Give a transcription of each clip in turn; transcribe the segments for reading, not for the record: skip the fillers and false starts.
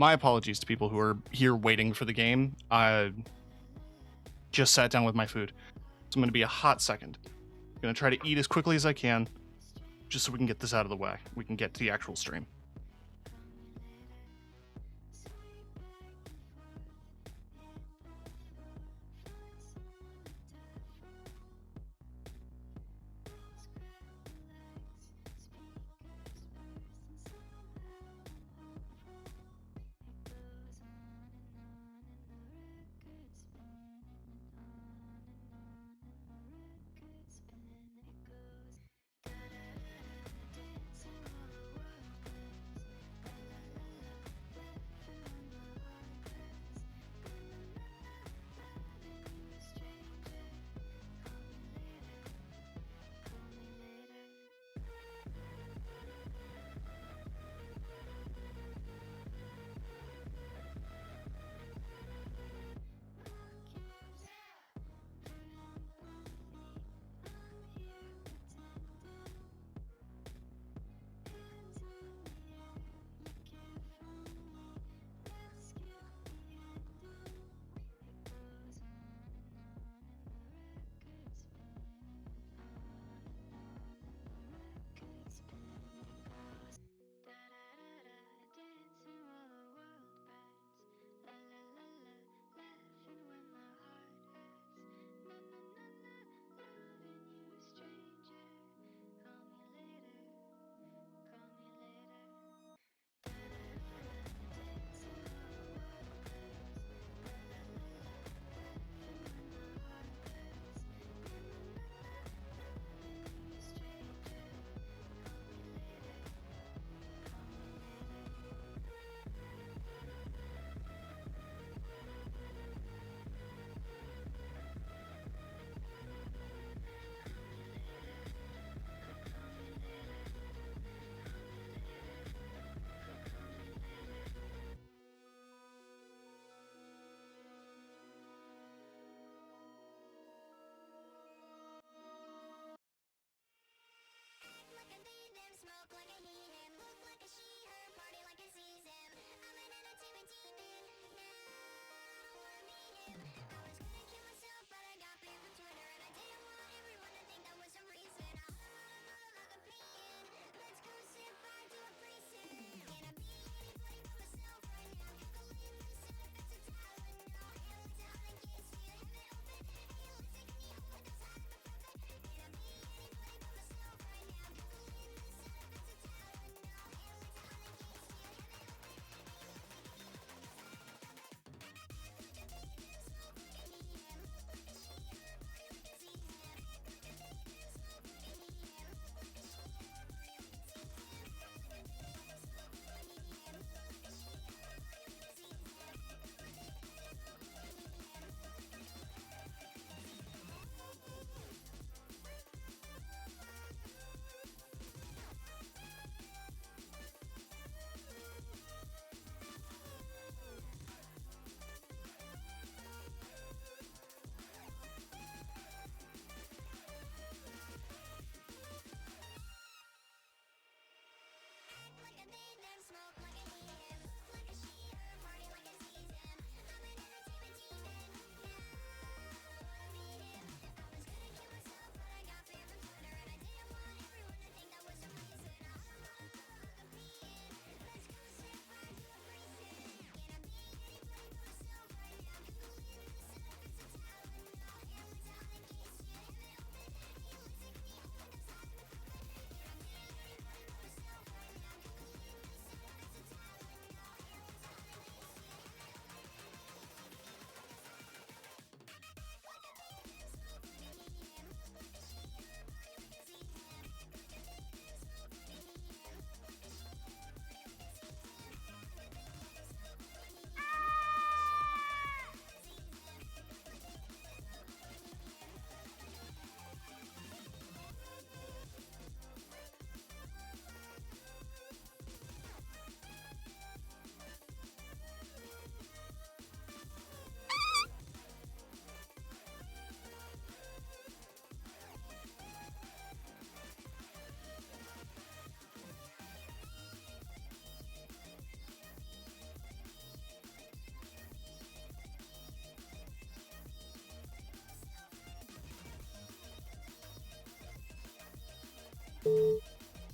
My apologies to people who are here waiting for the game. I just sat down with my food. So I'm going to be a hot second. I'm going to try to eat as quickly as I can, just so we can get this out of the way. We can get to the actual stream.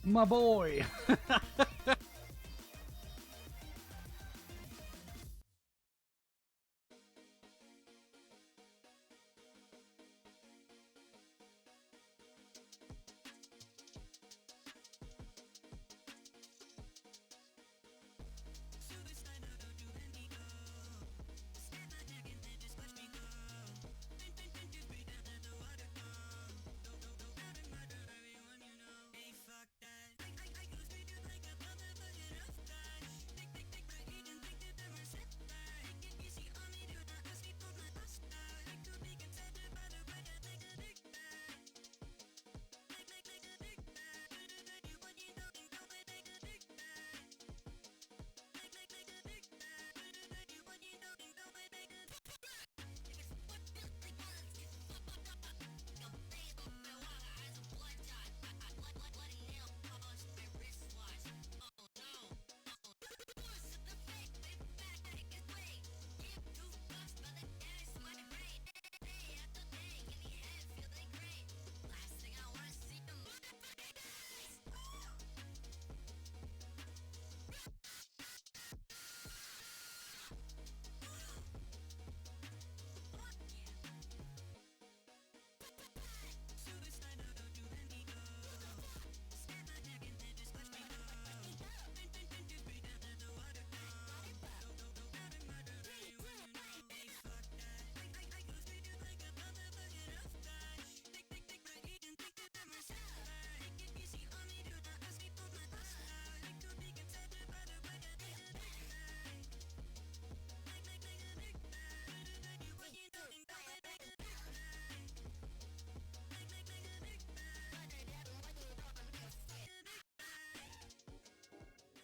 My boy.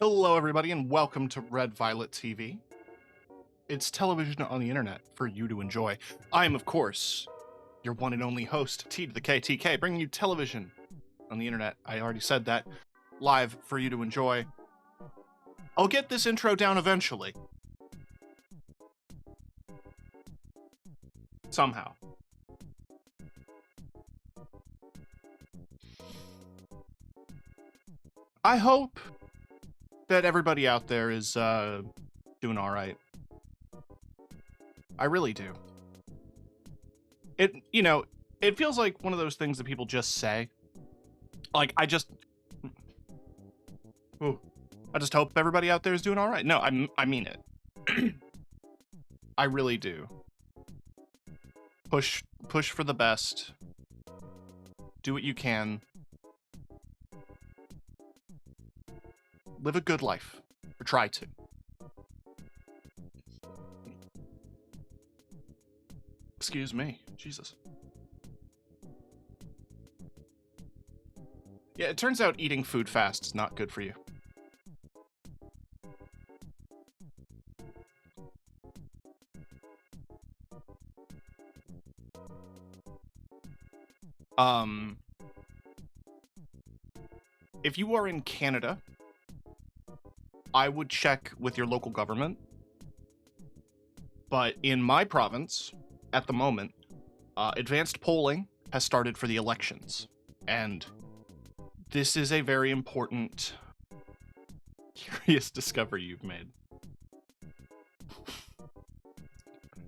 Hello, everybody, and welcome to Red Violet TV. It's television on the internet for you to enjoy. I am, of course, your one and only host, T to the KTK, bringing you television on the internet. I already said that. Live for you to enjoy. I'll get this intro down eventually. Somehow. I hope that everybody out there is doing all right. I really do. It feels like one of those things that people just say. Like, I just hope everybody out there is doing all right. No, I mean it. I really do. Push for the best. Do what you can. Live a good life, or try to. Excuse me, Jesus. Yeah, it turns out eating food fast is not good for you. If you are in Canada, I would check with your local government. But in my province, at the moment, advanced polling has started for the elections. And this is a very important, curious discovery you've made.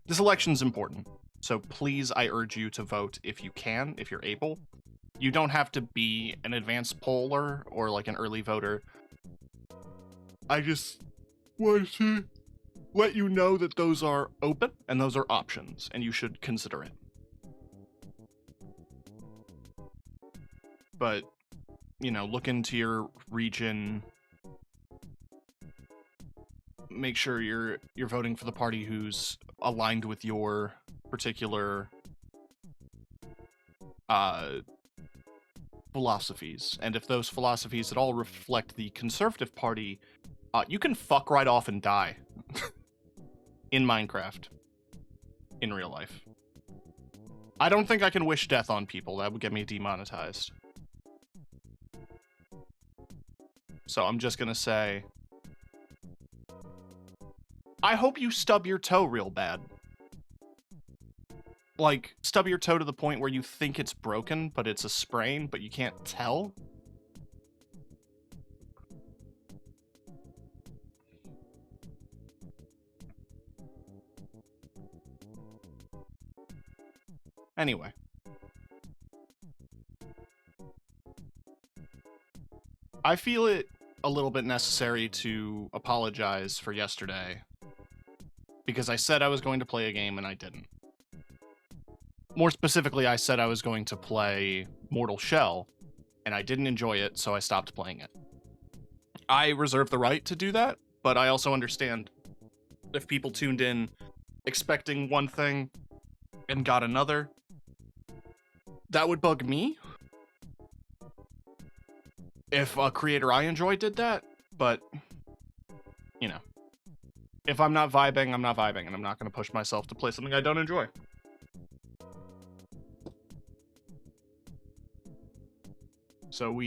This election's important. So please, I urge you to vote if you can, if you're able. You don't have to be an advanced poller or like an early voter. I just want to let you know that those are open and those are options, and you should consider it. But, look into your region. Make sure you're voting for the party who's aligned with your particular philosophies. And if those philosophies at all reflect the Conservative Party, you can fuck right off and die. In Minecraft. In real life. I don't think I can wish death on people. That would get me demonetized. So I'm just gonna say, I hope you stub your toe real bad. Like, stub your toe to the point where you think it's broken, but it's a sprain, but you can't tell. Anyway. I feel it a little bit necessary to apologize for yesterday because I said I was going to play a game and I didn't. More specifically, I said I was going to play Mortal Shell and I didn't enjoy it, so I stopped playing it. I reserve the right to do that, but I also understand if people tuned in expecting one thing and got another. That would bug me if a creator I enjoy did that, but, you know, if I'm not vibing, I'm not vibing, and I'm not going to push myself to play something I don't enjoy. So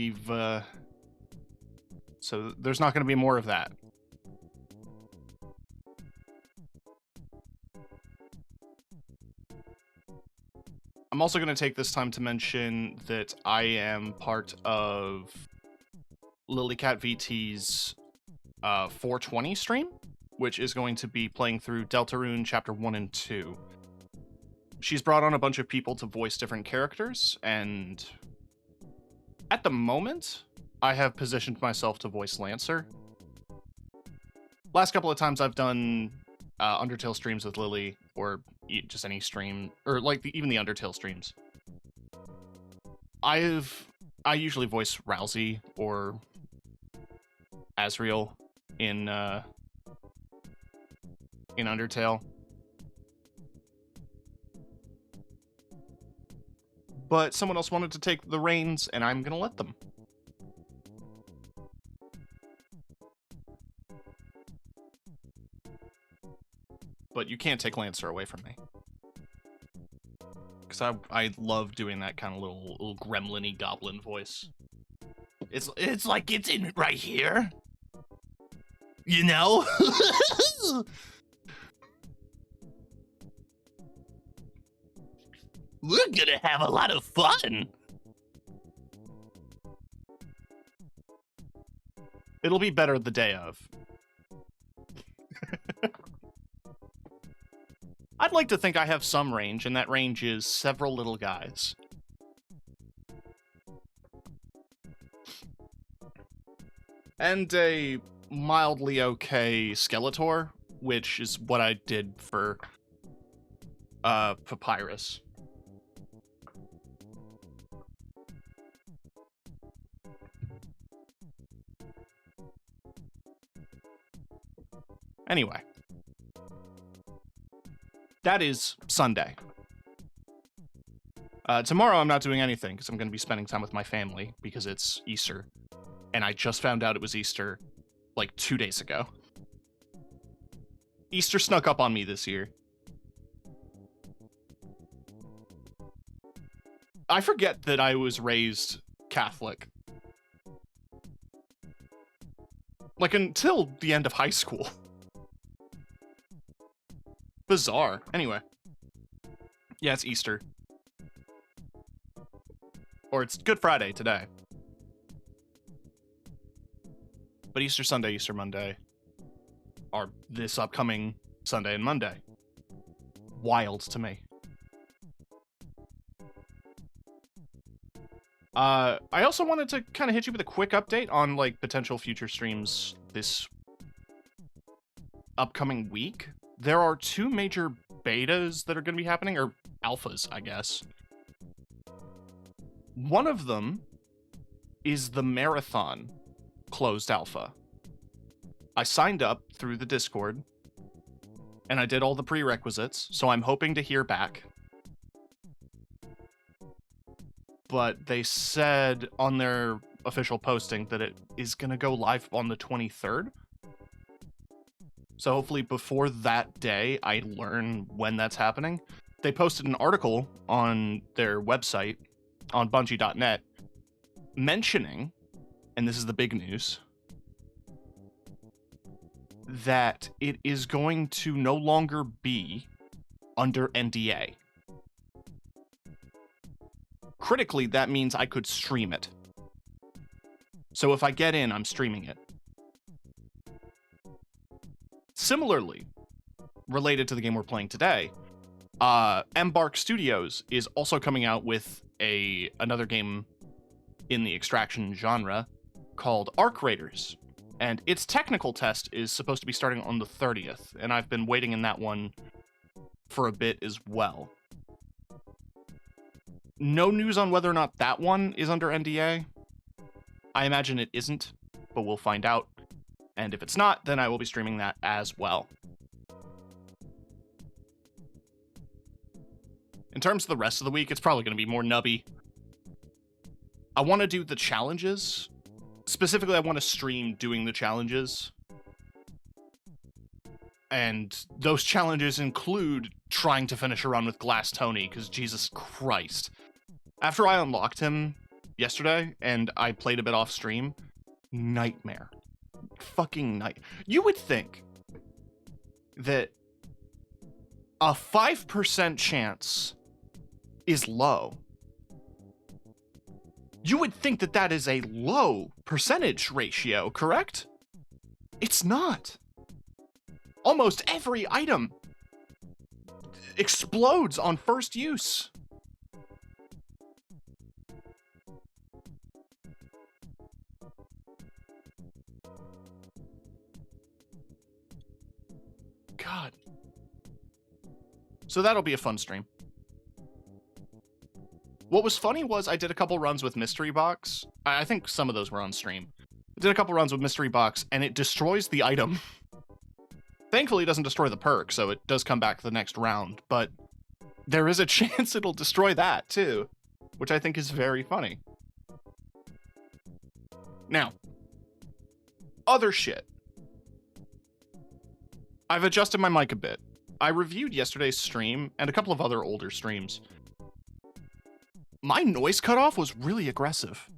so there's not going to be more of that. I'm also going to take this time to mention that I am part of Lilycat VT's 420 stream, which is going to be playing through Deltarune Chapter 1 and 2. She's brought on a bunch of people to voice different characters, and at the moment, I have positioned myself to voice Lancer. Last couple of times I've done Undertale streams with Lily, or just any stream, or like even the Undertale streams. I usually voice Rousey or Asriel in Undertale. But someone else wanted to take the reins, and I'm gonna let them. But you can't take Lancer away from me. Because I love doing that kind of little gremlin-y goblin voice. It's like it's in right here. You know? We're gonna have a lot of fun. It'll be better the day of. I'd like to think I have some range, and that range is several little guys. And a mildly okay Skeletor, which is what I did for Papyrus. Anyway. That is Sunday. Tomorrow I'm not doing anything because I'm going to be spending time with my family because it's Easter. And I just found out it was Easter like 2 days ago. Easter snuck up on me this year. I forget that I was raised Catholic. Like until the end of high school. Bizarre. Anyway. Yeah, it's Easter. Or it's Good Friday today. But Easter Sunday, Easter Monday are this upcoming Sunday and Monday. Wild to me. I also wanted to kind of hit you with a quick update on like potential future streams this upcoming week. There are 2 major betas that are going to be happening, or alphas, I guess. One of them is the Marathon closed alpha. I signed up through the Discord, and I did all the prerequisites, so I'm hoping to hear back. But they said on their official posting that it is going to go live on the 23rd. So hopefully before that day, I learn when that's happening. They posted an article on their website, on Bungie.net, mentioning, and this is the big news, that it is going to no longer be under NDA. Critically, that means I could stream it. So if I get in, I'm streaming it. Similarly, related to the game we're playing today, Embark Studios is also coming out with another game in the extraction genre called Arc Raiders. And its technical test is supposed to be starting on the 30th, and I've been waiting in that one for a bit as well. No news on whether or not that one is under NDA. I imagine it isn't, but we'll find out. And if it's not, then I will be streaming that as well. In terms of the rest of the week, it's probably going to be more nubby. I want to do the challenges. Specifically, I want to stream doing the challenges. And those challenges include trying to finish a run with Glass Tony, because Jesus Christ. After I unlocked him yesterday, and I played a bit off stream, nightmare. Fucking night. You would think that a 5% chance is low. You would think that that is a low percentage ratio, correct? It's not. Almost every item explodes on first use. God. So that'll be a fun stream. What was funny was I did a couple runs with Mystery Box. I think some of those were on stream. I did a couple runs with Mystery Box, and it destroys the item. Thankfully, it doesn't destroy the perk, so it does come back the next round, but there is a chance it'll destroy that, too, which I think is very funny. Now, other shit. I've adjusted my mic a bit. I reviewed yesterday's stream and a couple of other older streams. My noise cutoff was really aggressive.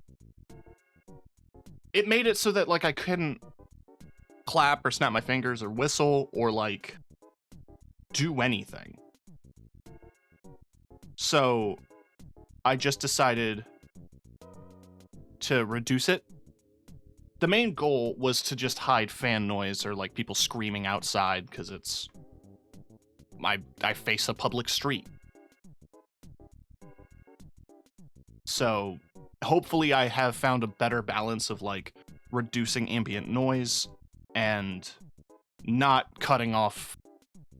It made it so that, like, I couldn't clap or snap my fingers or whistle or, like, do anything. So I just decided to reduce it. The main goal was to just hide fan noise or, like, people screaming outside, because it's... I face a public street. So hopefully I have found a better balance of, like, reducing ambient noise and not cutting off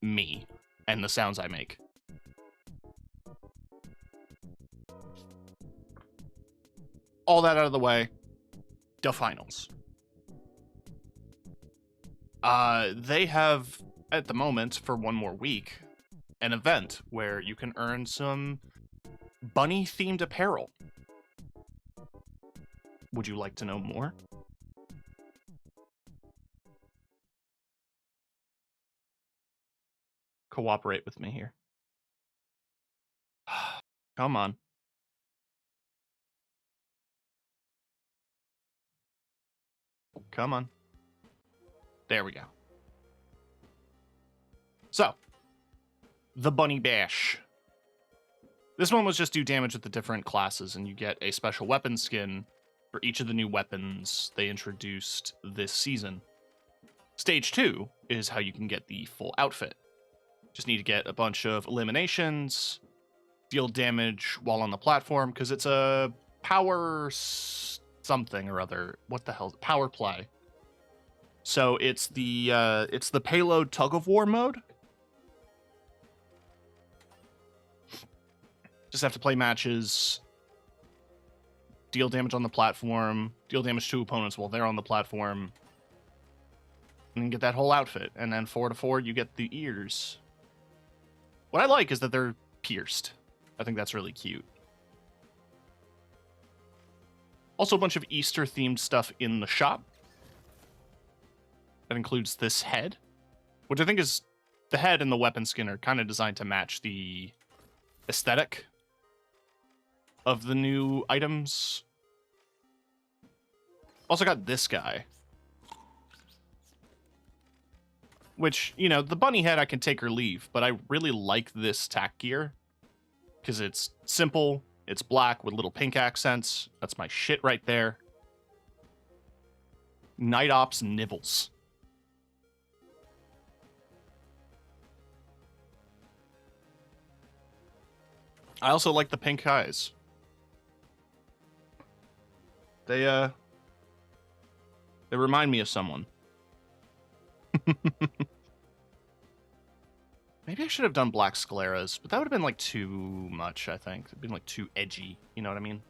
me and the sounds I make. All that out of the way, the finals. They have, at the moment, for one more week, an event where you can earn some bunny-themed apparel. Would you like to know more? Cooperate with me here. Come on. Come on. There we go. So, the Bunny Bash. This one was just do damage with the different classes, and you get a special weapon skin for each of the new weapons they introduced this season. Stage 2 is how you can get the full outfit. Just need to get a bunch of eliminations, deal damage while on the platform, because it's a power something or other. What the hell? Power play. So it's the payload tug of war mode. Just have to play matches, deal damage on the platform, deal damage to opponents while they're on the platform, and then get that whole outfit. And then 4 to 4, you get the ears. What I like is that they're pierced. I think that's really cute. Also a bunch of Easter-themed stuff in the shop. That includes this head, which I think is... The head and the weapon skin are kind of designed to match the aesthetic of the new items. Also got this guy. Which, you know, the bunny head I can take or leave, but I really like this tack gear. Because it's simple, it's black with little pink accents. That's my shit right there. Night Ops nibbles. I also like the pink eyes. They remind me of someone. Maybe I should have done black scleras, but that would have been like too much, I think. It'd been like too edgy, you know what I mean?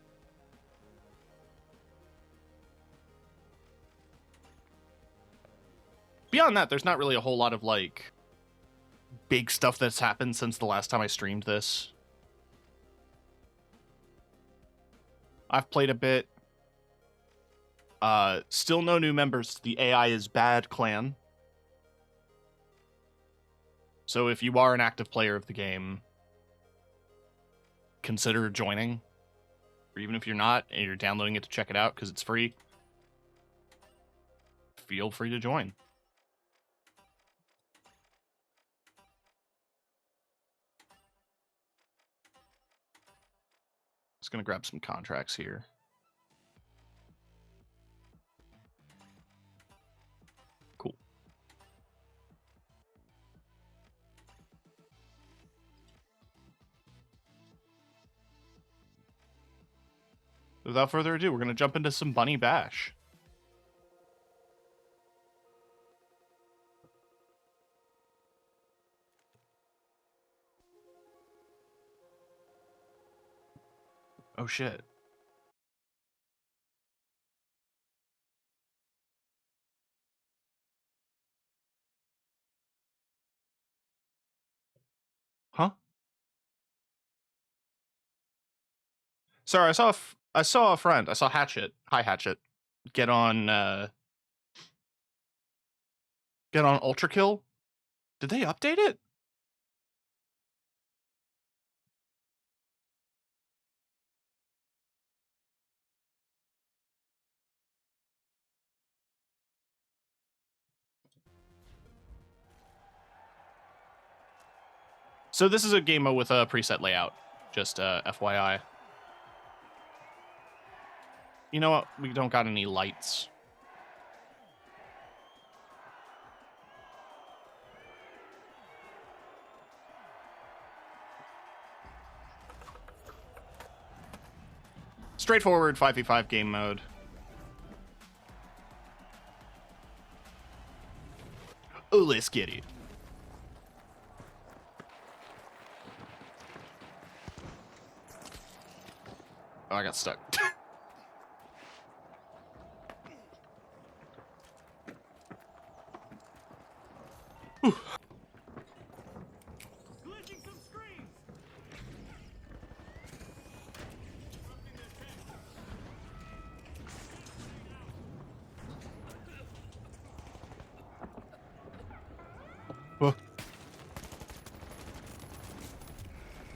Beyond that, there's not really a whole lot of like big stuff that's happened since the last time I streamed this. I've played a bit. Still no new members to the AI is bad clan. So if you are an active player of the game, consider joining. Or even if you're not and you're downloading it to check it out because it's free, feel free to join. Just gonna grab some contracts here. Cool. Without further ado, we're gonna jump into some Bunny Bash. Oh shit. Huh? Sorry, I saw a friend. I saw Hatchet. Hi, Hatchet. Get on Ultra Kill. Did they update it? So this is a game mode with a preset layout. Just FYI. You know what? We don't got any lights. Straightforward 5v5 game mode. Oh, let's get it. Oh, I got stuck.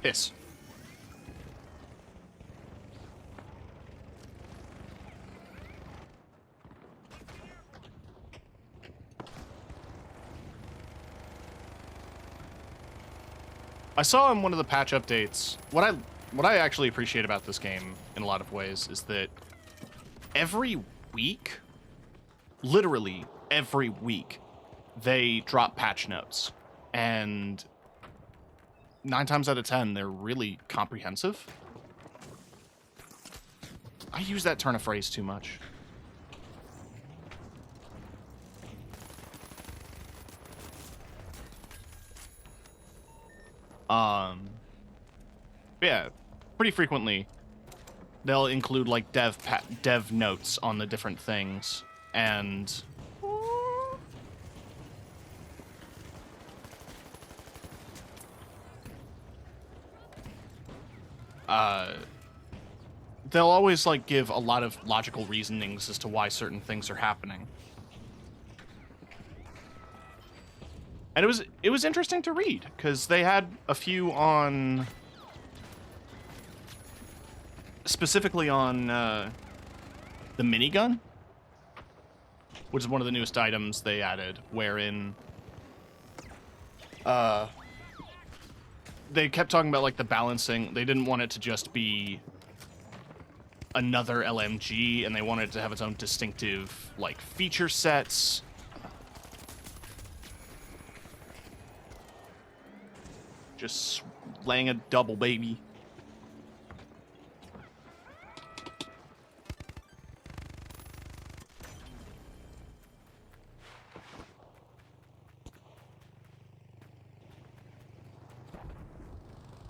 Hiss. I saw in one of the patch updates, what I actually appreciate about this game in a lot of ways is that every week, literally every week, they drop patch notes. And 9 times out of 10, they're really comprehensive. I use that turn of phrase too much. Yeah, pretty frequently they'll include like dev notes on the different things, and they'll always like give a lot of logical reasonings as to why certain things are happening. And it was interesting to read because they had a few on, specifically on the minigun, which is one of the newest items they added, wherein they kept talking about like the balancing. They didn't want it to just be another LMG, and they wanted it to have its own distinctive like feature sets. Just laying a double, baby.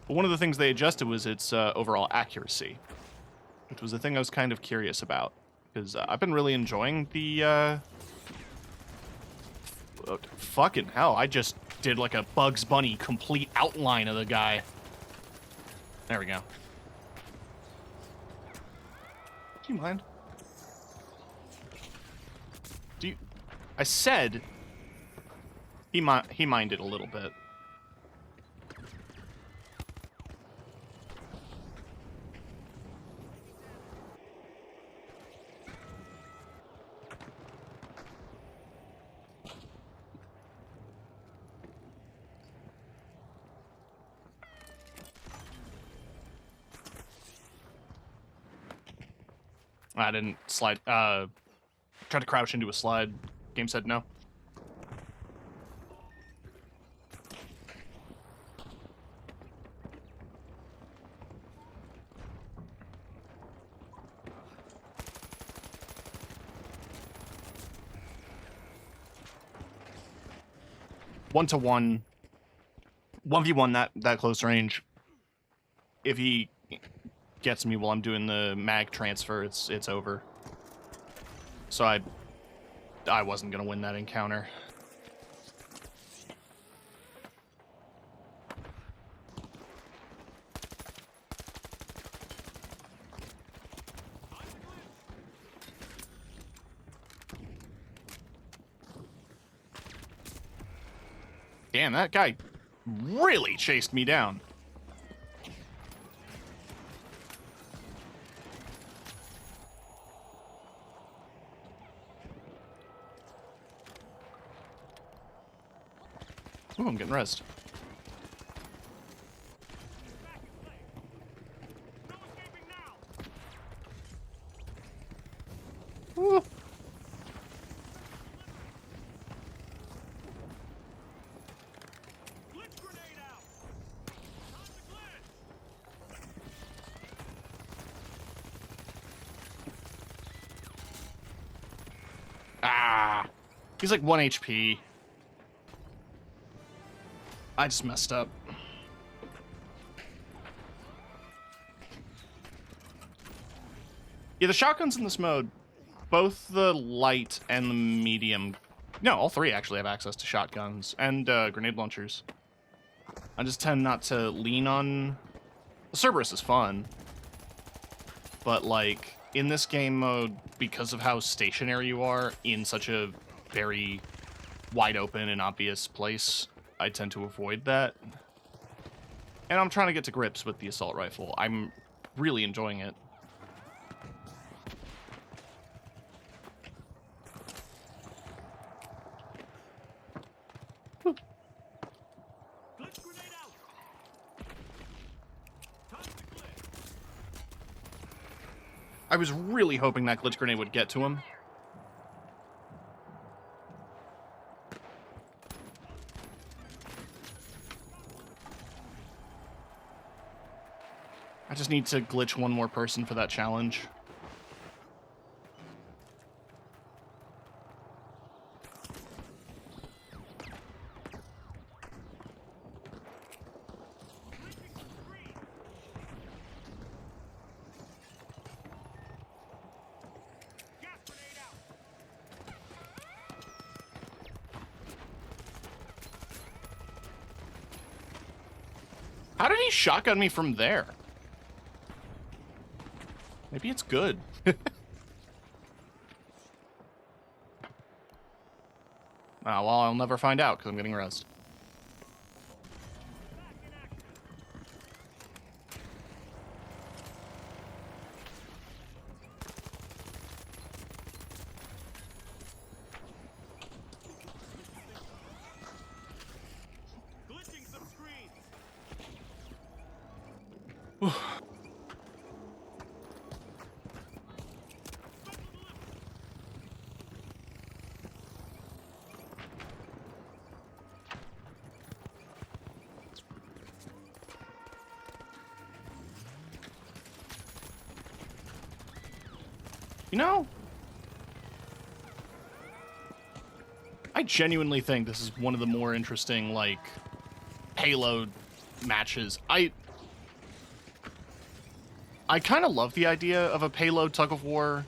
But one of the things they adjusted was its overall accuracy, which was a thing I was kind of curious about, because I've been really enjoying the... fucking hell, I just did like a Bugs Bunny complete outline of the guy. There we go. Do you mind? Do you... I said he minded a little bit. I didn't slide, tried to crouch into a slide. Game said no. One-to-one, 1v1 that close range. If he gets me while I'm doing the mag transfer, it's over. So I wasn't gonna win that encounter. Damn, that guy really chased me down. Ooh, I'm getting rezzed. Ooh. Ah, he's like 1 HP. I just messed up. Yeah, the shotguns in this mode, both the light and the medium, no, all three actually have access to shotguns and grenade launchers. I just tend not to lean on... The Cerberus is fun, but like, in this game mode, because of how stationary you are in such a very wide open and obvious place, I tend to avoid that. And I'm trying to get to grips with the assault rifle. I'm really enjoying it. I was really hoping that glitch grenade would get to him. I just need to glitch one more person for that challenge. How did he shotgun me from there? Maybe it's good. Well, I'll never find out because I'm getting rezzed. You know, I genuinely think this is one of the more interesting, like, Halo matches. I kind of love the idea of a payload tug of war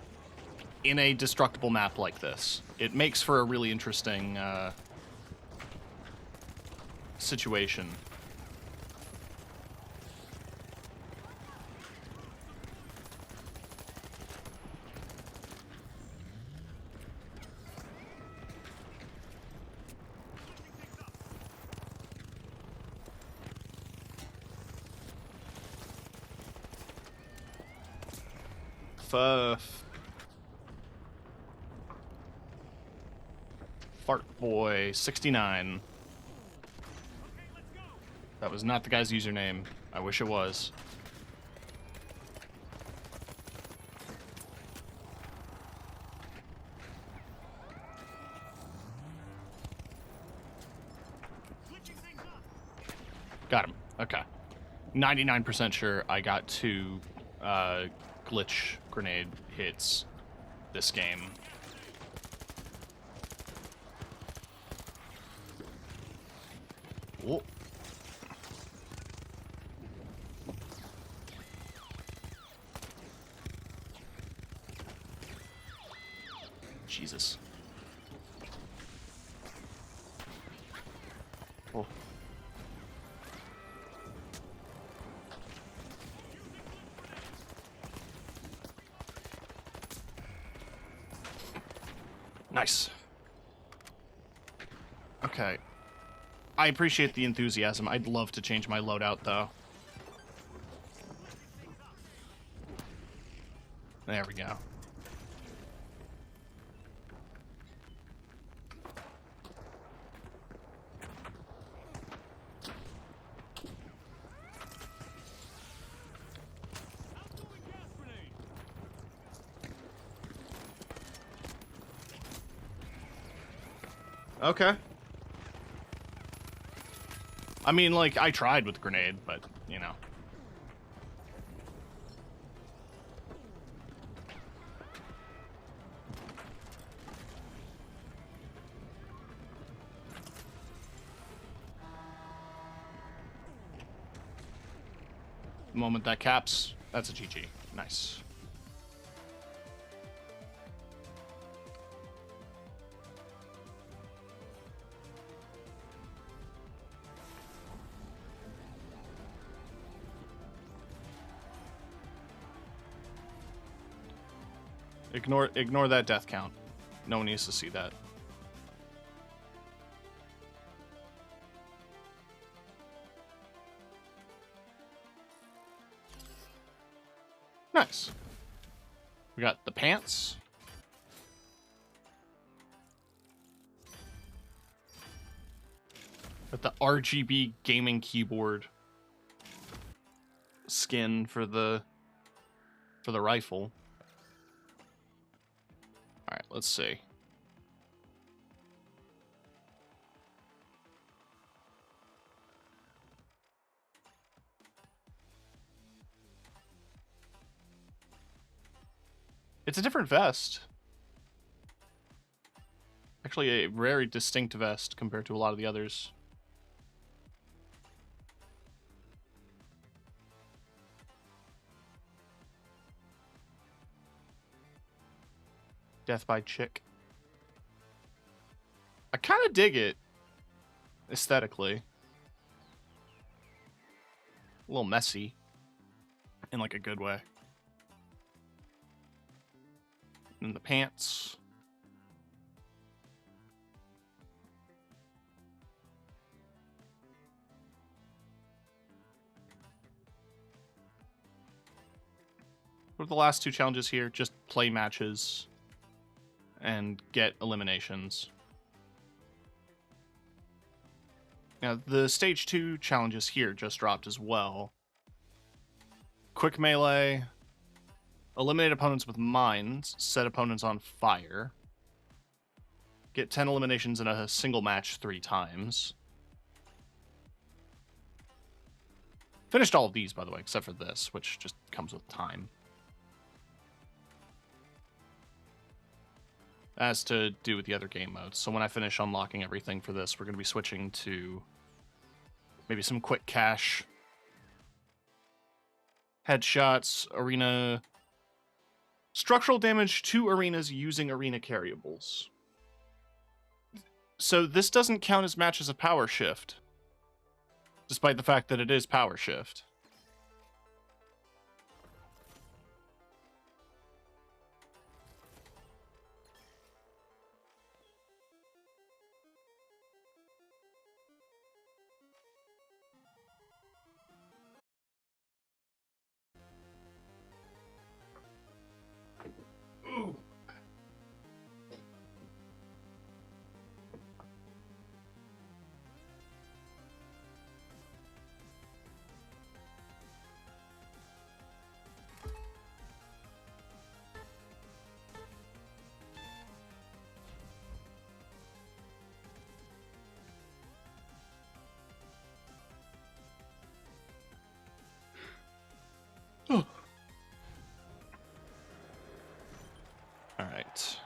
in a destructible map like this. It makes for a really interesting situation. Fart Boy 69. That was not the guy's username. I wish it was. Got him. Okay. 99% sure I got 2 glitch grenade hits this game. Whoa. Jesus. Oh. Nice. Okay. I appreciate the enthusiasm. I'd love to change my loadout, though. There we go. Okay. I mean, like, I tried with grenade, but, you know. The moment that caps, that's a GG. Nice. Ignore that death count. No one needs to see that. Nice. We got the pants. Got the RGB gaming keyboard skin for the rifle. All right, let's see. It's a different vest. Actually, a very distinct vest compared to a lot of the others. Death by Chick. I kind of dig it aesthetically. A little messy in like a good way. And the pants. For the last 2 challenges here, just play matches and get eliminations. Now, the stage 2 challenges here just dropped as well. Quick melee, eliminate opponents with mines, set opponents on fire, get 10 eliminations in a single match 3 times. Finished all of these, by the way, except for this, which just comes with time. As to do with the other game modes. So when I finish unlocking everything for this, we're going to be switching to maybe some quick cash headshots, arena... Structural damage to arenas using arena carryables. So this doesn't count as match as a power shift, despite the fact that it is power shift. All right.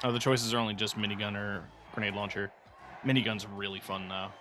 Oh, the choices are only just minigun or grenade launcher. Minigun's really fun now.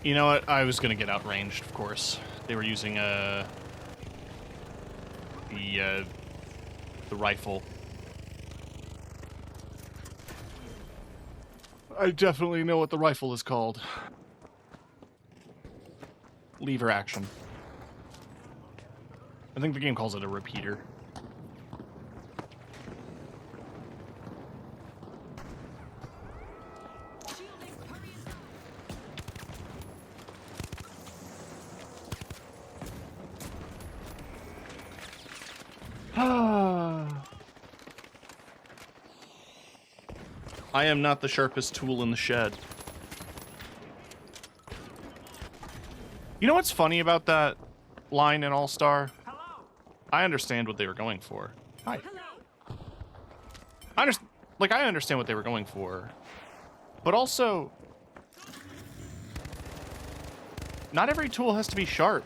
You know what? I was gonna get outranged, of course. They were using the rifle. I definitely know what the rifle is called. Lever action. I think the game calls it a repeater. I am not the sharpest tool in the shed. You know what's funny about that line in All-Star? I understand what they were going for. Hi. I understand what they were going for. But also, not every tool has to be sharp.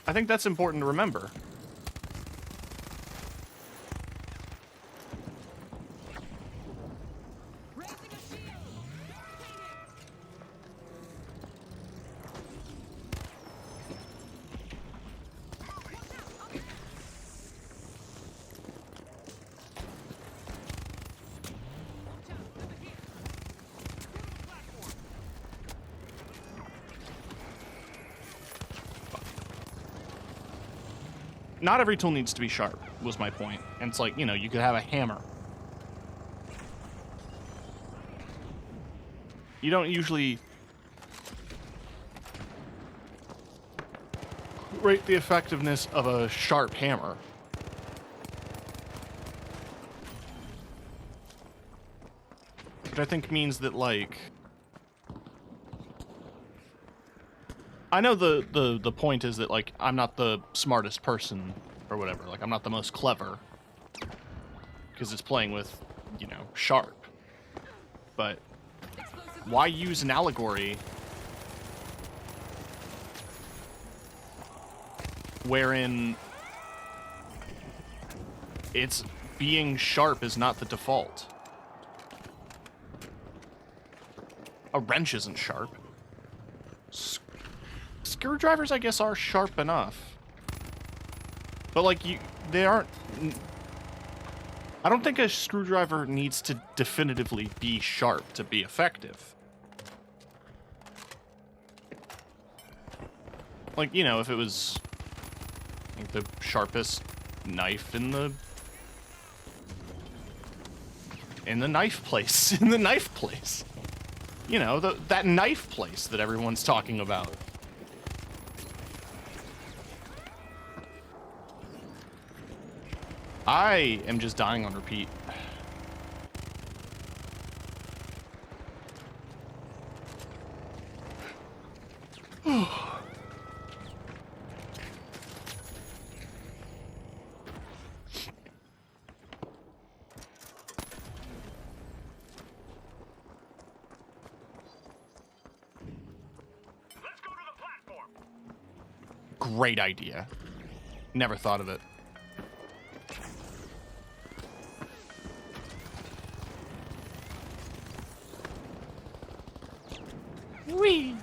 I think that's important to remember. Not every tool needs to be sharp, was my point. And it's like, you know, you could have a hammer. You don't usually rate the effectiveness of a sharp hammer. Which I think means that, like... I know the point is that, like, I'm not the smartest person or whatever. Like, I'm not the most clever. Because it's playing with, you know, sharp. But why use an allegory wherein it's being sharp is not the default? A wrench isn't sharp. Screwdrivers, I guess, are sharp enough. But, like, they aren't... I don't think a screwdriver needs to definitively be sharp to be effective. Like, you know, if it was like the sharpest knife in the In the knife place. In the knife place. You know, that knife place that everyone's talking about. I am just dying on repeat. Great idea. Never thought of it. Whee!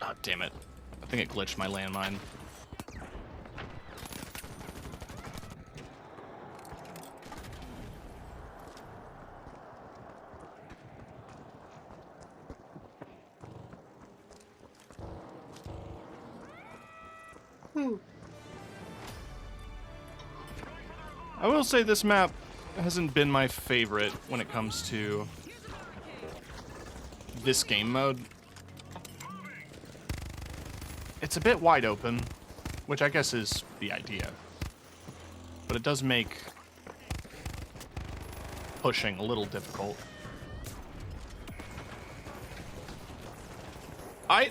Oh, damn it. I think it glitched my landmine. I will say this map hasn't been my favorite when it comes to this game mode. It's a bit wide open, which I guess is the idea. But it does make pushing a little difficult.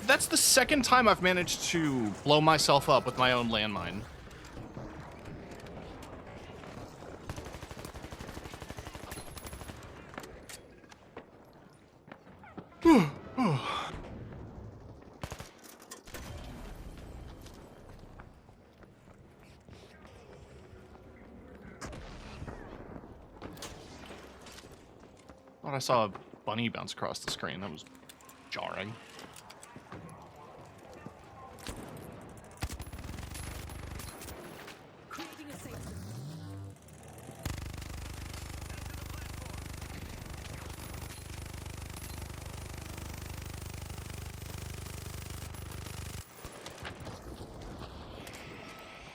That's the second time I've managed to blow myself up with my own landmine. Thought I saw a bunny bounce across the screen. That was jarring.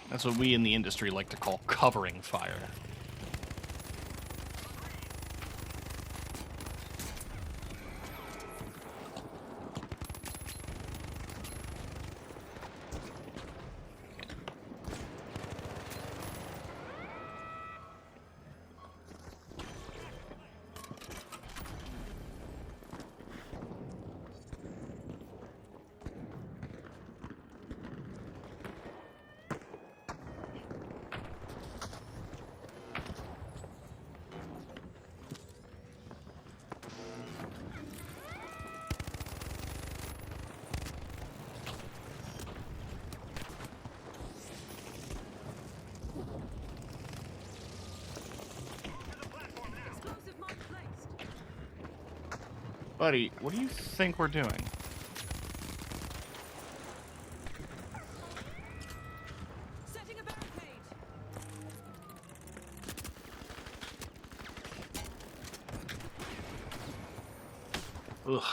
That's what we in the industry like to call covering fire. Buddy, what do you think we're doing? Setting a barricade. Ugh.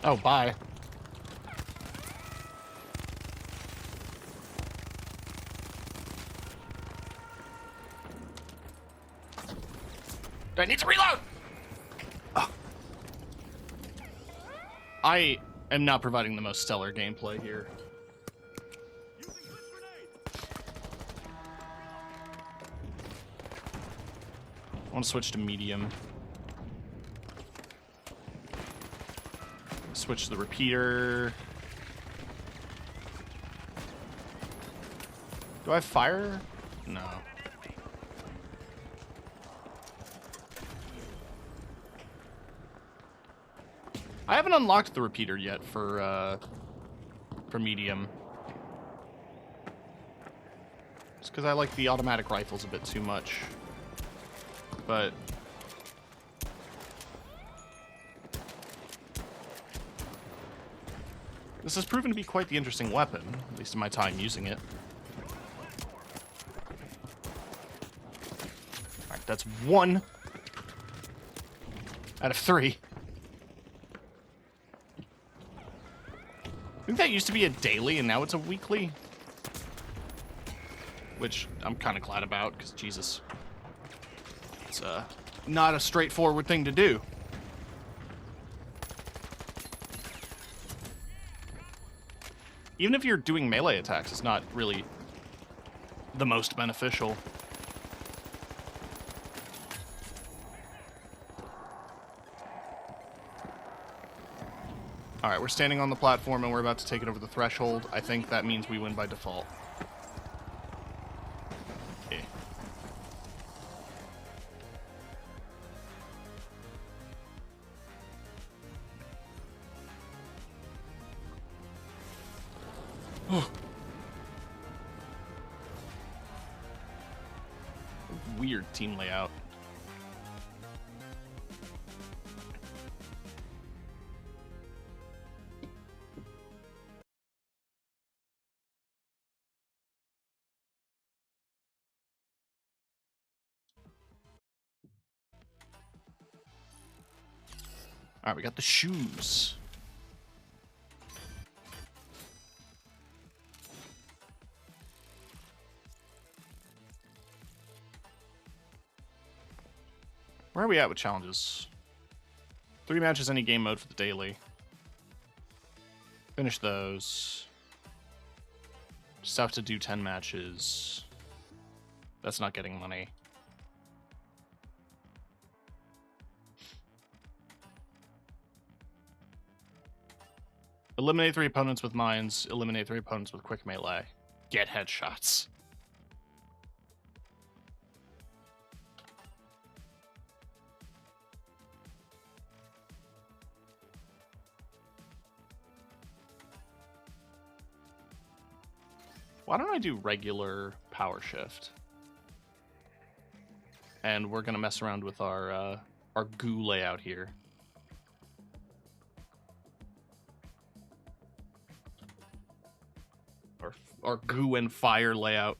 Oh, bye. Do I need to reload? Ugh. am not providing the most stellar gameplay here. I want to switch to medium. Switch to the repeater. Do I have fire? No. I haven't unlocked the repeater yet for medium. It's because I like the automatic rifles a bit too much. But this has proven to be quite the interesting weapon, at least in my time using it. Alright, that's 1 out of 3. I think that used to be a daily and now it's a weekly. Which I'm kind of glad about, because Jesus. It's not a straightforward thing to do. Even if you're doing melee attacks, it's not really the most beneficial. Alright, we're standing on the platform and we're about to take it over the threshold. I think that means we win by default. Okay. Weird team layout. Alright, we got the shoes. Where are we at with challenges? 3 matches, any game mode for the daily. Finish those. Just have to do 10 matches. That's not getting money. Eliminate 3 opponents with mines. Eliminate 3 opponents with quick melee. Get headshots. Why don't I do regular power shift? And we're gonna mess around with our goo layout here. Our goo and fire layout.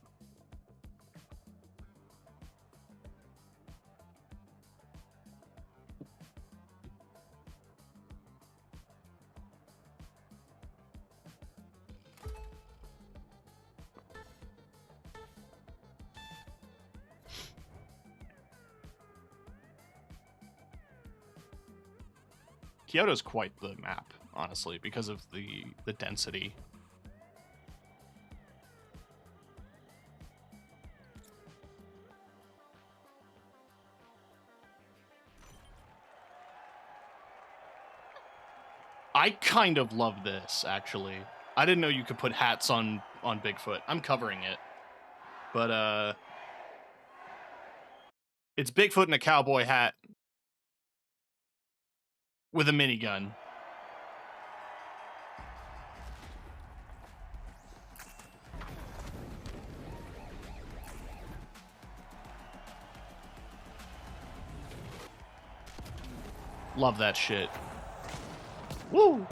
Kyoto's quite the map, honestly, because of the density. I kind of love this, actually. I didn't know you could put hats on Bigfoot. I'm covering it. But, it's Bigfoot in a cowboy hat with a minigun. Love that shit. Woo!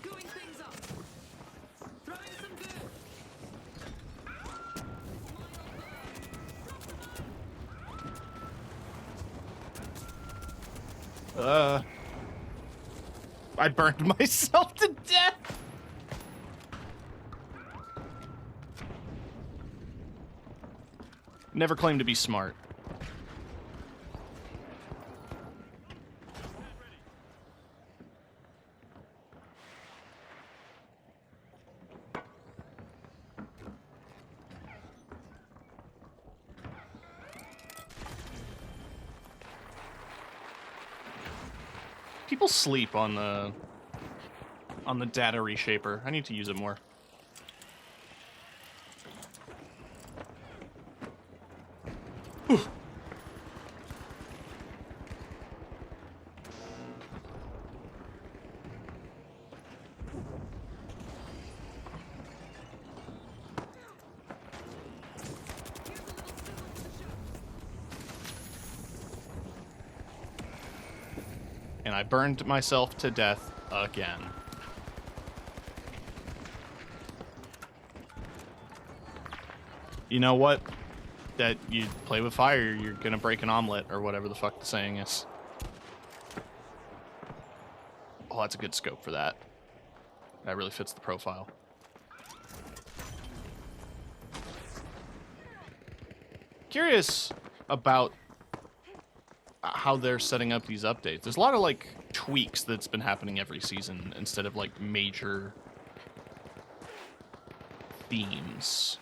Gooing things up. Throwing some goo. I burned myself to death. Never claim to be smart. People sleep on the data reshaper. I need to use it more. Oof. And I burned myself to death again. You know what? That you play with fire, you're gonna break an omelet, or whatever the fuck the saying is. Oh, that's a good scope for that. That really fits the profile. Curious about how they're setting up these updates. There's a lot of, like, tweaks that's been happening every season instead of, like, major themes.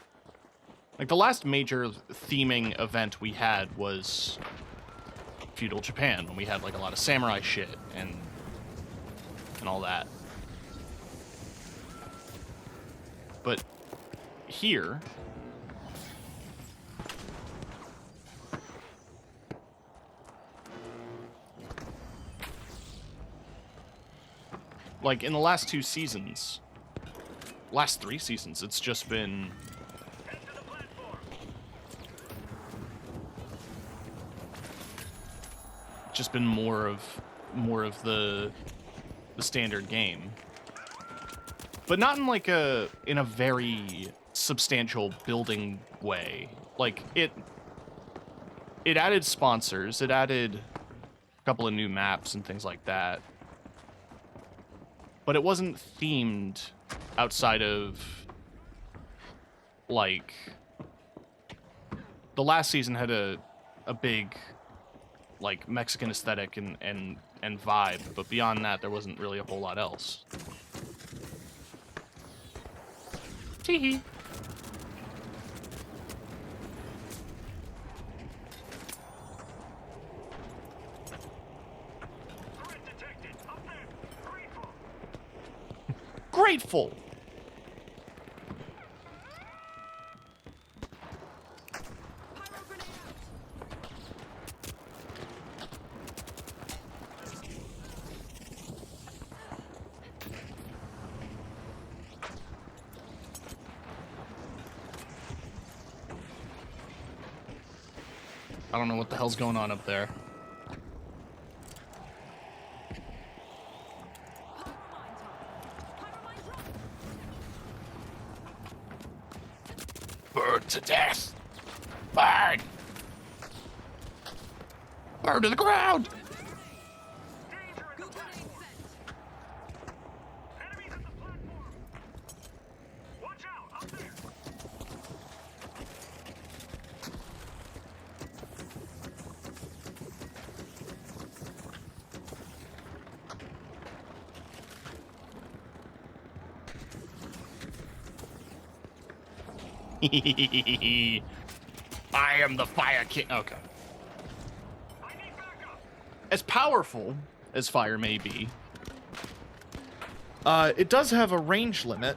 Like, the last major theming event we had was feudal Japan, when we had, like, a lot of samurai shit and all that. But here, like, in the last 2 seasons, last 3 seasons, it's just been more of the standard game, but not in like a very substantial building way. Like, it added sponsors, it added a couple of new maps and things like that, but it wasn't themed outside of, like, the last season had a big, like, Mexican aesthetic and vibe, but beyond that, there wasn't really a whole lot else. Teehee. Grateful. I don't know what the hell's going on up there. Burn to death! Burn! Burn to the ground! I am the Fire King. Okay. As powerful as fire may be, it does have a range limit.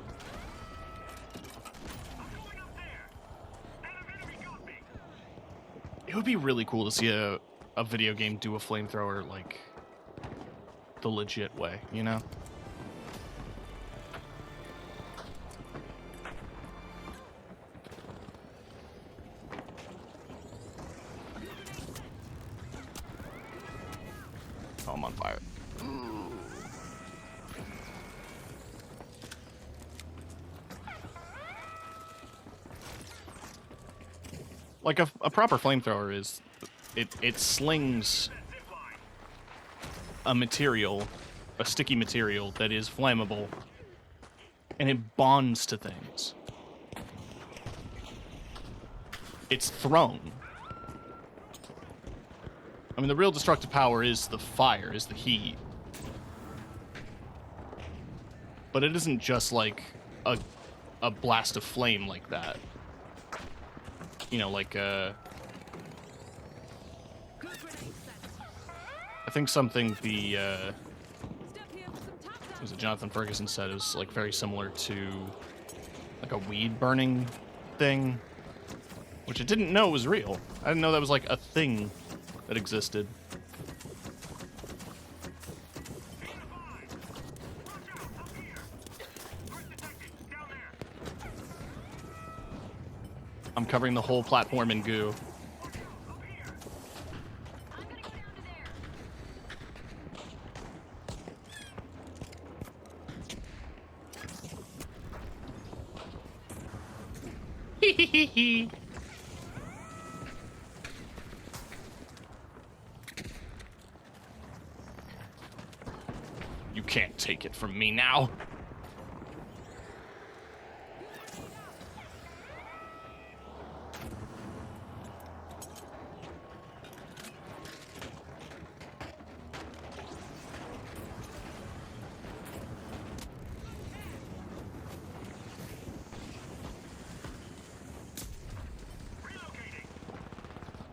It would be really cool to see a video game do a flamethrower, like, the legit way, you know? Oh, I'm on fire. Like, a proper flamethrower is, it slings a material, a sticky material that is flammable, and it bonds to things. it's thrown. I mean, the real destructive power is the fire, is the heat. But it isn't just like a blast of flame like that. You know, like Good grenade set. I think something the Step here for some tap was it Jonathan Ferguson said, it was like very similar to like a weed burning thing, which I didn't know was real. I didn't know that was like a thing that existed. I'm covering the whole platform in goo. I'm gonna go down to there. You can't take it from me now.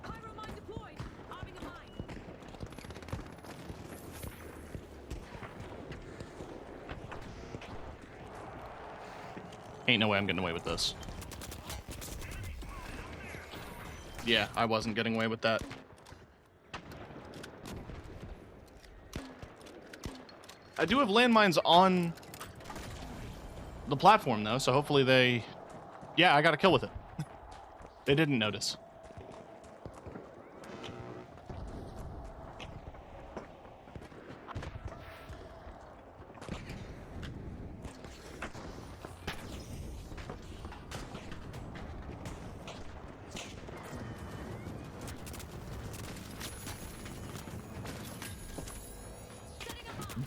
Pyro mine deployed. Arming a mine. Ain't no way I'm getting away with this. Yeah, I wasn't getting away with that. I do have landmines on the platform, though, so hopefully they... Yeah, I got a kill with it. They didn't notice.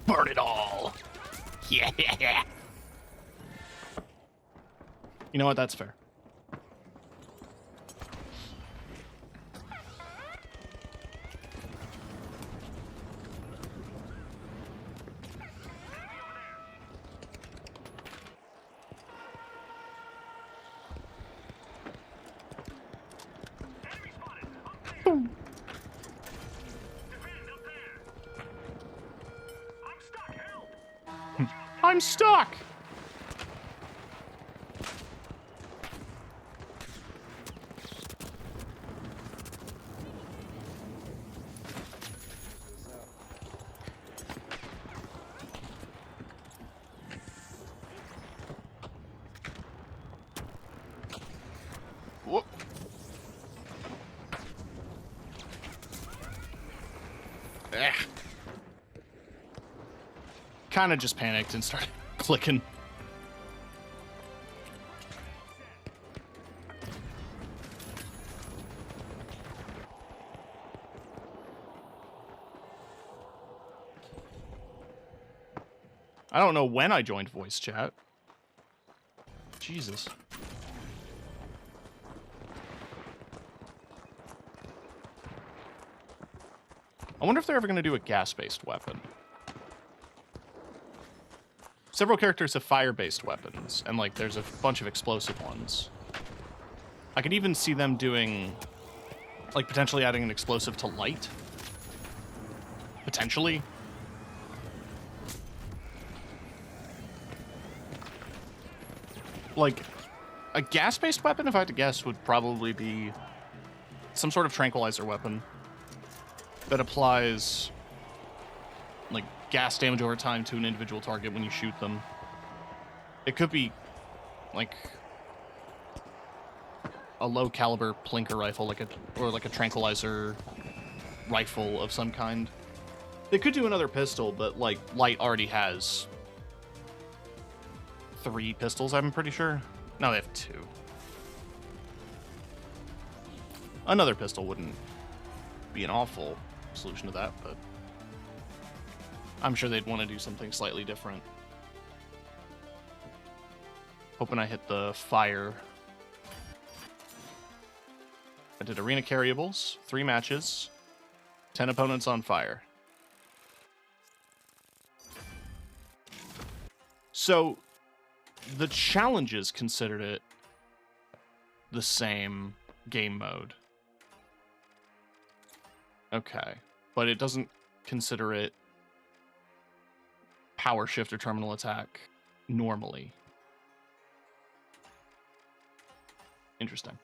Burn it all! Yeah! You know what? That's fair. I'm stuck! Whoop. Kind of just panicked and started clicking. I don't know when I joined voice chat. Jesus. I wonder if they're ever going to do a gas-based weapon. Several characters have fire-based weapons, and like there's a bunch of explosive ones. I could even see them doing, like potentially adding an explosive to light. Potentially. Like, a gas-based weapon, if I had to guess, would probably be some sort of tranquilizer weapon that applies, like, gas damage over time to an individual target when you shoot them. It could be, like, a low-caliber plinker rifle, or like a tranquilizer rifle of some kind. They could do another pistol, but, like, Light already has 3 pistols, I'm pretty sure. No, they have 2. Another pistol wouldn't be an awful solution to that, but I'm sure they'd want to do something slightly different. Hoping I hit the fire. I did arena carryables, 3 matches, 10 opponents on fire. So, the challenges considered it the same game mode. Okay. But it doesn't consider it power shift or terminal attack normally. Interesting.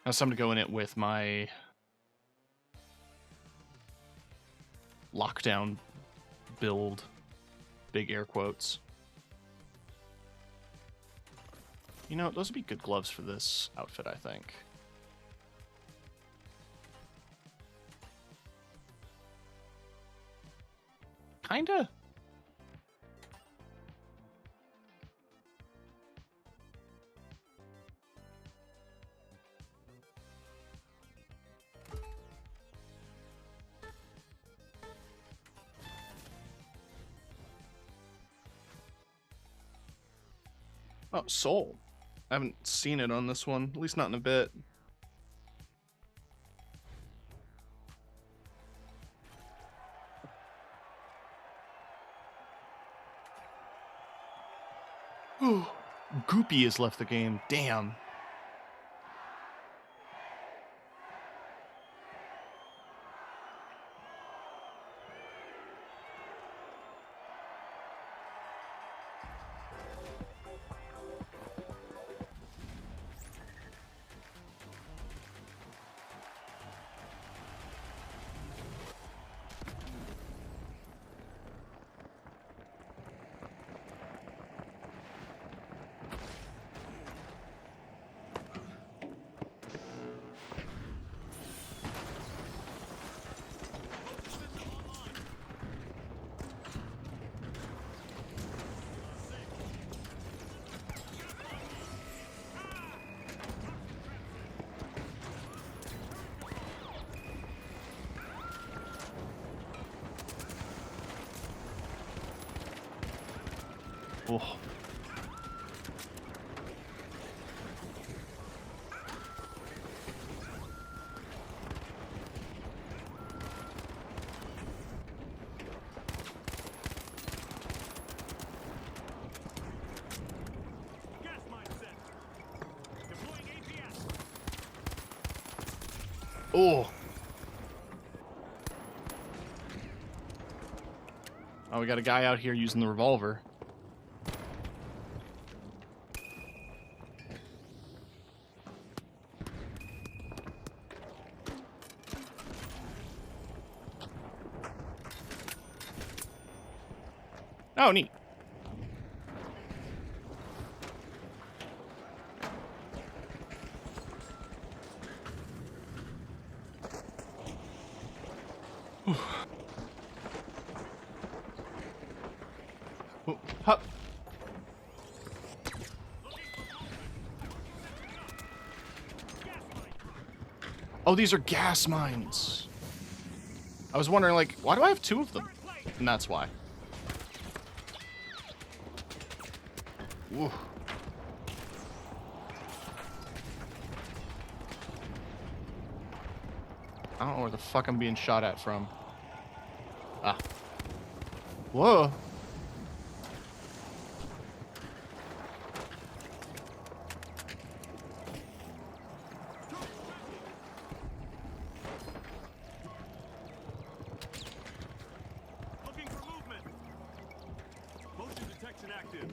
Now it's time to go in it with my lockdown build, big air quotes. You know, those would be good gloves for this outfit, I think. Kinda. Oh, Soul. I haven't seen it on this one, at least not in a bit. Goopy has left the game. Damn. Oh. Gas mine set. Deploying APS. Oh. Oh, we got a guy out here using the revolver. Oh, neat. Whew. Oh, hup. Oh, these are gas mines. I was wondering, like, why do I have 2 of them? And that's why. Woo. I don't know where the fuck I'm being shot at from. Ah. Whoa. Looking for movement. Motion detection active.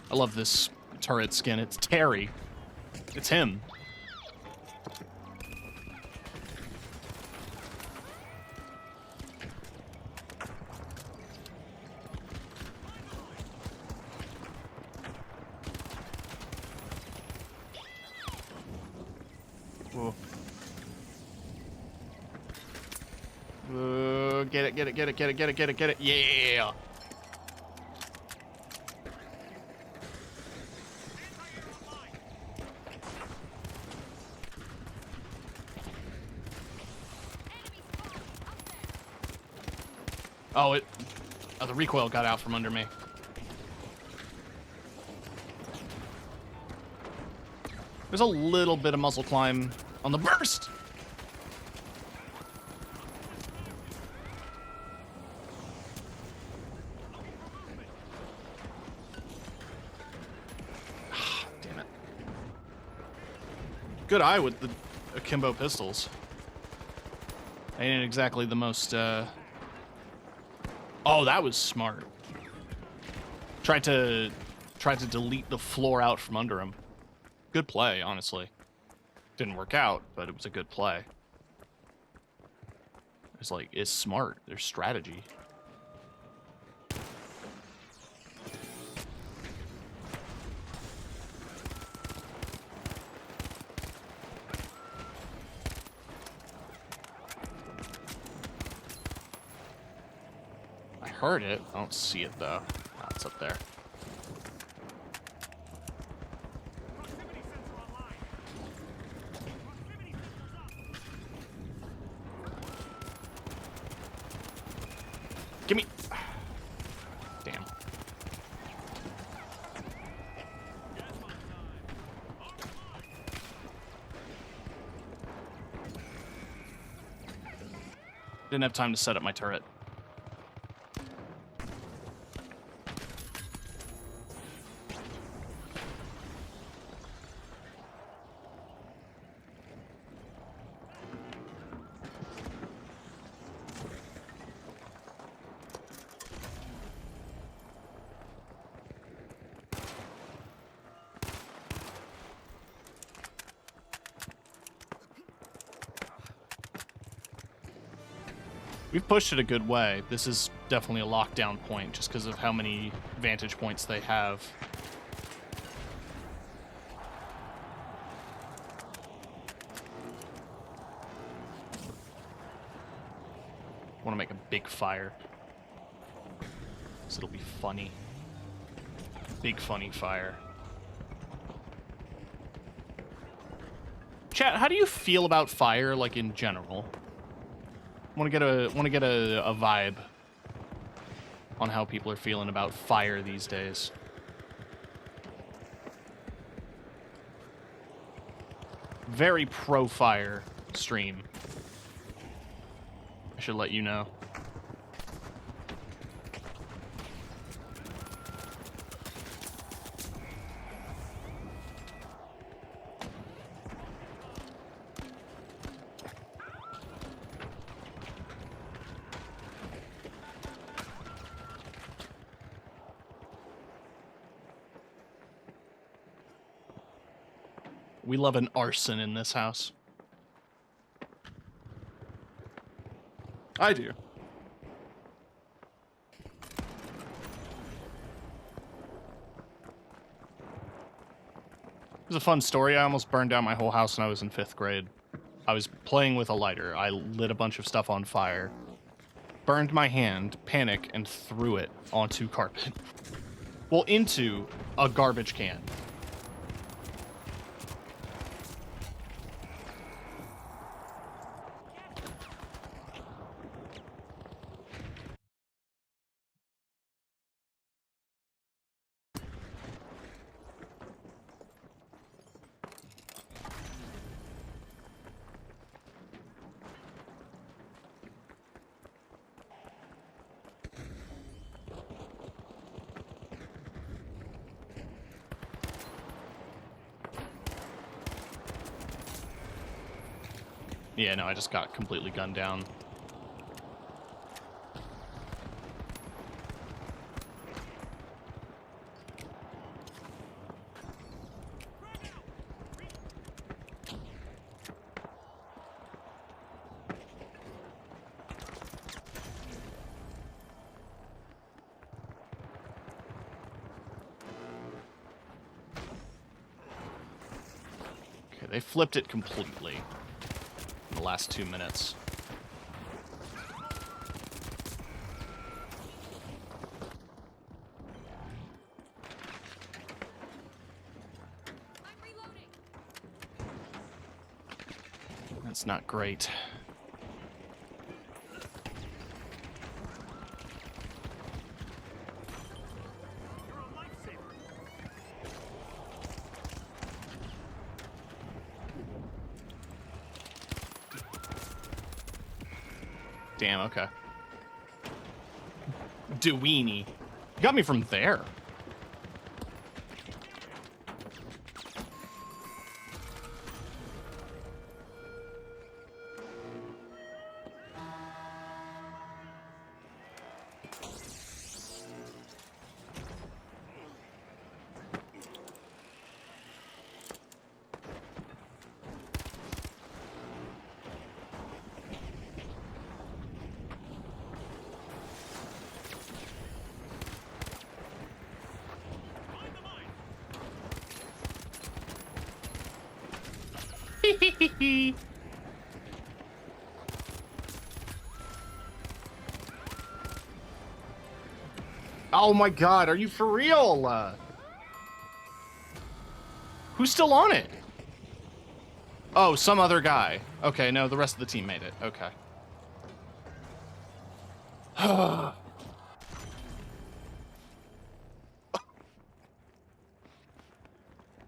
I love this turret skin. It's Terry. It's him. Whoa. Get it, get it, get it, get it, get it, get it, get it. Yeah. Oh, the recoil got out from under me. There's a little bit of muzzle climb on the burst. Damn it. Good eye with the akimbo pistols. Ain't exactly the most, Oh, that was smart. Tried to delete the floor out from under him. Good play, honestly. Didn't work out, but it was a good play. It's smart. There's strategy. I heard it. I don't see it, though. Oh, it's up there. Proximity sensor online. Proximity sensor's up. Gimme. Damn. Gas mine time. Online. Didn't have time to set up my turret. We've pushed it a good way. This is definitely a lockdown point just because of how many vantage points they have. Want to make a big fire. So it'll be funny. Big funny fire. Chat, how do you feel about fire, like, in general? Want to get a vibe on how people are feeling about fire these days. Very pro fire stream. I should let you know. We love an arson in this house. I do. It was a fun story. I almost burned down my whole house when I was in 5th grade. I was playing with a lighter. I lit a bunch of stuff on fire, burned my hand, panicked, and threw it onto carpet. Well, into a garbage can. Yeah, no, I just got completely gunned down. Okay, they flipped it completely in the last 2 minutes. I'm reloading. That's not great. You're a lifesaver. Damn, okay. Deweyne. You got me from there. Find the mine. Oh my god, are you for real? Who's still on it? Oh, some other guy. Okay, no, the rest of the team made it. Okay.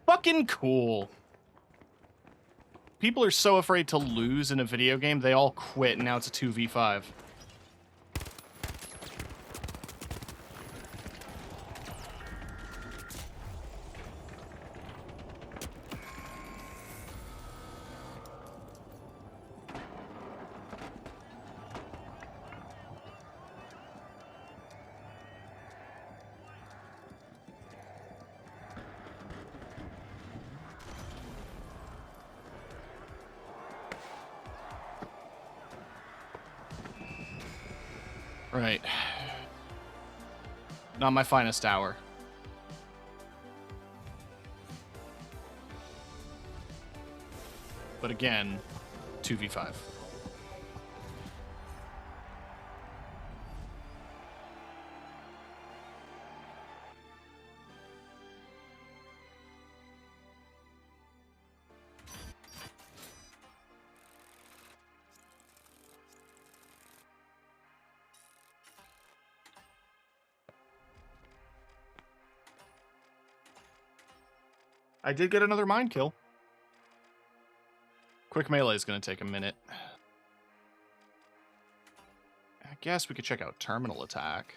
Fucking cool. People are so afraid to lose in a video game, they all quit, and now it's a 2v5. Right. Not my finest hour. But again, 2v5. I did get another mine kill. Quick melee is going to take a minute. I guess we could check out terminal attack.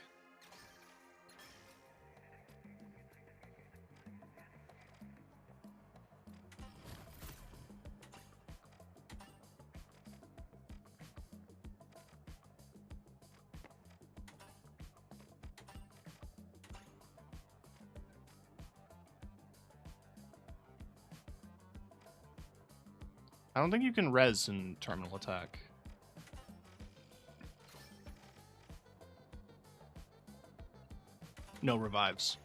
I don't think you can res in terminal attack. No revives.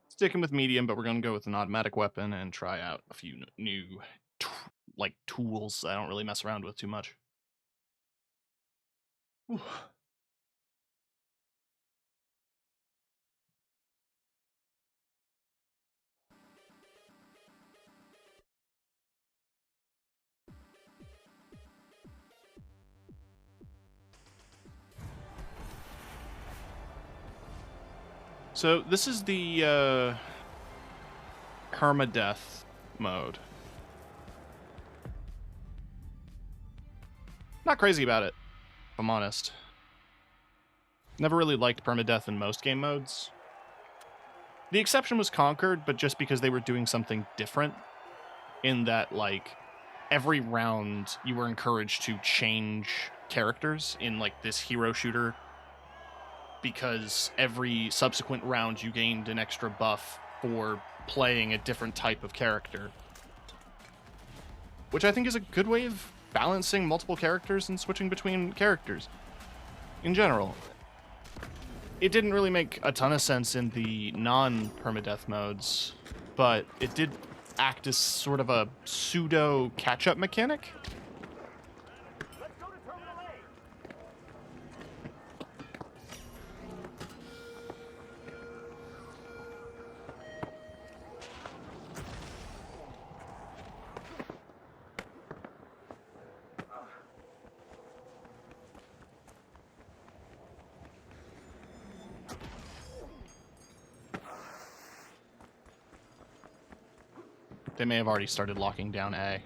Sticking with medium, but we're going to go with an automatic weapon and try out a few new tools I don't really mess around with too much. Whew. So this is the permadeath mode. Not crazy about it, if I'm honest. Never really liked permadeath in most game modes. The exception was Conquered, but just because they were doing something different in that, like, every round you were encouraged to change characters in, like, this hero shooter, because every subsequent round you gained an extra buff for playing a different type of character. Which I think is a good way of balancing multiple characters and switching between characters in general. It didn't really make a ton of sense in the non-permadeath modes, but it did act as sort of a pseudo catch-up mechanic. Let's go to Terminal A. They may have already started locking down A.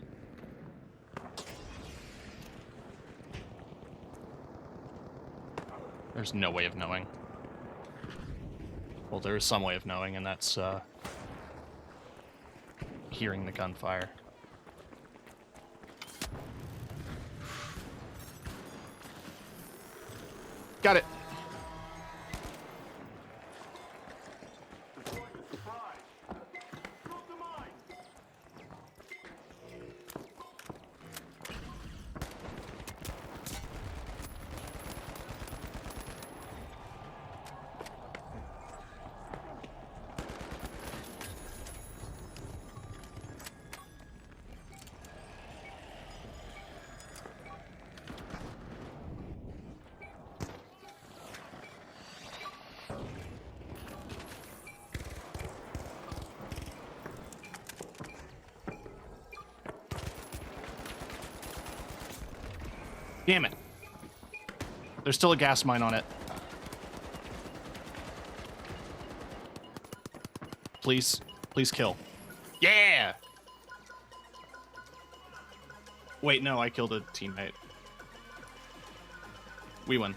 There's no way of knowing. Well, there is some way of knowing, and that's hearing the gunfire. Got it. Damn it. There's still a gas mine on it. Please. Please kill. Yeah! Wait, no, I killed a teammate. We win.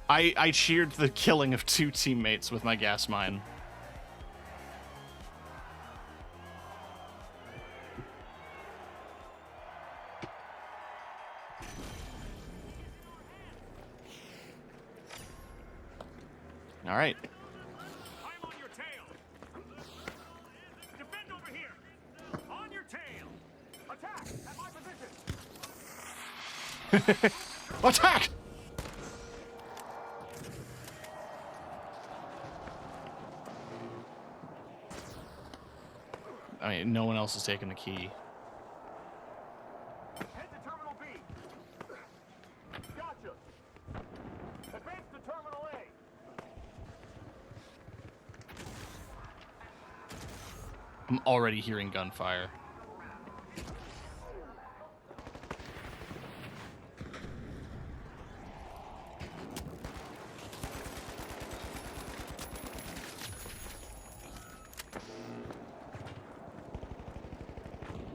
I cheered the killing of 2 teammates with my gas mine. All right. I'm on your tail. Defend over here. On your tail. Attack at my position. Attack! I mean, no one else is taking the key. Head to Terminal B. Gotcha. Advance to Terminal A. I'm already hearing gunfire.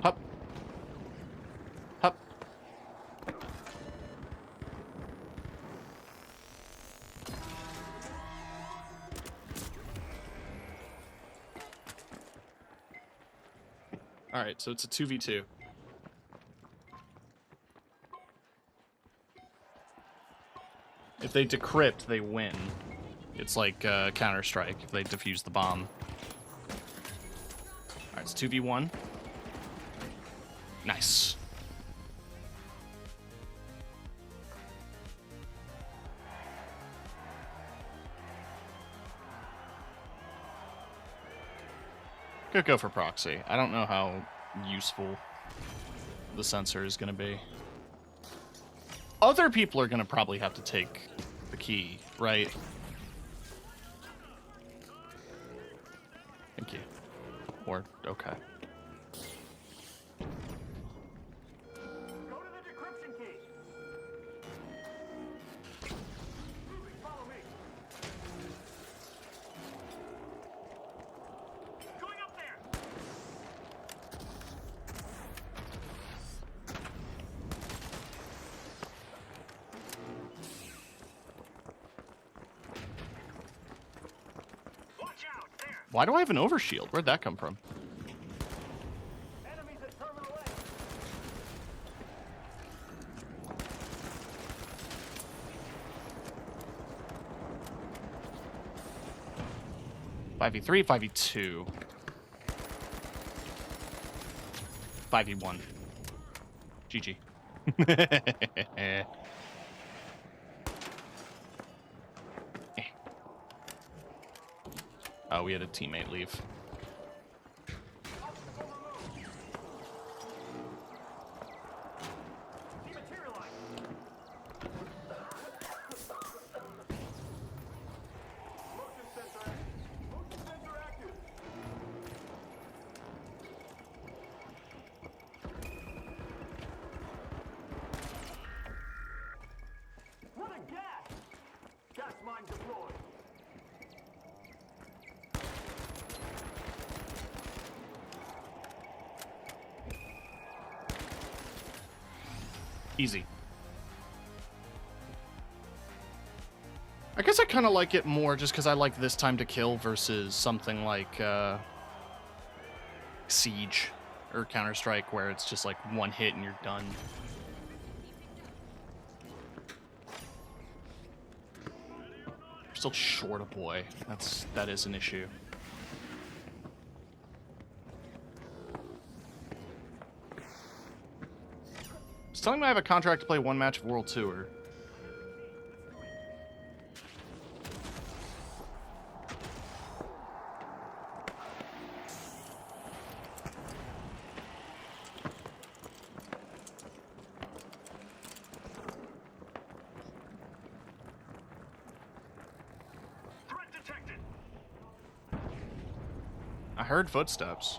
Hup. Hup. Alright, so it's a 2v2. If they decrypt, they win. It's like Counter-Strike, if they defuse the bomb. Alright, it's 2v1. Nice. Could go for proxy. I don't know how useful the sensor is going to be. Other people are going to probably have to take the key, right? Thank you. Or, okay. Go to the decryption key. Follow me. Going up there. Watch out there. Why do I have an overshield? Where'd that come from? Enemies at Terminal A. 5v3, 5v2. 5v1. GG. Oh, we had a teammate leave. Dematerialize. Motion sensor active. Motion sensor active. What a gas! Gas mine deployed. Easy. I guess I kind of like it more just because I like this time to kill versus something like Siege or Counter-Strike where it's just like one hit and you're done. You're still short a boy. That is an issue. Just telling me I have a contract to play one match of World Tour. Threat detected. I heard footsteps.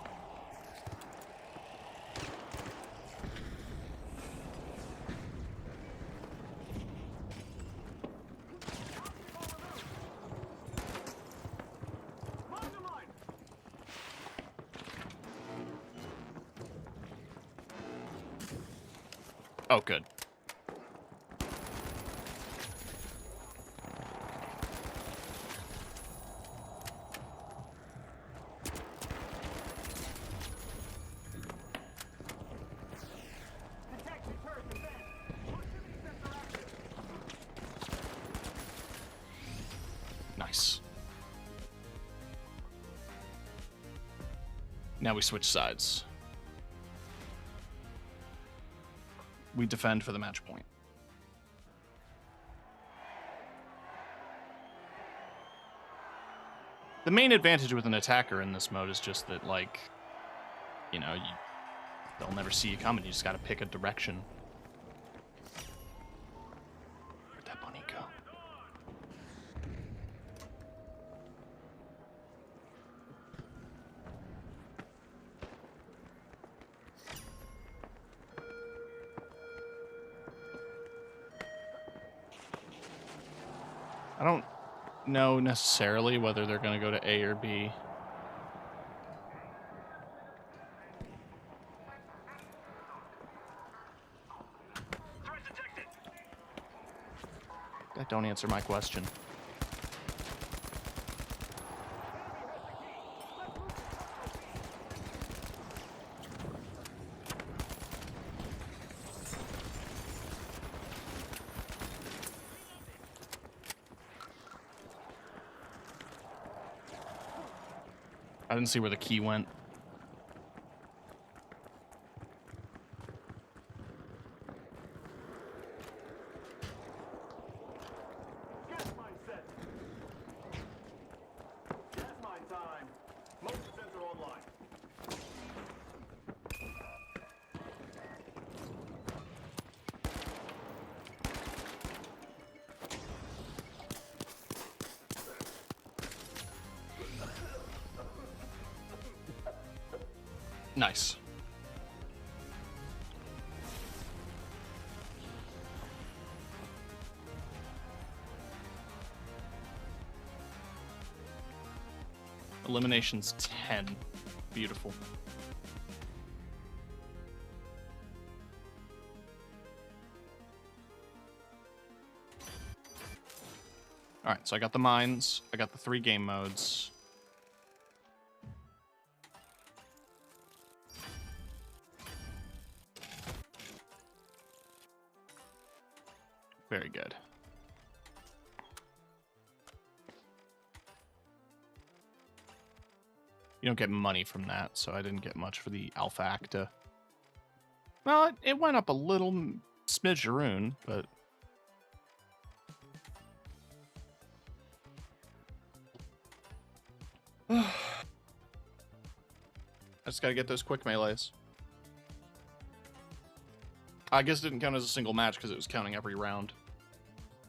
Mine to mine. Oh, good. Detection turret defense. Proximity sensor active. Nice. Now we switch sides. We defend for the match point. The main advantage with an attacker in this mode is just that, like, you know, they'll never see you coming. You just gotta pick a direction. Where'd that bunny go? I don't know necessarily whether they're going to go to A or B. Threat detected. That don't answer my question. I didn't see where the key went. Gas mine set. Gas mine time. Motion sensor online. Nice. Elimination's 10. Beautiful. Alright, so I got the mines. I got the 3 game modes. Very good. You don't get money from that, so I didn't get much for the Alpha Acta. Well, it went up a little smidgeroon, but... I just gotta get those quick melees. I guess it didn't count as a single match because it was counting every round.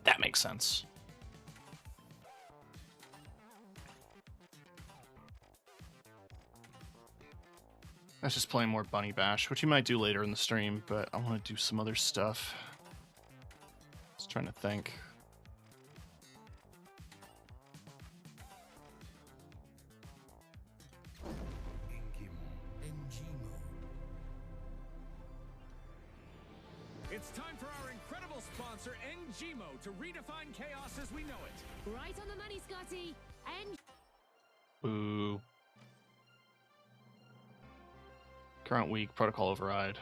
That makes sense. Let's just play more Bunny Bash, which you might do later in the stream, but I want to do some other stuff. Just trying to think. It's time for our incredible sponsor, NGMO, to redefine chaos as we know it. Right on the money, Scotty. And Boo. Current week, protocol override.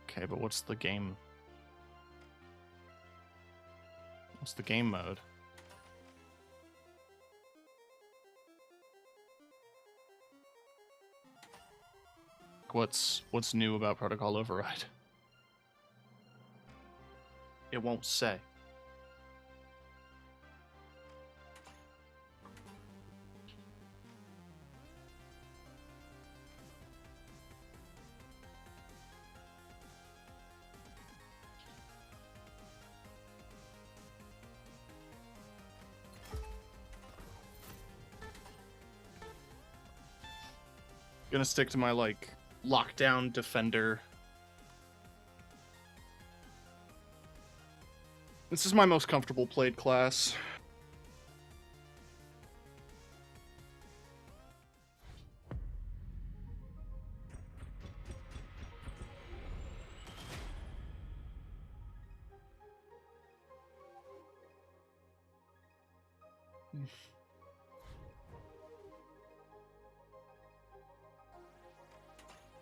Okay, but what's the game? What's the game mode? What's new about protocol override? It won't say. Gonna stick to my, like, lockdown defender. This is my most comfortable played class.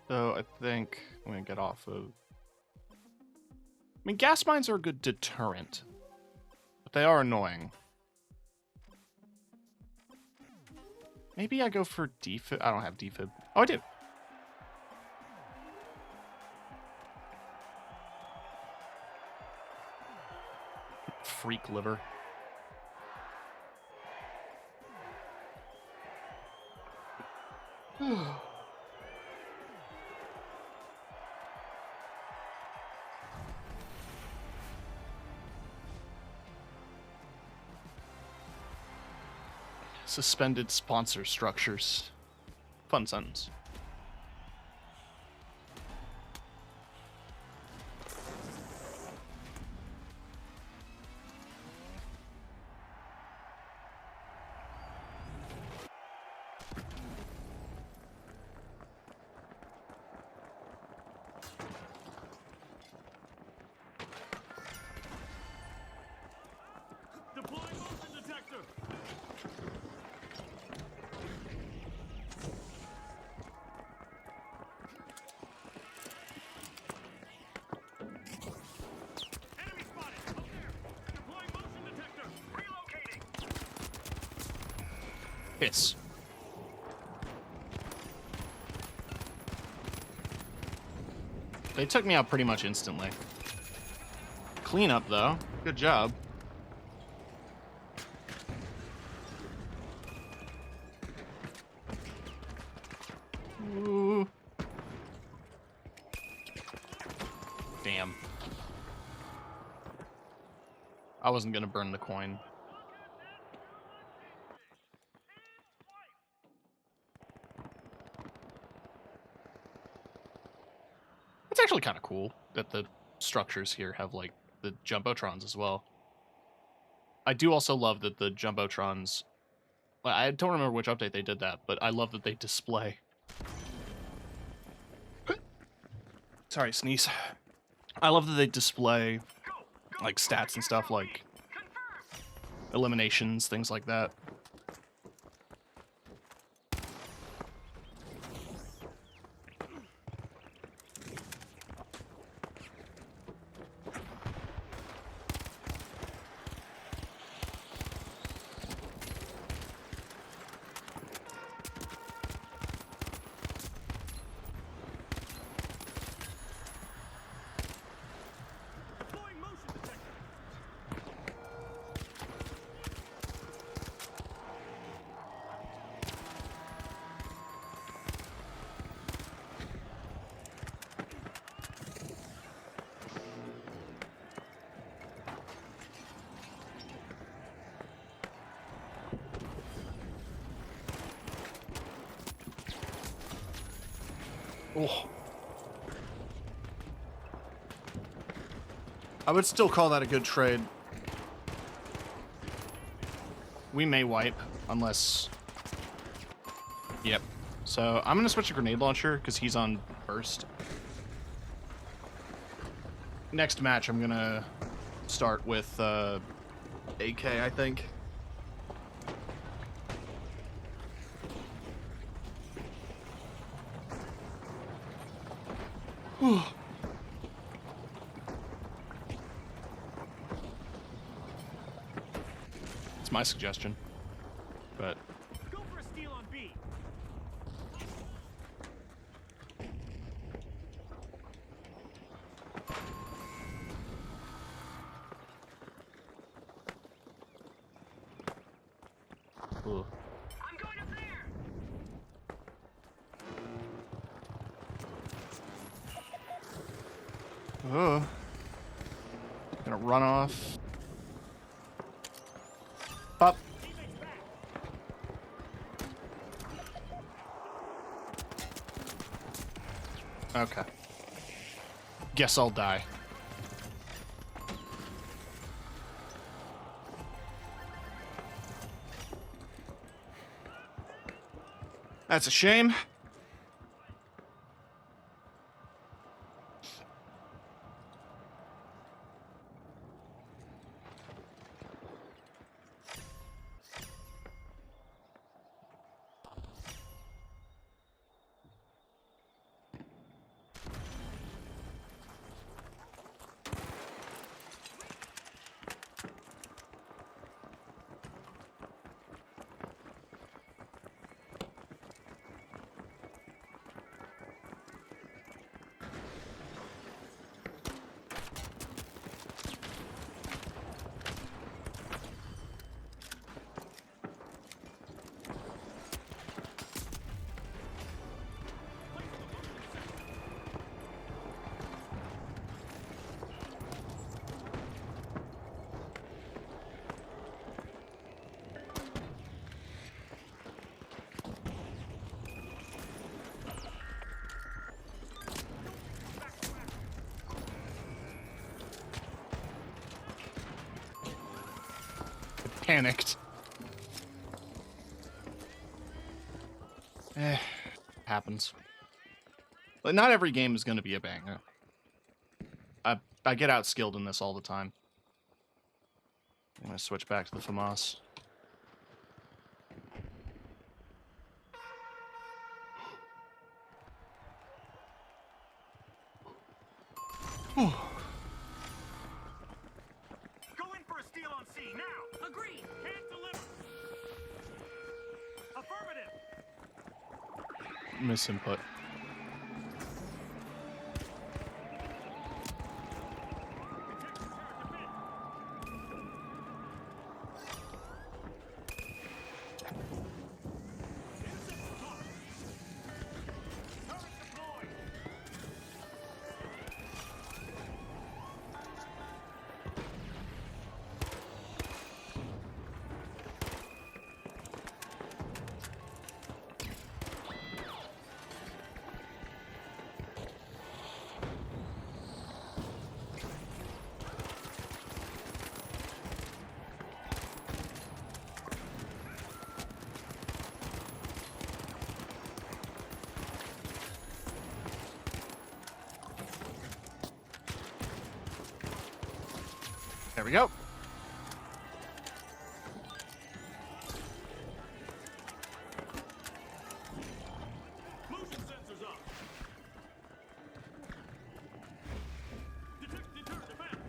So I think I'm gonna get off of... I mean, gas mines are a good deterrent, but they are annoying. Maybe I go for defib. I don't have defib. Oh, I do. Freak liver. Suspended sponsor structures. Fun sentence. Deploy motion detector. Enemy spotted. Up there. Deploying motion detector. Relocating. Hiss. They took me out pretty much instantly. Clean up, though. Good job. Ooh. Damn. I wasn't gonna burn the coin. It's actually kind of cool that the structures here have, like, the Jumbotrons as well. I do also love that the Jumbotrons... Well, I don't remember which update they did that, but I love that they display... Sorry, sneeze. I love that they display, like, stats and stuff, like eliminations, things like that. Oh. I would still call that a good trade. We may wipe, unless... Yep. So, I'm going to switch to grenade launcher, because he's on burst. Next match, I'm going to start with AK, I think. It's my suggestion, but... Go for a steal on B. Ugh. I'm going up there. Oh. Gonna run off. Up. Teammates back. Okay. Guess I'll die. That's a shame. Panicked. Happens. But not every game is going to be a banger. I get outskilled in this all the time. I'm going to switch back to the FAMAS. Go in for a steal on C now. Agreed. Can't deliver. Affirmative. Misinput. There we go. Motion sensors up. Detect, deter, defend.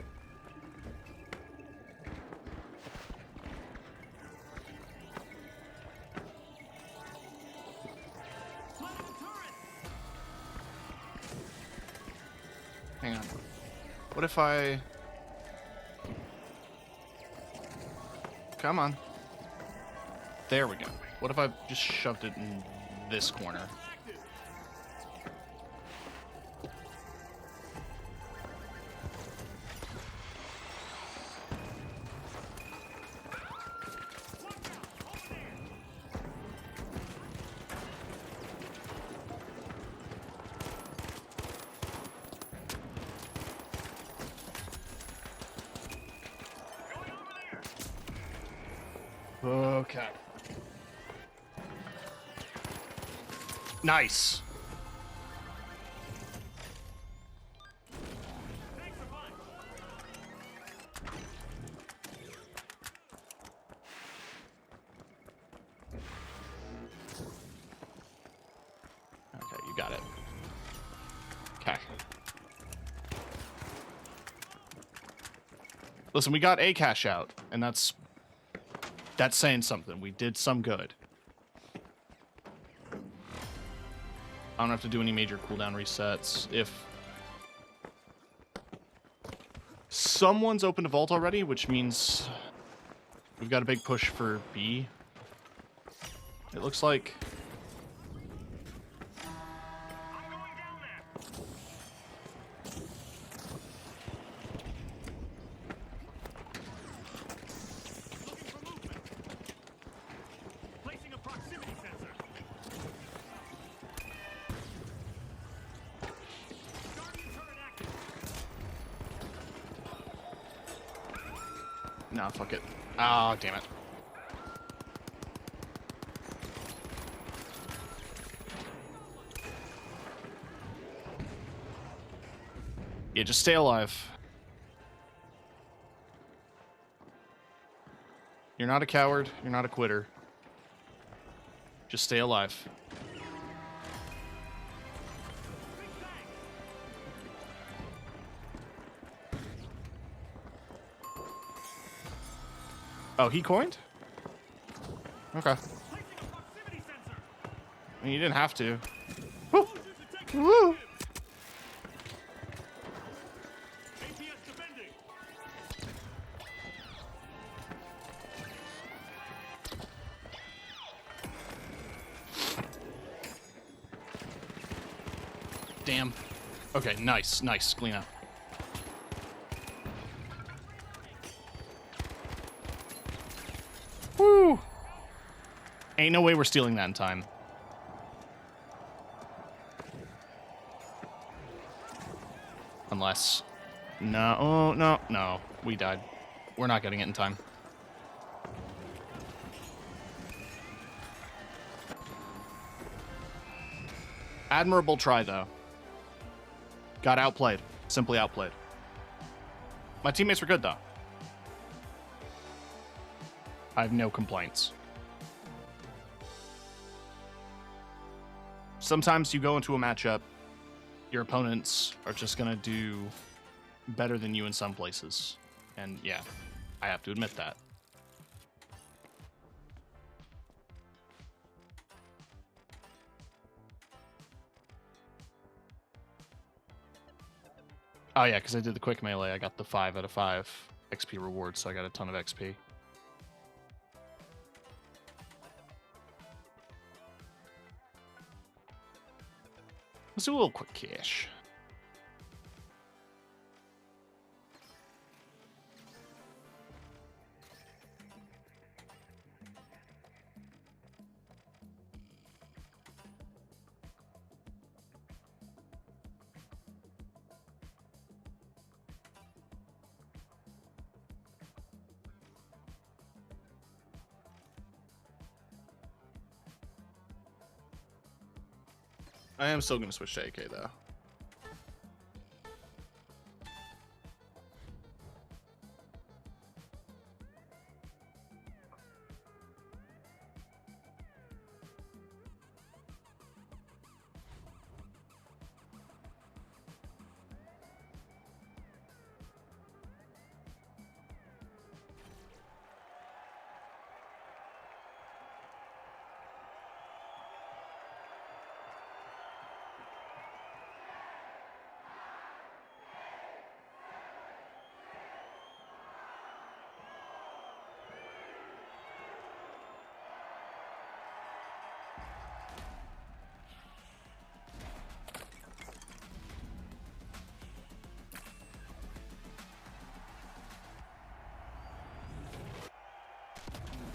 Fire the turret. Hang on. What if I... Come on. There we go. What if I just shoved it in this corner? Active. Watch out. Over there. Okay. Nice. Okay, you got it. Okay. Listen, we got a cash out, and that's saying something. We did some good. I don't have to do any major cooldown resets. If someone's opened a vault already, which means we've got a big push for B. It looks like. Placing a proximity sensor. Guardian turret active. Nah, fuck it. Ah, damn it. Yeah, just stay alive. You're not a coward. You're not a quitter. Just stay alive. Oh, he coined? Okay. Placing a proximity sensor. I mean, you didn't have to. Woo! Woo! APS defending. Damn. Okay, nice, nice. Clean up. Woo! Ain't no way we're stealing that in time. Unless... No, oh, no, no. We died. We're not getting it in time. Admirable try, though. Got outplayed. Simply outplayed. My teammates were good, though. I have no complaints. Sometimes you go into a matchup, your opponents are just going to do better than you in some places. And yeah, I have to admit that. Oh yeah, because I did the quick melee. I got the 5 out of 5 XP reward, so I got a ton of XP. Let's do a little quick cash. I am still going to switch to AK, though.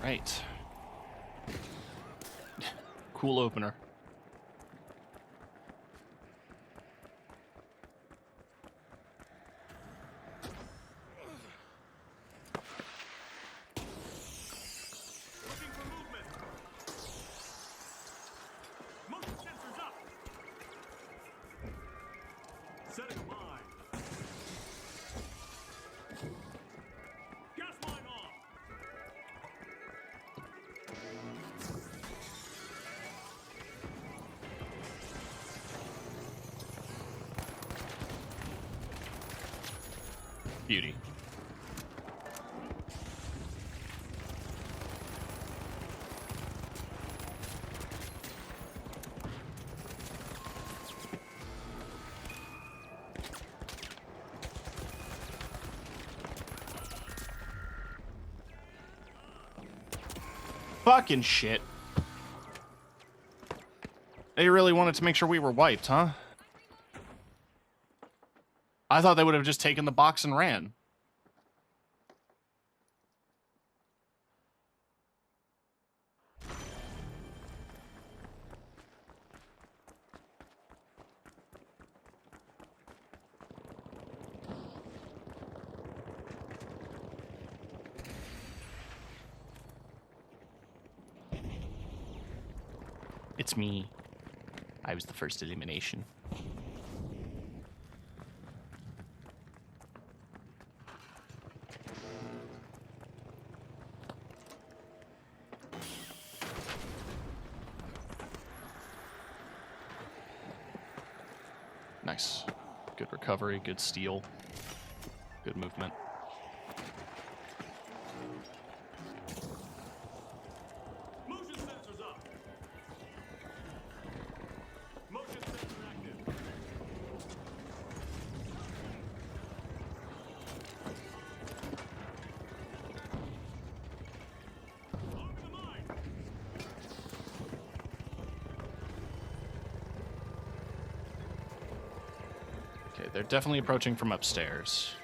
Right. Cool opener. Setting a mine. Gas line off. Beauty. Fucking shit. They really wanted to make sure we were wiped, huh? I thought they would have just taken the box and ran. It's me. I was the first elimination. Nice. Good recovery, good steal, good movement. Motion sensors up. Motion sensor active. Over the mine. Okay, they're definitely approaching from upstairs.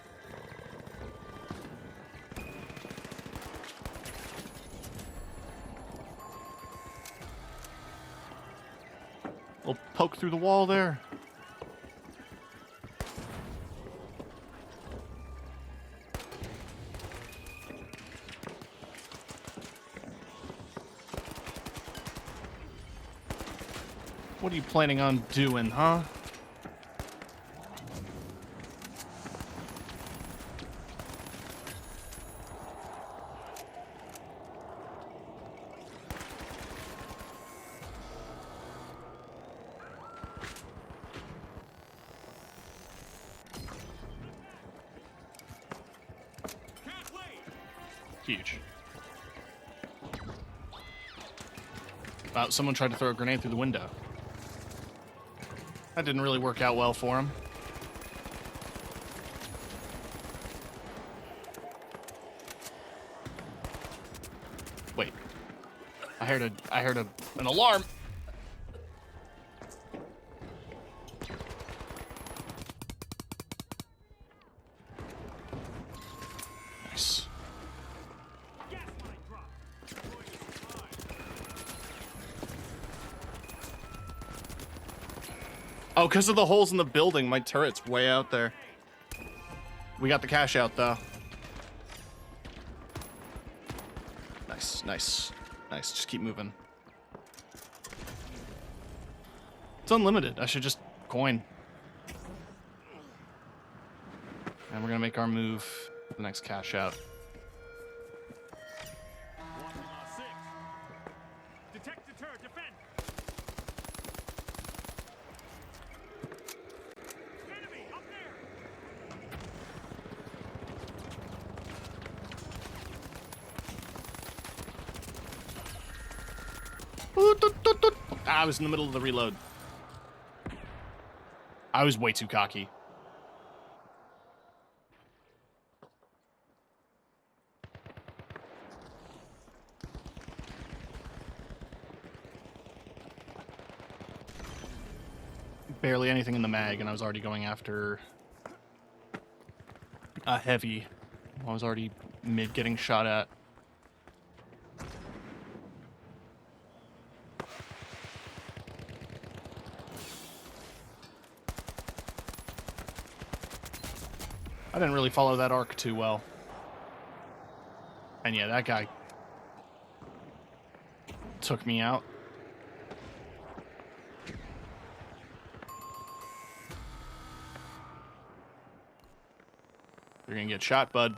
We'll poke through the wall there. What are you planning on doing, huh? Can't wait. Huge. Wow, someone tried to throw a grenade through the window. That didn't really work out well for him. Wait. I heard an alarm. Nice. Gas line drop. Deploying supply. Oh, because of the holes in the building, my turret's way out there. We got the cash out, though. Nice, nice, nice. Just keep moving. It's unlimited. I should just coin. And we're gonna make our move for the next cash out. 6. Detect, deter, defend. Enemy up there. Ah, I was in the middle of the reload. I was way too cocky. Barely anything in the mag, and I was already going after a heavy. I was already mid getting shot at. I didn't really follow that arc too well. And yeah, that guy took me out. You're gonna get shot, bud.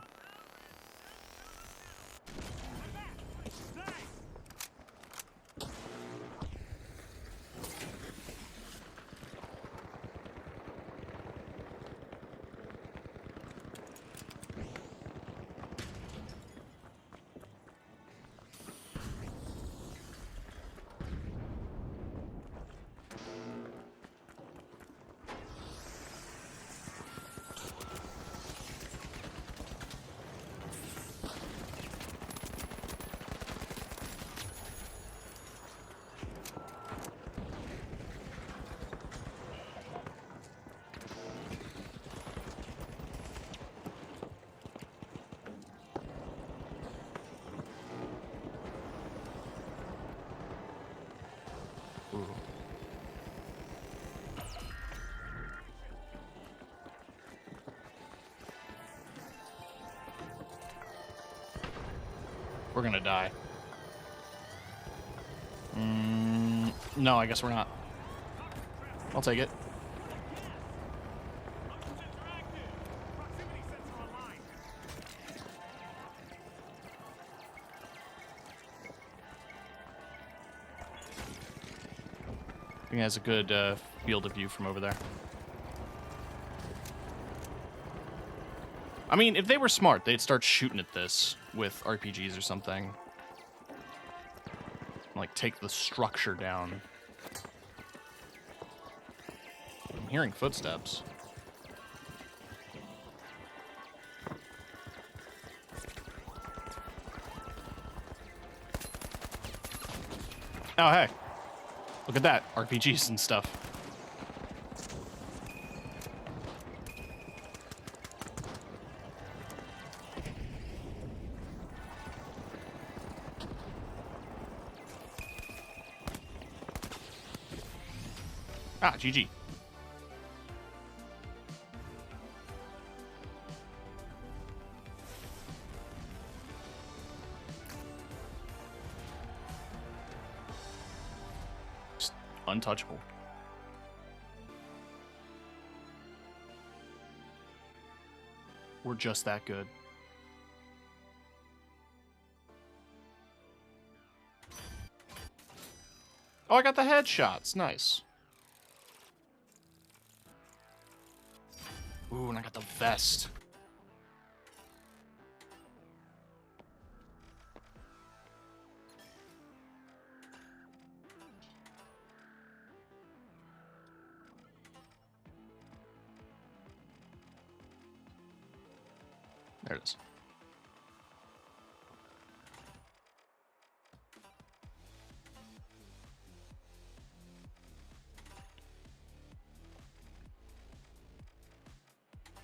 Ooh. We're gonna die. No, I guess we're not. I'll take it. Motion sensor active. Proximity sensor online. I think it has a good field of view from over there. I mean, if they were smart, they'd start shooting at this with RPGs or something. Like, take the structure down. I'm hearing footsteps. Oh, hey. Look at that. RPGs and stuff. Ah, GG. Just untouchable. We're just that good. Oh, I got the headshots. Nice. Ooh, and I got the vest. There it is.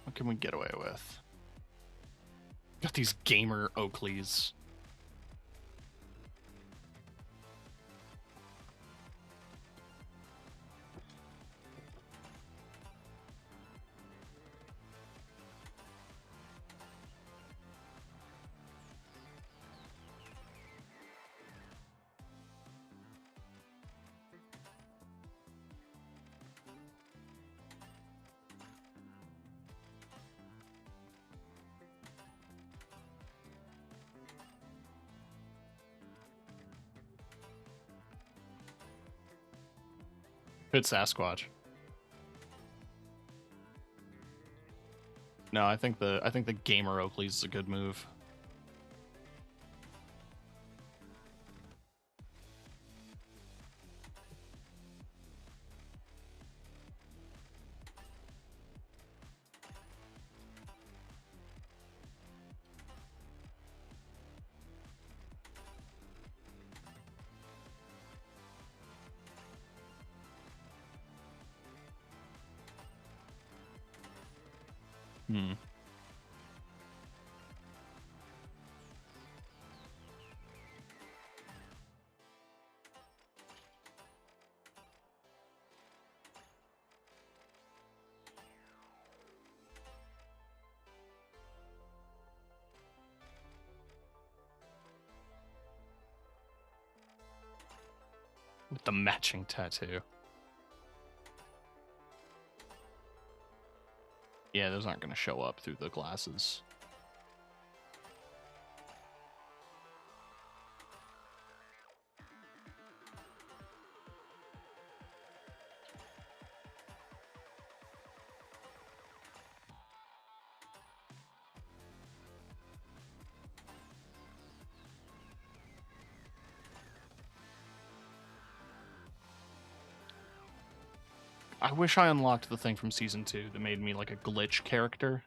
What can we get away with? Got these gamer Oakleys. Good Sasquatch. No, I think the gamer Oakleys is a good move. Hmm. With the matching tattoo. Yeah, those aren't going to show up through the glasses. I wish I unlocked the thing from Season 2 that made me like a glitch character.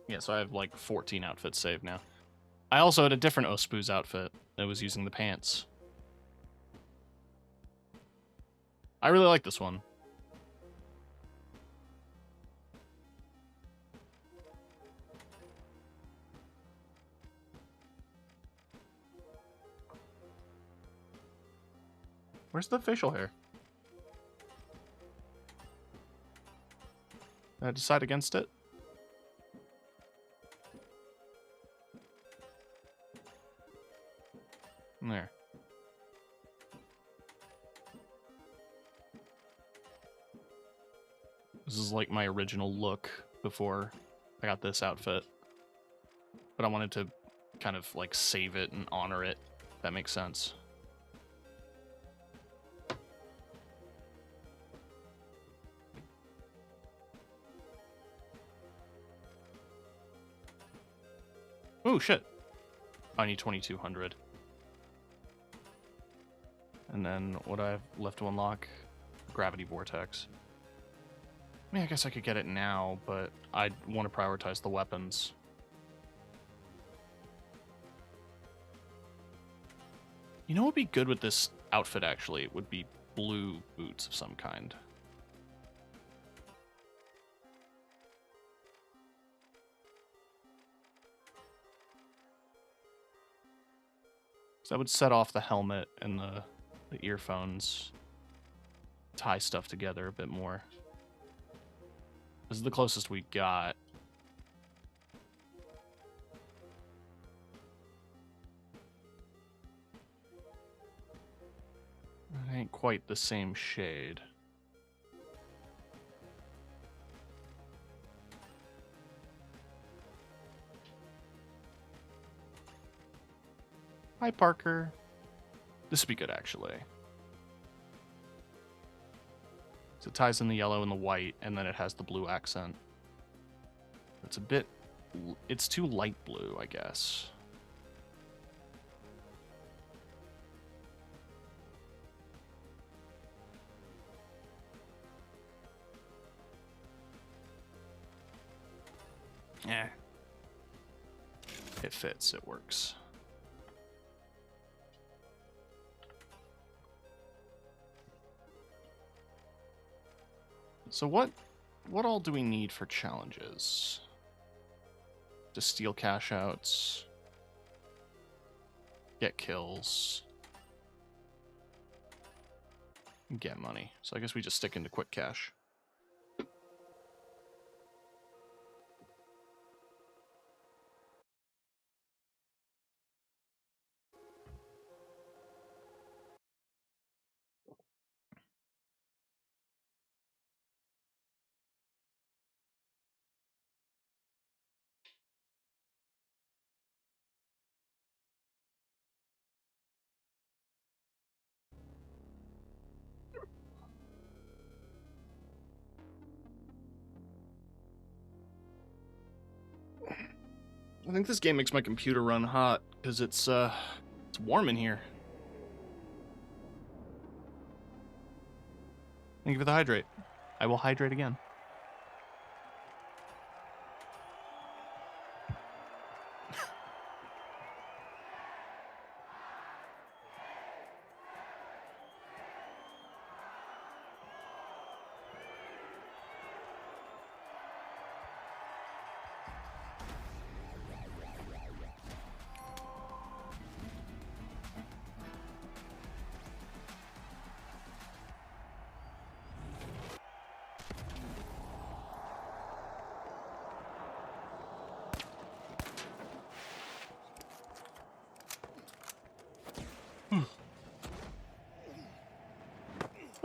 Yeah, so I have like 14 outfits saved now. I also had a different Ospoo's outfit that was using the pants. I really like this one. Where's the facial hair? Did I decide against it? There. This is like my original look before I got this outfit. But I wanted to kind of like save it and honor it, if that makes sense. Oh shit. I need 2200. And then what I have left to unlock? Gravity Vortex. I mean, I guess I could get it now, but I want to prioritize the weapons. You know what would be good with this outfit, actually? It would be blue boots of some kind. So that would set off the helmet and the earphones. Tie stuff together a bit more. This is the closest we got. It ain't quite the same shade. Hi, Parker. This would be good, actually. So it ties in the yellow and the white, and then it has the blue accent. It's a bit... It's too light blue, I guess. Yeah. It fits, it works. So what all do we need for challenges? To steal cash outs. Get kills. Get money. So I guess we just stick into quick cash. I think this game makes my computer run hot because it's warm in here. Thank you for the hydrate. I will hydrate again.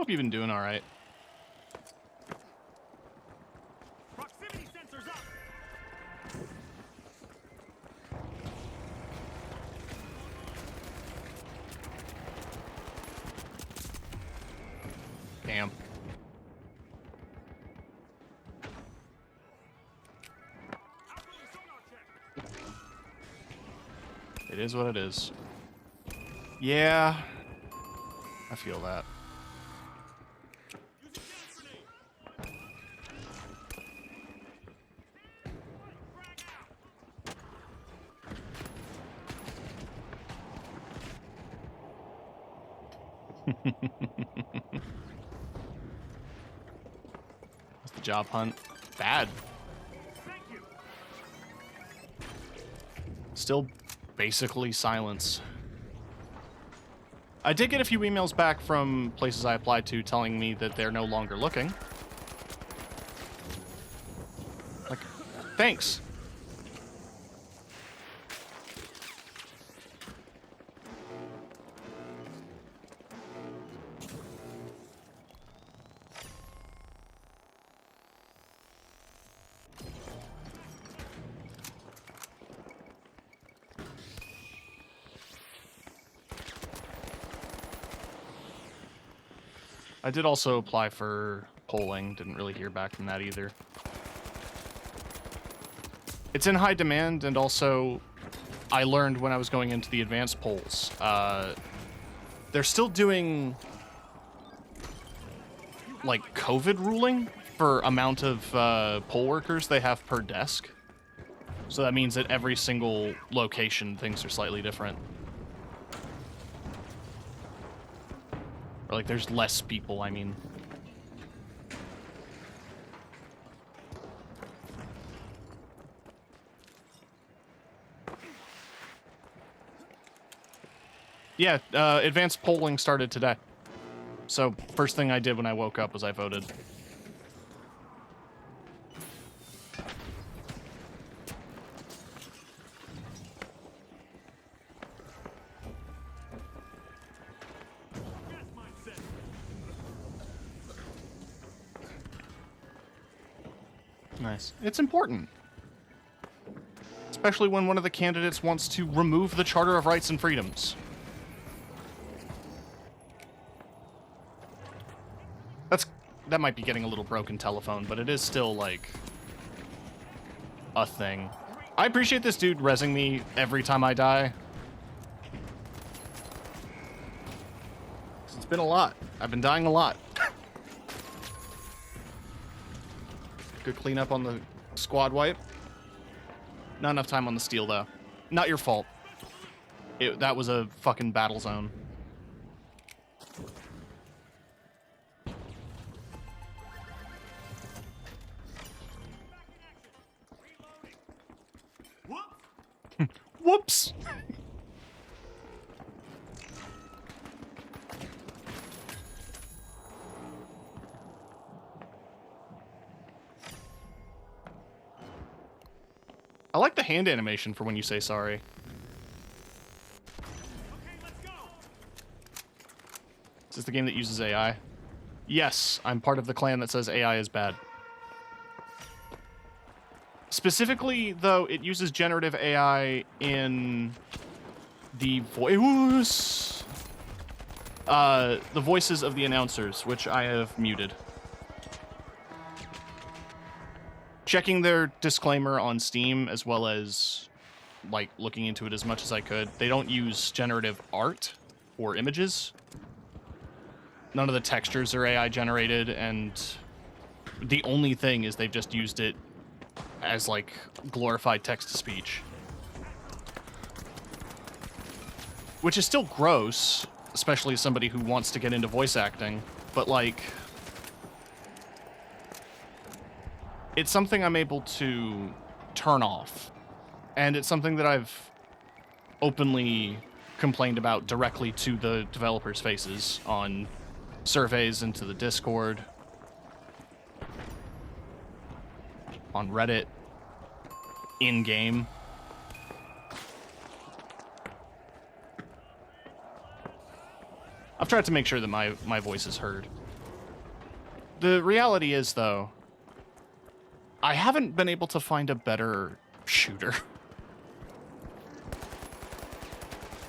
Hope you've been doing all right. Proximity sensors up. Damn. Outgoing sonar check. It is what it is. Yeah. I feel that. Using gas grenade. Frag out. What's the job hunt? Bad. Thank you. Still basically silence. I did get a few emails back from places I applied to telling me that they're no longer looking. Like, thanks. I did also apply for polling. Didn't really hear back from that either. It's in high demand, and also I learned when I was going into the advanced polls, they're still doing like COVID ruling for amount of poll workers they have per desk. So that means that every single location things are slightly different. Or like there's less people, I mean. Yeah, advanced polling started today. So first thing I did when I woke up was I voted. Gas mine set. Nice. It's important. Especially when one of the candidates wants to remove the Charter of Rights and Freedoms. That might be getting a little broken telephone, but it is still, like, a thing. I appreciate this dude rezzing me every time I die. It's been a lot. I've been dying a lot. Good cleanup on the squad wipe. Not enough time on the steel, though. Not your fault. That was a fucking battle zone. Whoops! I like the hand animation for when you say sorry. Okay, let's go. Is this the game that uses AI? Yes, I'm part of the clan that says AI is bad. Specifically, though, it uses generative AI in the voices of the announcers, which I have muted. Checking their disclaimer on Steam, as well as, like, looking into it as much as I could. They don't use generative art or images. None of the textures are AI generated, and the only thing is they've just used it as, like, glorified text-to-speech. Which is still gross, especially as somebody who wants to get into voice acting, but, like, it's something I'm able to turn off. And it's something that I've openly complained about directly to the developers' faces on surveys into the Discord, on Reddit, in-game. I've tried to make sure that my voice is heard. The reality is, though, I haven't been able to find a better shooter.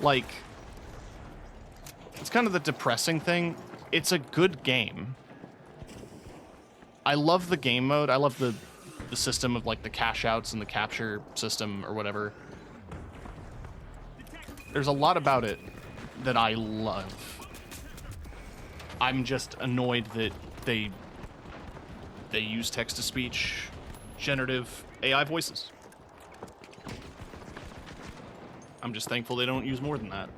Like, it's kind of the depressing thing. It's a good game. I love the game mode. I love the system of, like, the cash outs and the capture system or whatever. There's a lot about it that I love. I'm just annoyed that they use text-to-speech generative AI voices. I'm just thankful they don't use more than that.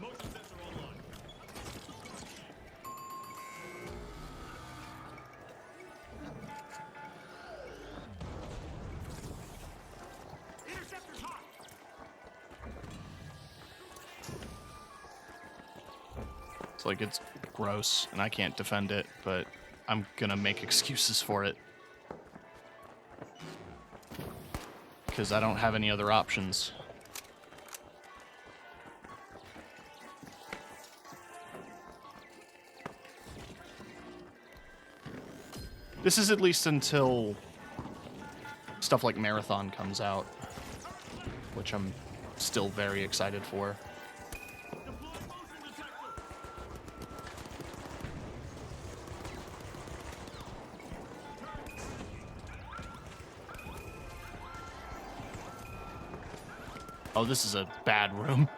Motion sensor online. Interceptor's hot. It's like, it's gross, and I can't defend it, but I'm gonna make excuses for it. Because I don't have any other options. This is at least until stuff like Marathon comes out, which I'm still very excited for. Deploy motion detector. Oh, this is a bad room.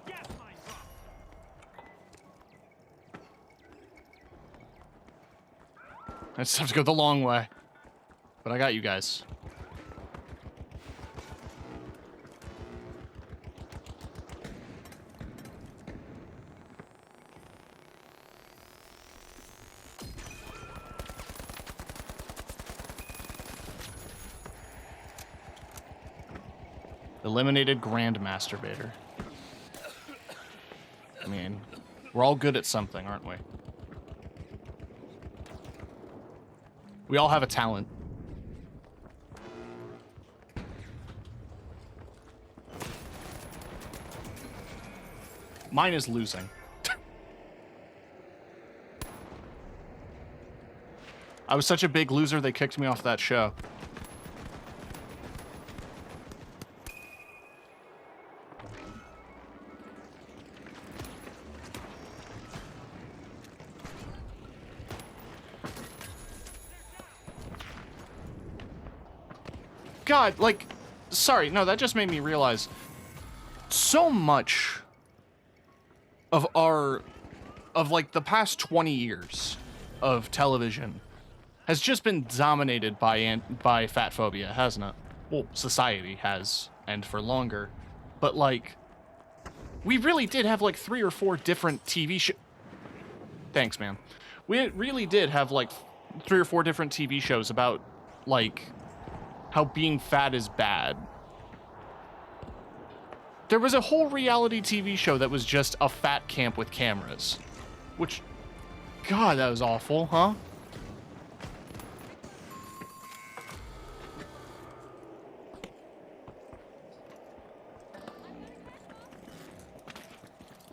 Gas mine drop. I just have to go the long way. But I got you guys. Eliminated Grand Masturbator. I mean, we're all good at something, aren't we? We all have a talent. Mine is losing. I was such a big loser, they kicked me off that show. God, like, sorry, no, that just made me realize so much of like the past 20 years of television has just been dominated by fat phobia, hasn't it? Well, society has, and for longer. But like, we really did have like 3 or 4 different TV shows. Thanks, man. We really did have like 3 or 4 different TV shows about like how being fat is bad. There was a whole reality TV show that was just a fat camp with cameras. Which, God, that was awful, huh?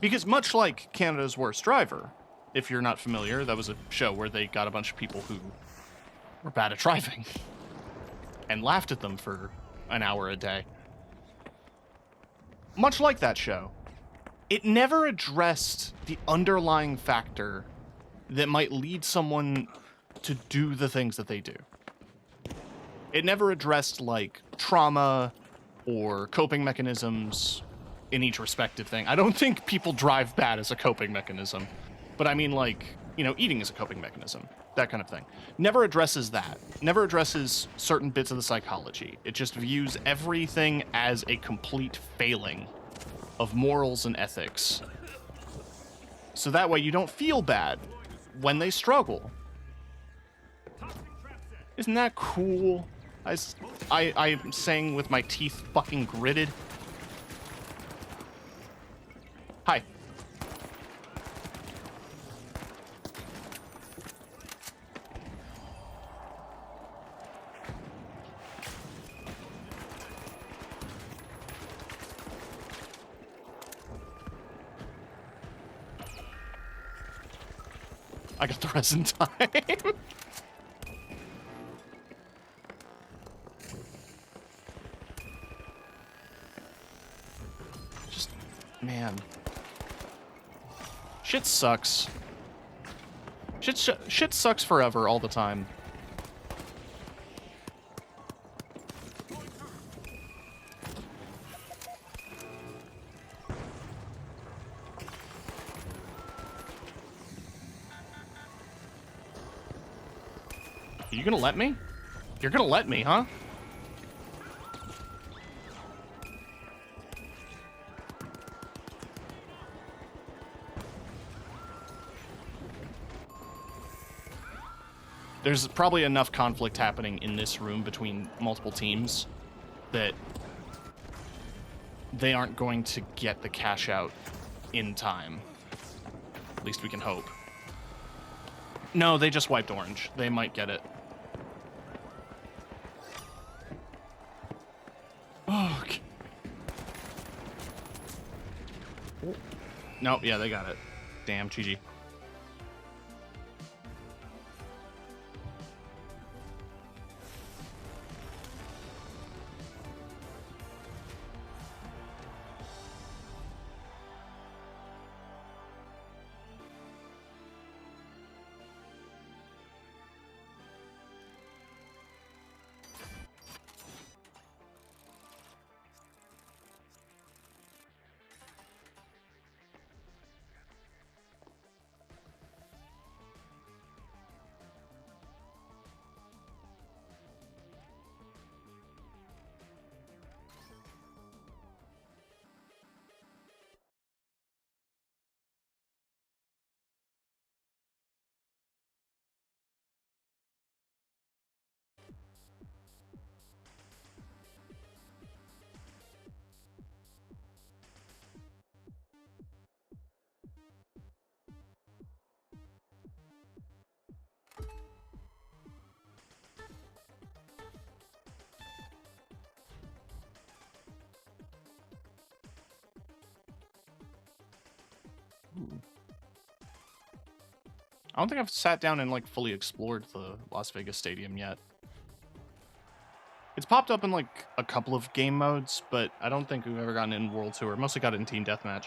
Because much like Canada's Worst Driver, if you're not familiar, that was a show where they got a bunch of people who were bad at driving and laughed at them for an hour a day. Much like that show, it never addressed the underlying factor that might lead someone to do the things that they do. It never addressed, like, trauma or coping mechanisms in each respective thing. I don't think people drive bad as a coping mechanism, but I mean, like, you know, eating is a coping mechanism, that kind of thing. Never addresses that. Never addresses certain bits of the psychology. It just views everything as a complete failing of morals and ethics. So that way you don't feel bad when they struggle. Tossing trap set. Isn't that cool? I'm saying with my teeth fucking gritted. Hi. I got the rest in time. Just, man. Shit sucks. Shit sucks forever, all the time. Are you gonna let me? You're gonna let me, huh? There's probably enough conflict happening in this room between multiple teams that they aren't going to get the cash out in time. At least we can hope. No, they just wiped orange. They might get it. Oh, okay. Nope, yeah, they got it. Damn, GG. I don't think I've sat down and like fully explored the Las Vegas Stadium yet. It's popped up in like a couple of game modes, but I don't think we've ever gotten in World Tour. Mostly got it in Team Deathmatch.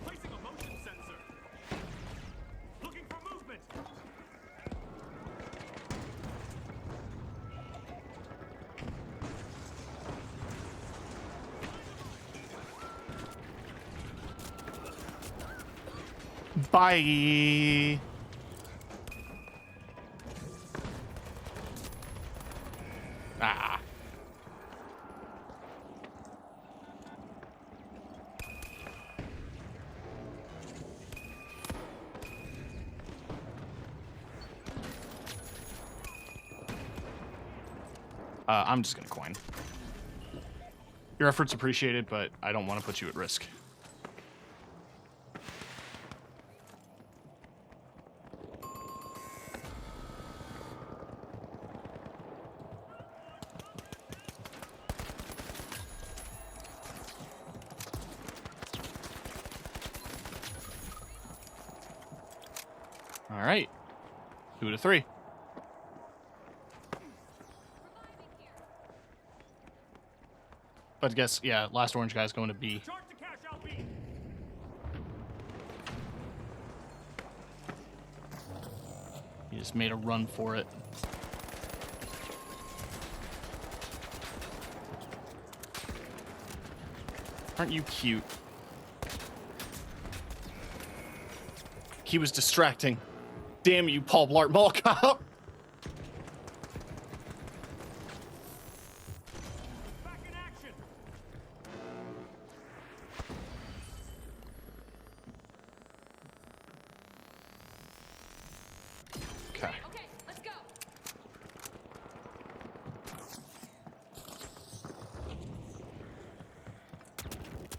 Placing a motion sensor. Looking for movement. Bye. Ah. I'm just gonna coin. Your effort's appreciated, but I don't want to put you at risk. All right, 2 to 3. But I guess, yeah, last orange guy's going to B. Charge the cash out B. He just made a run for it. Aren't you cute? He was distracting. Damn you, Paul Blart Mall Cop. Back in action. Okay. Okay, let's go.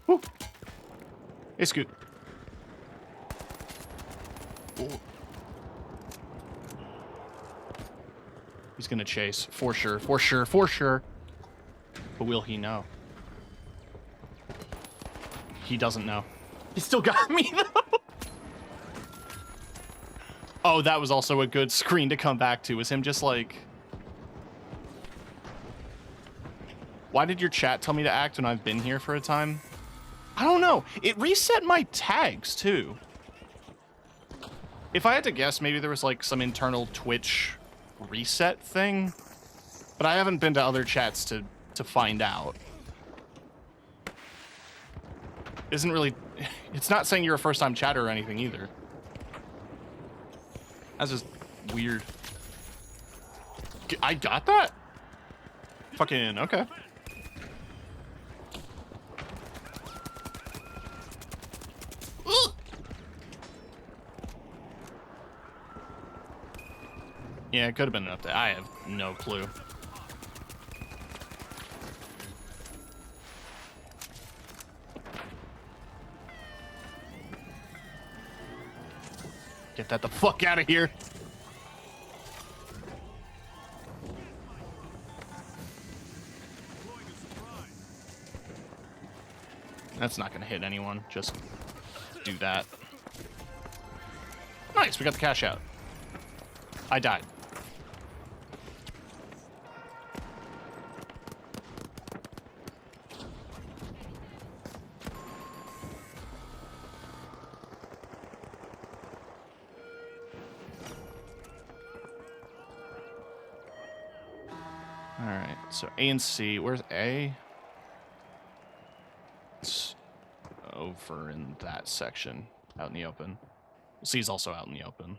Woo. Hey, Scoot. Ooh. He's gonna chase, for sure, for sure, for sure. But will he know? He doesn't know. He still got me, though. Oh, that was also a good screen to come back to. Was him just like... Why did your chat tell me to act when I've been here for a time? I don't know. It reset my tags, too. If I had to guess, maybe there was like some internal Twitch reset thing. But I haven't been to other chats to find out. Isn't really... It's not saying you're a first-time chatter or anything either. That's just weird. I got that? Fucking, okay. Ugh. Yeah, it could have been an update. I have no clue. Get that the fuck out of here. That's not gonna hit anyone. Just do that. Nice, we got the cash out. I died. Alright, so A and C. Where's A? It's over in that section, out in the open. C is also out in the open.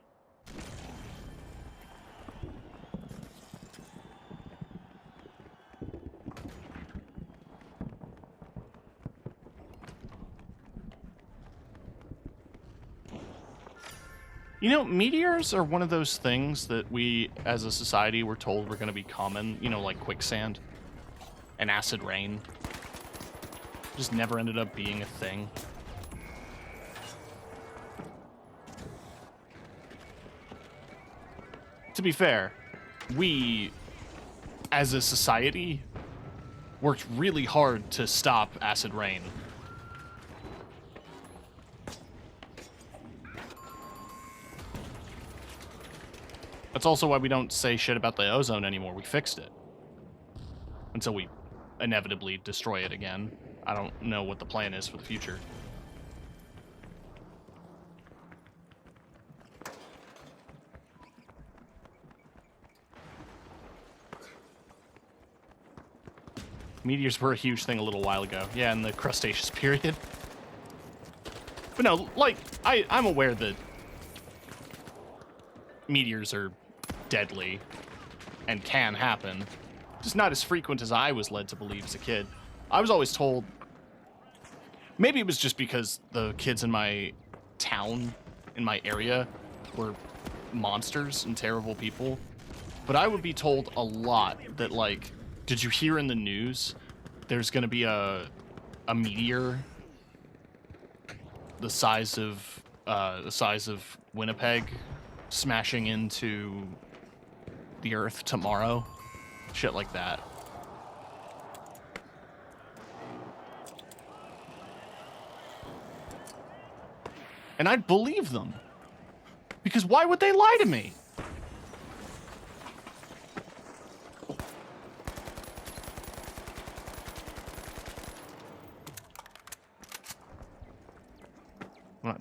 You know, meteors are one of those things that we, as a society, were told were going to be common. You know, like quicksand and acid rain. Just never ended up being a thing. To be fair, we, as a society, worked really hard to stop acid rain. That's also why we don't say shit about the ozone anymore. We fixed it. Until we inevitably destroy it again. I don't know what the plan is for the future. Meteors were a huge thing a little while ago. Yeah, in the Cretaceous period. But no, like, I'm aware that meteors are deadly and can happen. Just not as frequent as I was led to believe as a kid. I was always told, maybe it was just because the kids in my town, in my area, were monsters and terrible people, but I would be told a lot that, like, did you hear in the news there's gonna be a meteor the size of Winnipeg smashing into the earth tomorrow? Shit like that. And I'd believe them. Because why would they lie to me?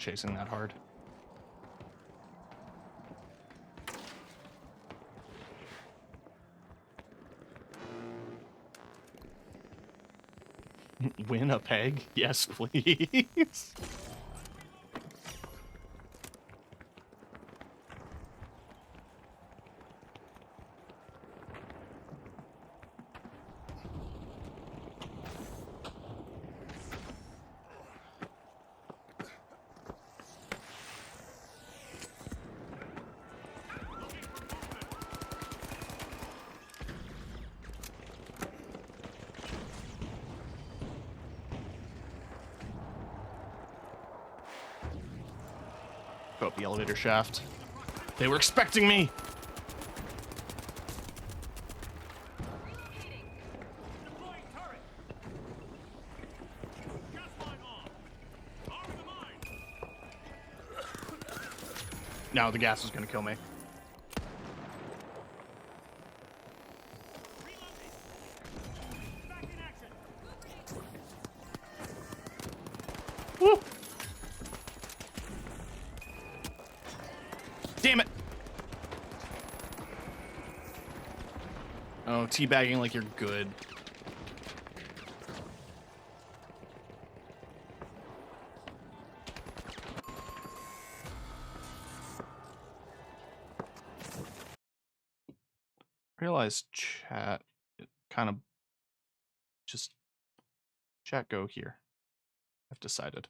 chasing that hard. Win a peg? Yes, please. Go up the elevator shaft. They were expecting me! Deploying turret. Gas line on. Arm the mine. No, the gas is gonna kill me. Reloading. Back in action. Woo! Damn it! Oh, teabagging like you're good. Realize chat kind of just chat go here. I've decided.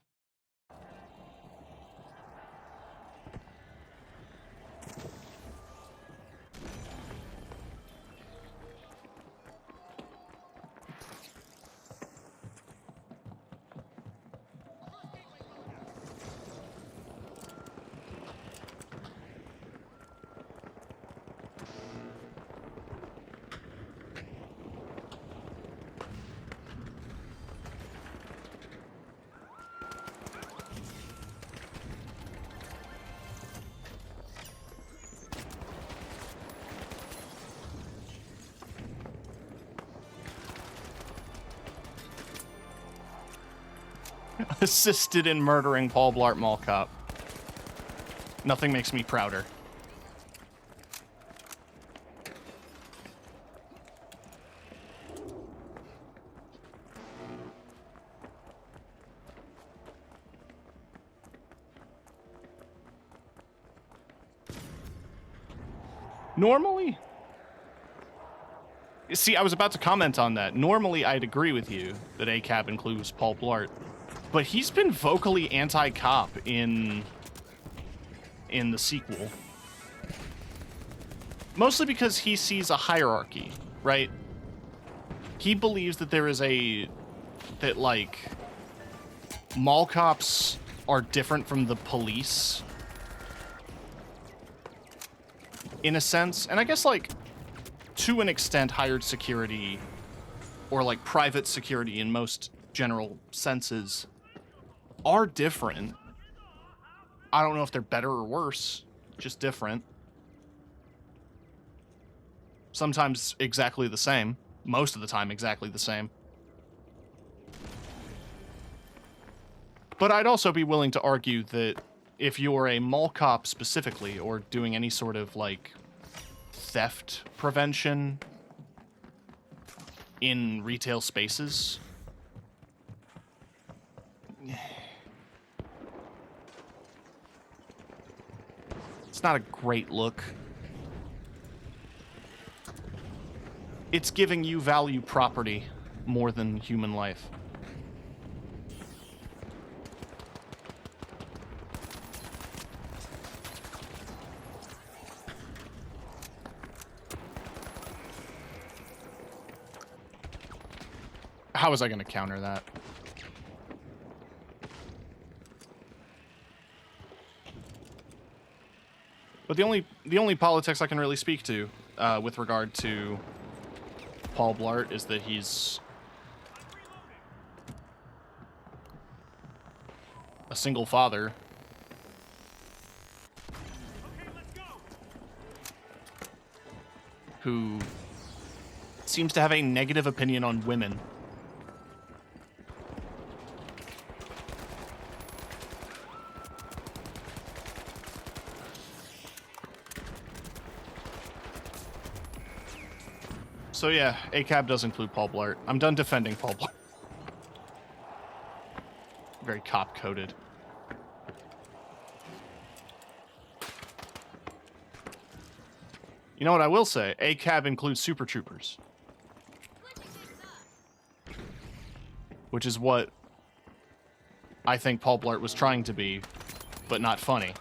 Assisted in murdering Paul Blart Mall Cop. Nothing makes me prouder. Normally, see, I was about to comment on that. Normally, I'd agree with you that ACAB includes Paul Blart, but he's been vocally anti-cop in the sequel. Mostly because he sees a hierarchy, right? He believes that there is that like, mall cops are different from the police in a sense. And I guess, like, to an extent, hired security or like private security in most general senses are different. I don't know if they're better or worse, just different. Sometimes exactly the same. Most of the time exactly the same. But I'd also be willing to argue that if you're a mall cop specifically, or doing any sort of, like, theft prevention in retail spaces, it's not a great look. It's giving you value property more than human life. How was I going to counter that? But the only politics I can really speak to with regard to Paul Blart is that he's a single father who seems to have a negative opinion on women. So yeah, ACAB does include Paul Blart. I'm done defending Paul Blart. Very cop-coded. You know what I will say? ACAB includes Super Troopers. Which is what I think Paul Blart was trying to be, but not funny.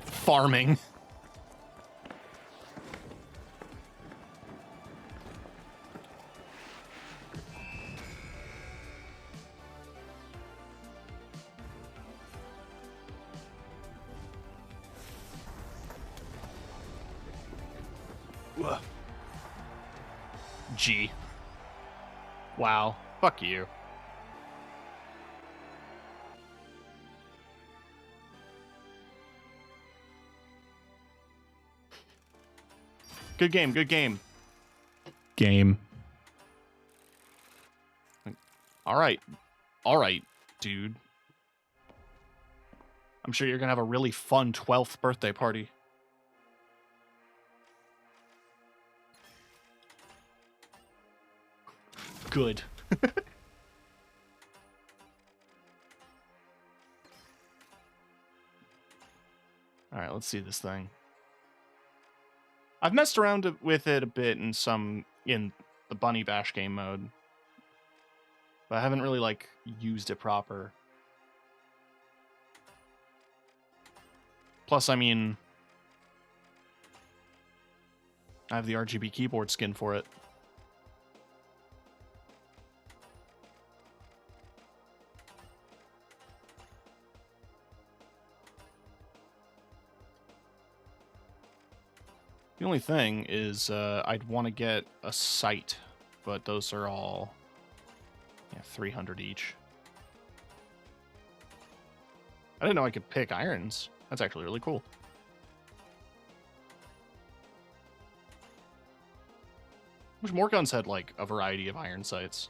Farming. G. Wow. Fuck you. Good game, good game. Game. Alright. Alright, dude. I'm sure you're gonna have a really fun 12th birthday party. Good. Alright, let's see this thing. I've messed around with it a bit in the Bunny Bash game mode. But I haven't really, like, used it proper. Plus, I mean, I have the RGB keyboard skin for it. The only thing is I'd want to get a sight, but those are all 300 each. I didn't know I could pick irons. That's actually really cool. Wish more guns had like a variety of iron sights.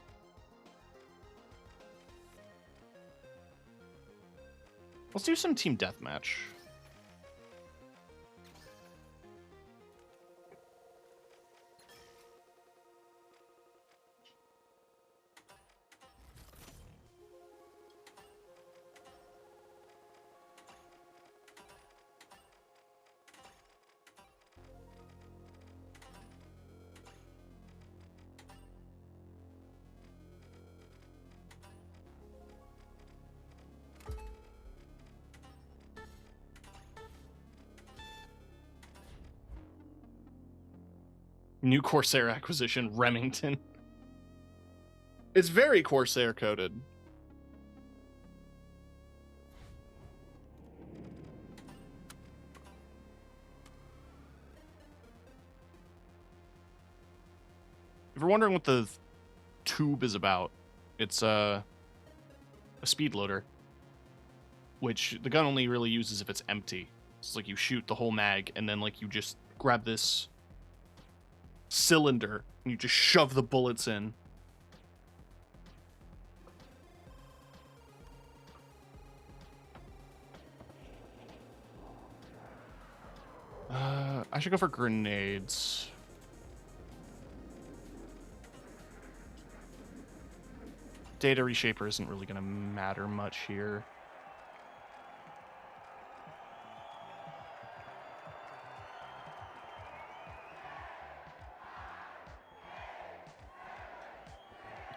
Let's do some team deathmatch. New Corsair acquisition, Remington. It's very Corsair coded. If you're wondering what the tube is about, it's a speed loader, which the gun only really uses if it's empty. It's like you shoot the whole mag, and then like you just grab this cylinder and you just shove the bullets in. I should go for grenades. Data reshaper isn't really going to matter much here.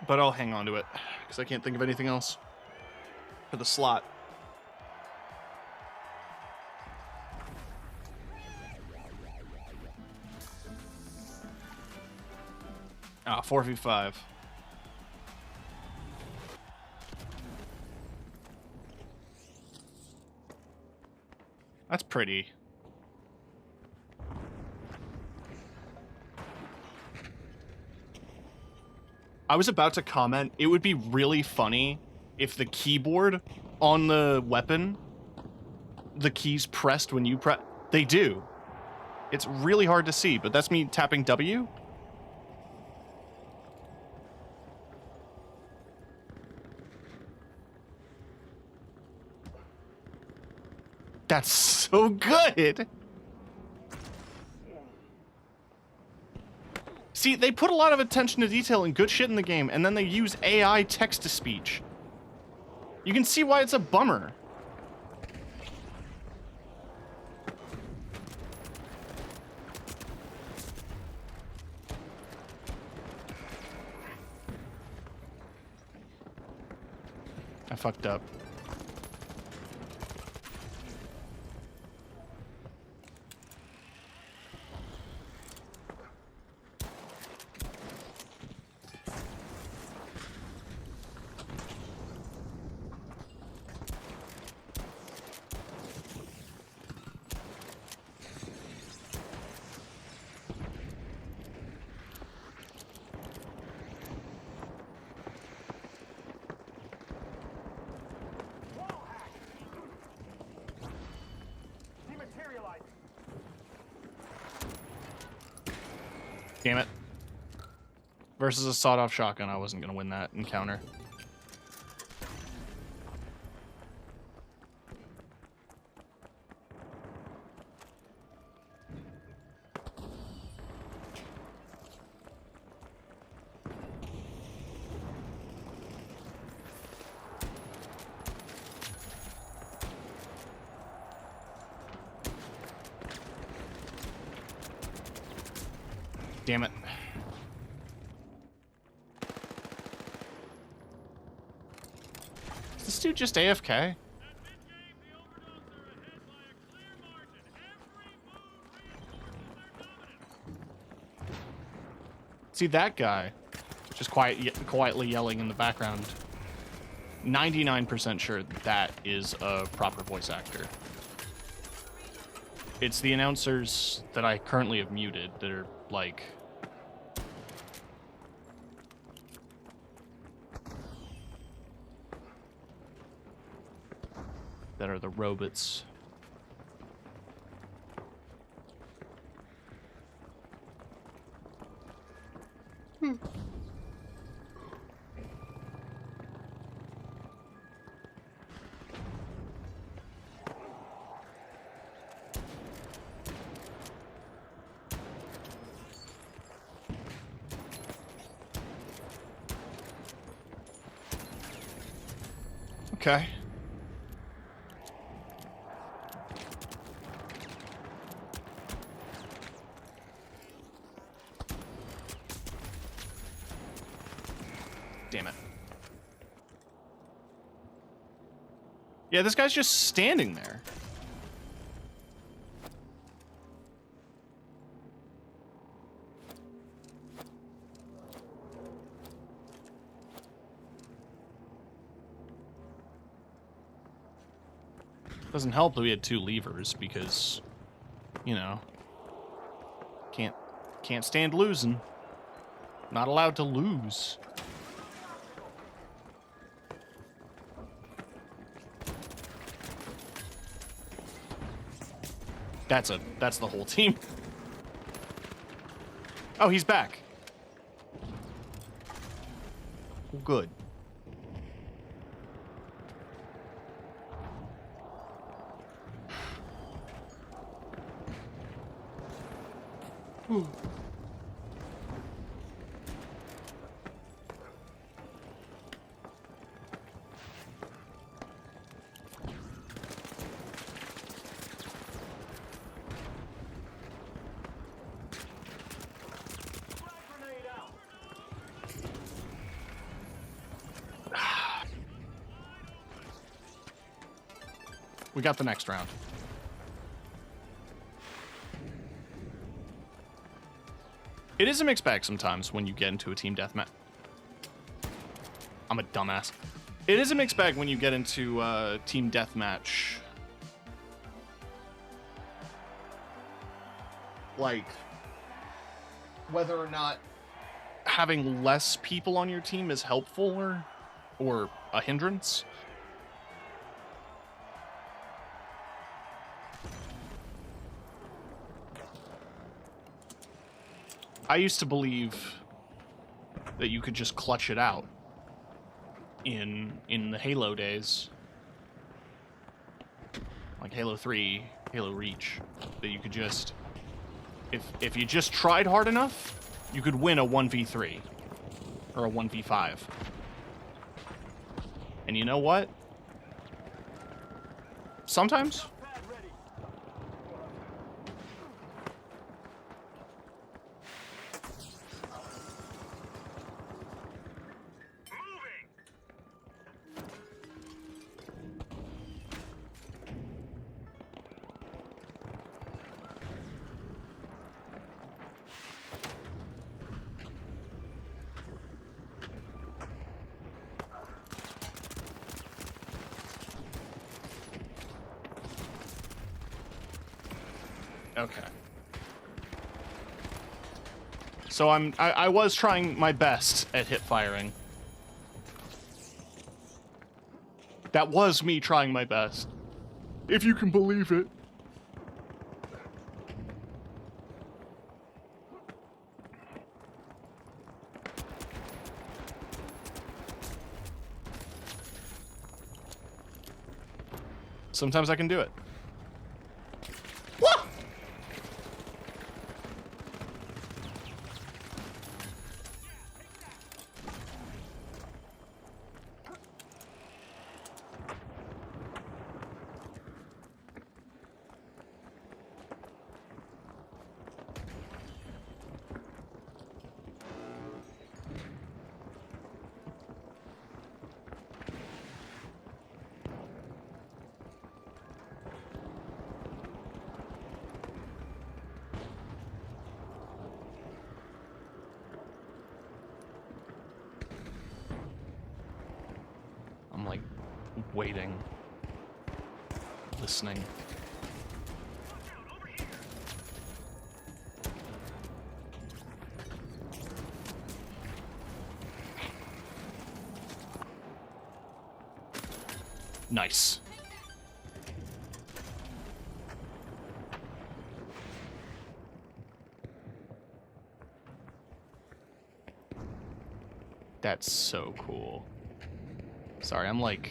But I'll hang on to it, because I can't think of anything else for the slot. Ah, 4v5. That's pretty. I was about to comment, it would be really funny if the keyboard on the weapon, the keys pressed when you press, they do. It's really hard to see, but that's me tapping W. That's so good. See, they put a lot of attention to detail and good shit in the game, and then they use AI text-to-speech. You can see why it's a bummer. I fucked up. Dematerializing. Damn it. Versus a sawed-off shotgun, I wasn't gonna win that encounter. Damn it. Is this dude just AFK? At mid-game, the Overdogs are ahead by a clear margin. Every move reinforces their dominance. See that guy just quietly yelling in the background. 99% sure that is a proper voice actor. It's the announcers that I currently have muted that are like... that are the robots. Okay. Damn it. Yeah, this guy's just standing there. Doesn't help that we had 2 levers because, you know, can't stand losing. Not allowed to lose. That's the whole team. Oh, he's back. Good. Grenade out. We got the next round. It is a mixed bag sometimes when you get into a team deathmatch. I'm a dumbass. It is a mixed bag when you get into team deathmatch. Like, whether or not having less people on your team is helpful or a hindrance. I used to believe that you could just clutch it out in the Halo days. like Halo 3, Halo Reach, that you could just, if you just tried hard enough, you could win a 1v3 or a 1v5. And you know what? Sometimes okay. So I was trying my best at hip firing. That was me trying my best. If you can believe it. Sometimes I can do it. Wah! I'm like waiting, listening. Nice. That's so cool. Sorry, I'm like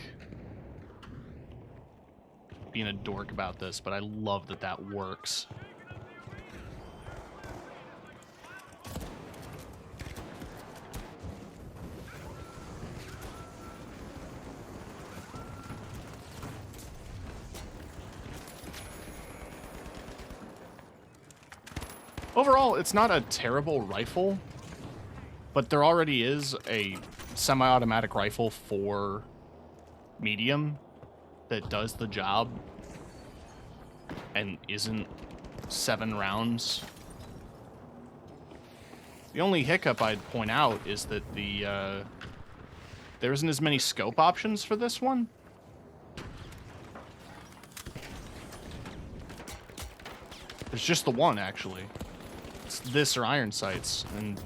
being a dork about this, but I love that that works. Overall, it's not a terrible rifle, but there already is a semi-automatic rifle for medium that does the job and isn't 7 rounds. The only hiccup I'd point out is that there isn't as many scope options for this one. There's just the one, actually. It's this or iron sights, and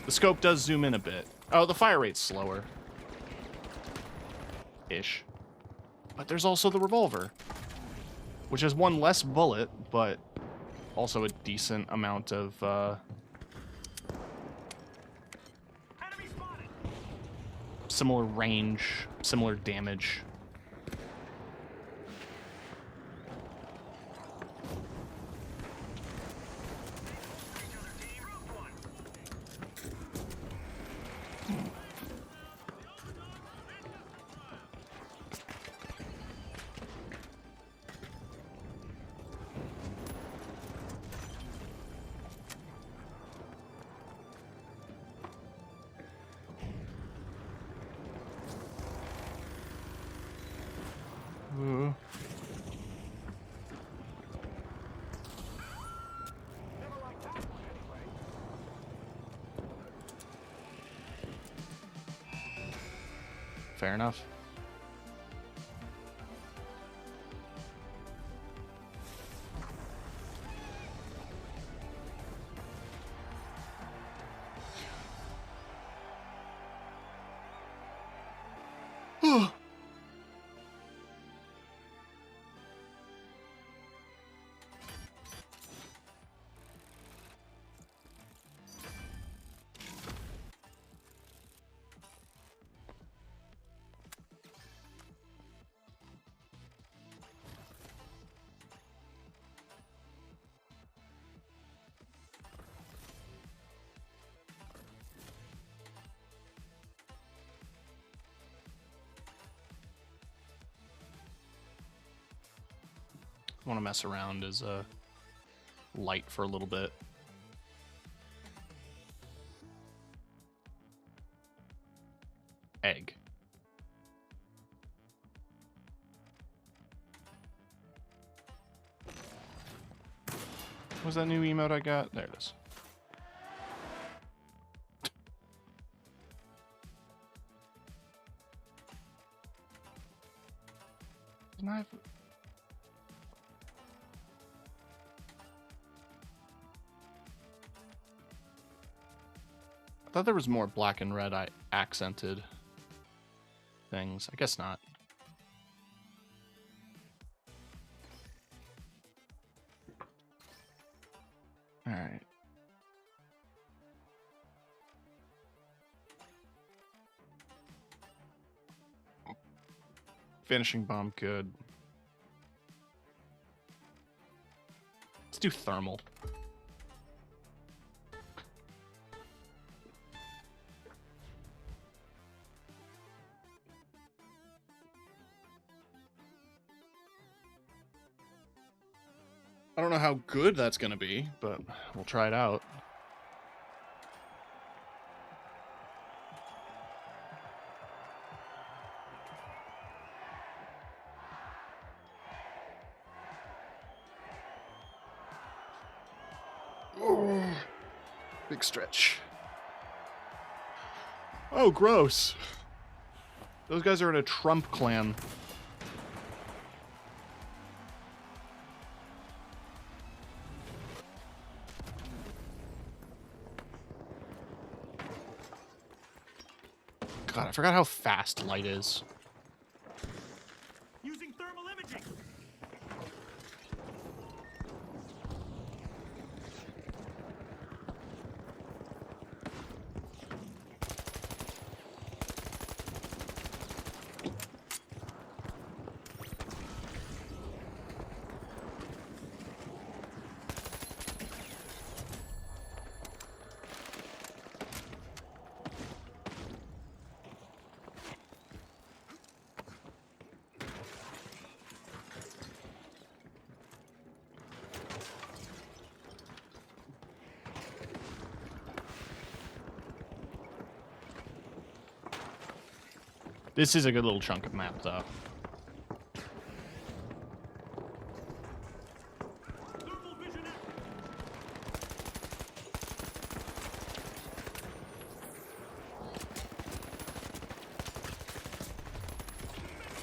the scope does zoom in a bit. Oh, the fire rate's slower. Ish. But there's also the revolver, which has one less bullet, but also a decent amount of similar range, similar damage. Fair enough. want to mess around as a light for a little bit. Egg. What was that new emote I got? There it is. Didn't I have... I thought there was more black and red accented things. I guess not. All right. Finishing bomb, good. Let's do thermal. I don't know how good that's going to be, but we'll try it out. Oh, big stretch. Oh, gross. Those guys are in a Trump clan. God, I forgot how fast light is. Using thermal imaging. This is a good little chunk of map, though. Thermal vision active.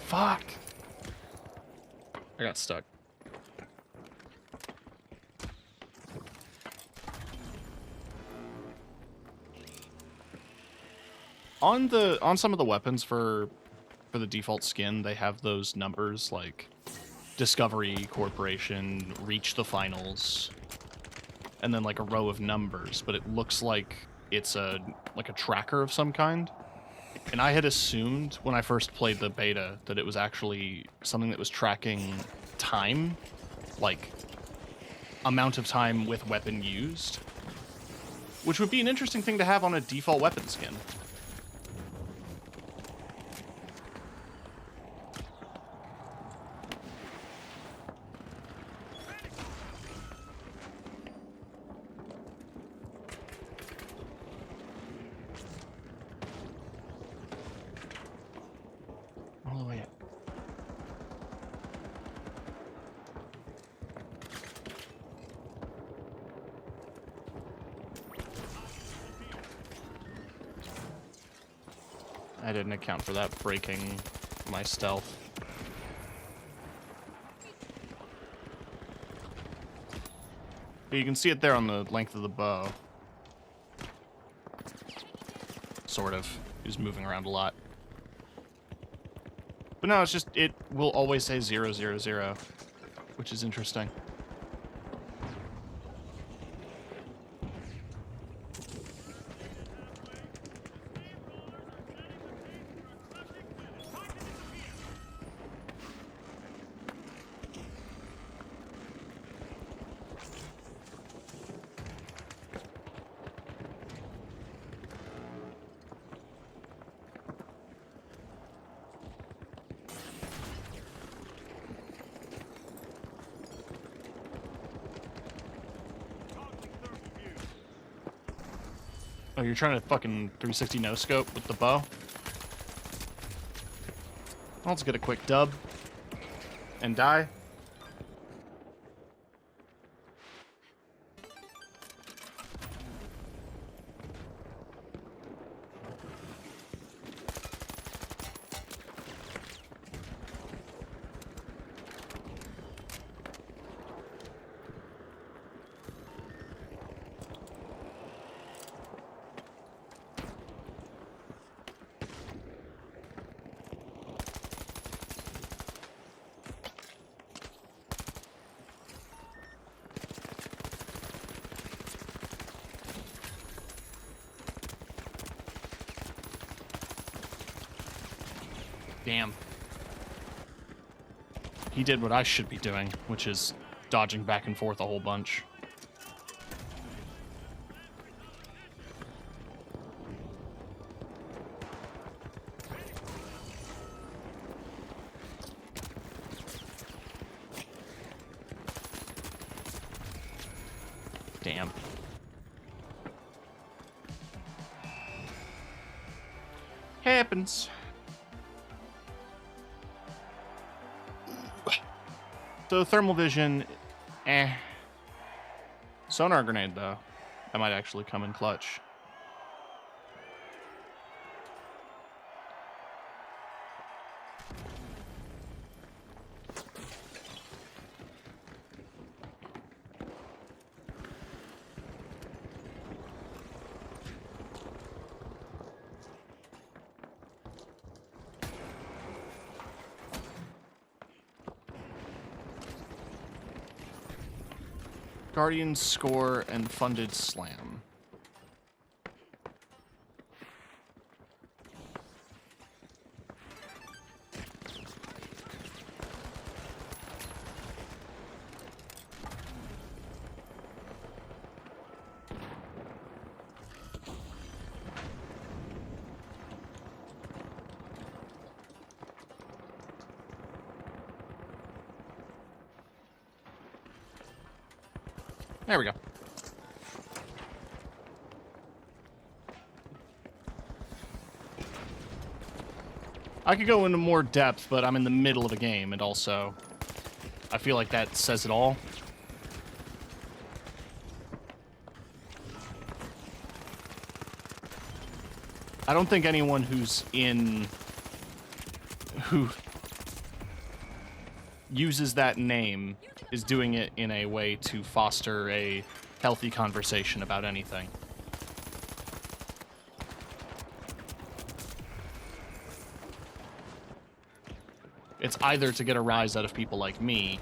Fuck! I got stuck. On some of the weapons for the default skin, they have those numbers like Discovery Corporation, Reach the Finals, and then like a row of numbers, but it looks like it's a tracker of some kind. And I had assumed when I first played the beta that it was actually something that was tracking time, like amount of time with weapon used, which would be an interesting thing to have on a default weapon skin. All the way up. I didn't account for that breaking my stealth. But you can see it there on the length of the bow. Sort of. He's moving around a lot. But no, it's just, it will always say 000, which is interesting. Oh, you're trying to fucking 360 no scope with the bow? Let's get a quick dub and die. Damn. He did what I should be doing, which is dodging back and forth a whole bunch. Damn. Happens. So thermal vision, Sonar grenade, though. That might actually come in clutch. Guardian score and funded slam. There we go. I could go into more depth, but I'm in the middle of a game, and also I feel like that says it all. I don't think anyone who uses that name is doing it in a way to foster a healthy conversation about anything. It's either to get a rise out of people like me,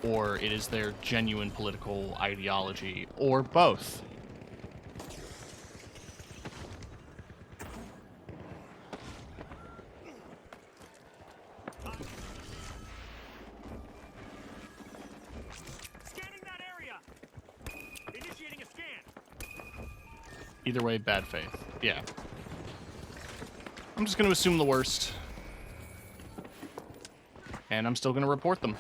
or it is their genuine political ideology, or both. Either way, bad faith. Yeah. I'm just going to assume the worst. And I'm still going to report them.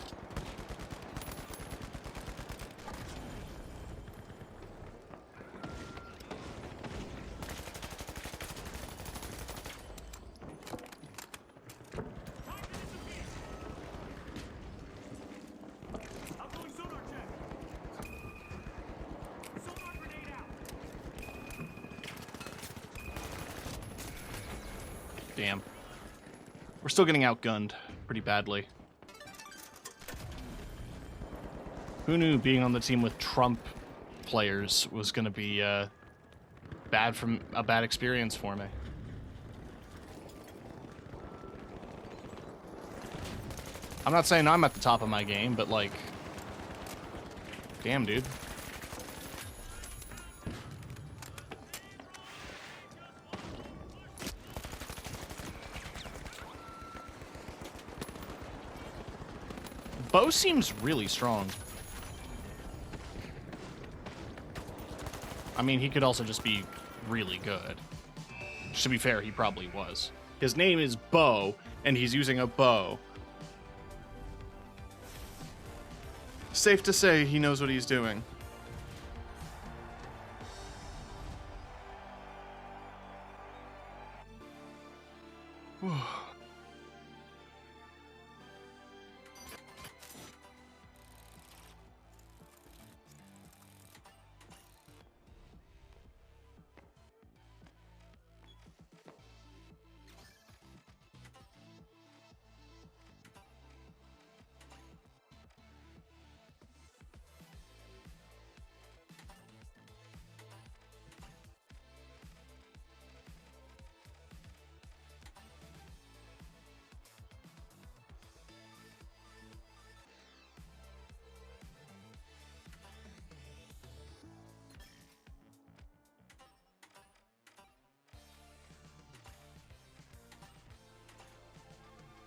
Damn. We're still getting outgunned pretty badly. Who knew being on the team with Trump players was going to be a bad experience for me? I'm not saying I'm at the top of my game, but like, damn, dude. Bo seems really strong. I mean, he could also just be really good. To be fair, he probably was. His name is Bo, and he's using a bow. Safe to say he knows what he's doing.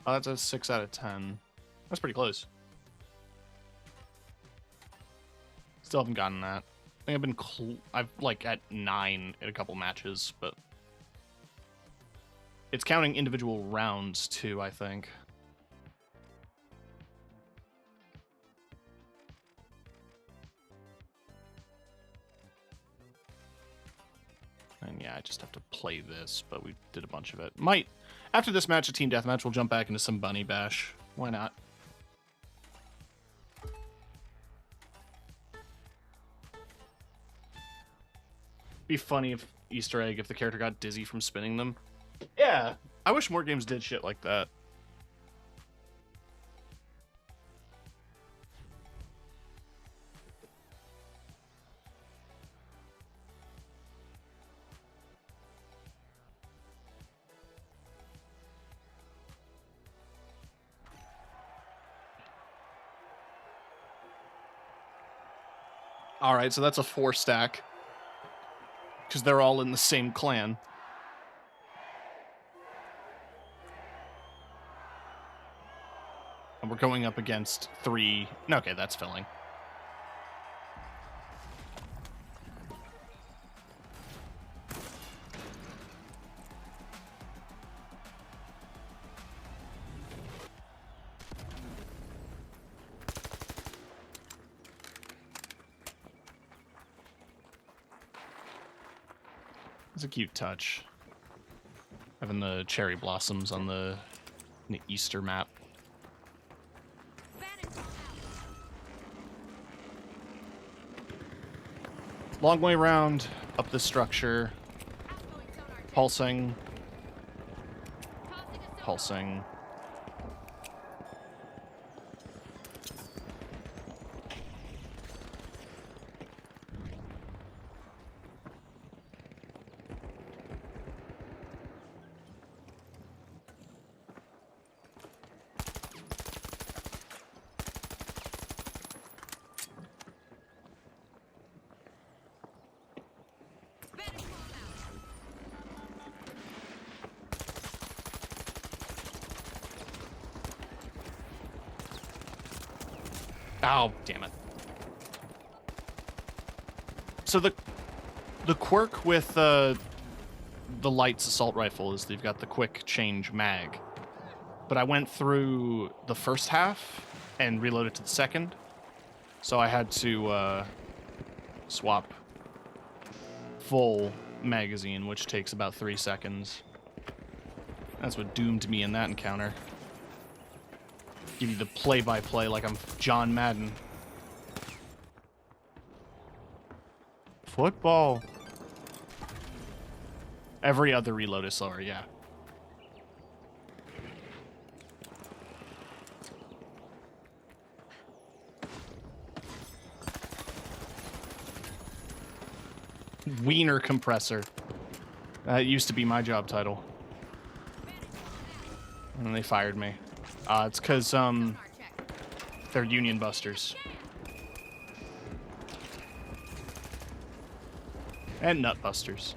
Oh, that's a 6 out of 10. That's pretty close. Still haven't gotten that. I think I've been I've like at 9 in a couple matches, but it's counting individual rounds too, I think. And yeah, I just have to play this, but we did a bunch of it. Might, after this match, a team deathmatch, we'll jump back into some Bunny Bash. Why not? Be funny if Easter egg if the character got dizzy from spinning them. Yeah, I wish more games did shit like that. All right, so that's a 4 stack. Because they're all in the same clan. And we're going up against 3. Okay, that's filling. It's a cute touch. Having the cherry blossoms on the Easter map. Long way around, up the structure. Pulsing. Pulsing. Oh, damn it. So the quirk with the Light's assault rifle is they've got the quick change mag. But I went through the first half and reloaded to the second. So I had to swap full magazine, which takes about 3 seconds. That's what doomed me in that encounter. Give you the play-by-play like I'm John Madden. Football. Every other reload is slower, yeah. Wiener compressor. That used to be my job title. And then they fired me. It's because, they're union busters. And nut busters.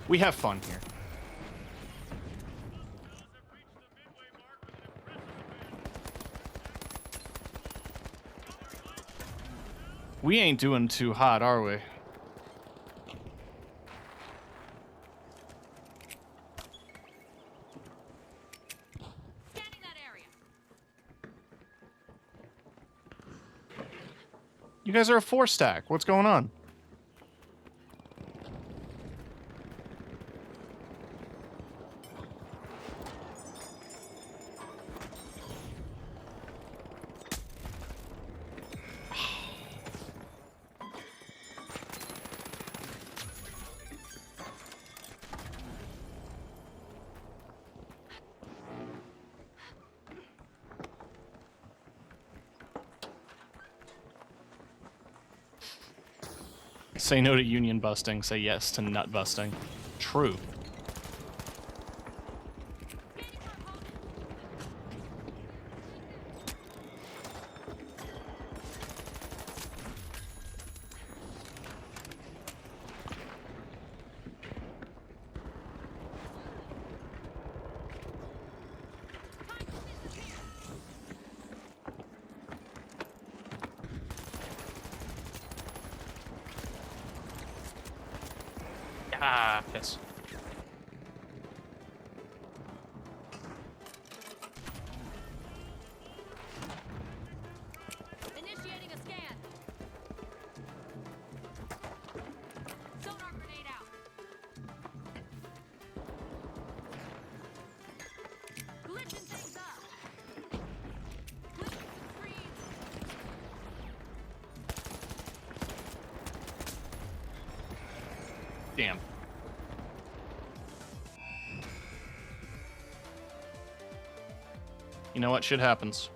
We have fun here. We ain't doing too hot, are we? You guys are a 4 stack. What's going on? Say no to union busting, say yes to nut busting. True. Ah, piss. Initiating a scan. Sonar grenade out. Glitching things up. Glitching some screens. Damn. You know what? Shit happens.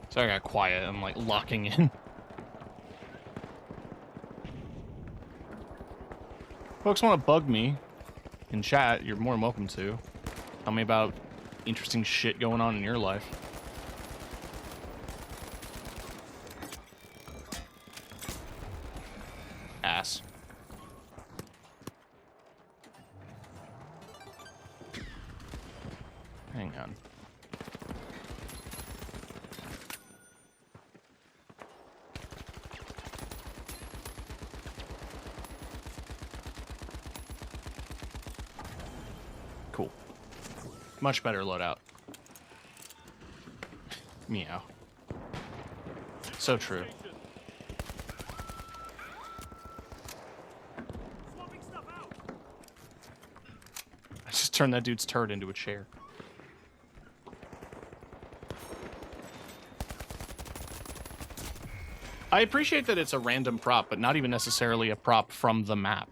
So I got quiet. I'm like locking in. Folks want to bug me in chat, you're more than welcome to. Tell me about interesting shit going on in your life. Ass. Hang on. Cool. Much better loadout. Meow. So true. Swapping stuff out. I just turned that dude's turret into a chair. I appreciate that it's a random prop, but not even necessarily a prop from the map.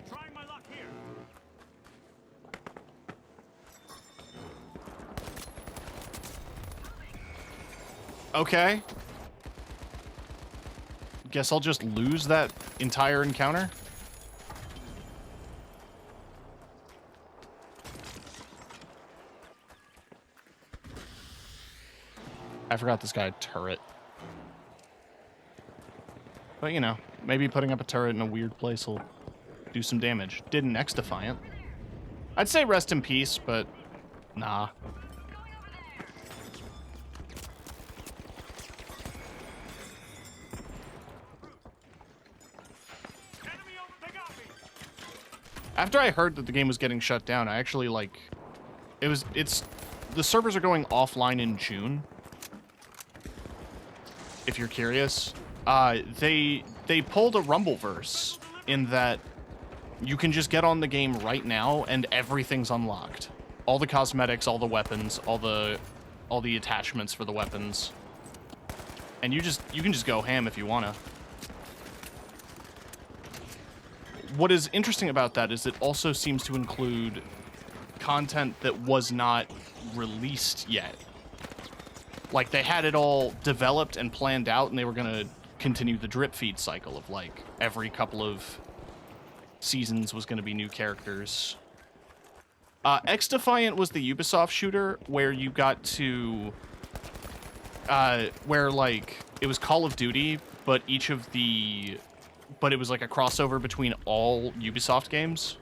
Trying my luck here. Okay. Guess I'll just lose that entire encounter. I forgot this guy had turret. But, you know, maybe putting up a turret in a weird place will do some damage. Did an X-Defiant. I'd say rest in peace, but nah. Enemy over. They got me. After I heard that the game was getting shut down, I actually, like... the servers are going offline in June. If you're curious. They pulled a Rumbleverse in that you can just get on the game right now and everything's unlocked. All the cosmetics, all the weapons, all the attachments for the weapons. And you can just go ham if you wanna. What is interesting about that is it also seems to include content that was not released yet. Like, they had it all developed and planned out, and they were gonna continue the drip feed cycle of, like, every couple of seasons was gonna be new characters. X-Defiant was the Ubisoft shooter where you got to... where, like, it was Call of Duty, but each of the but it was like a crossover between all Ubisoft games.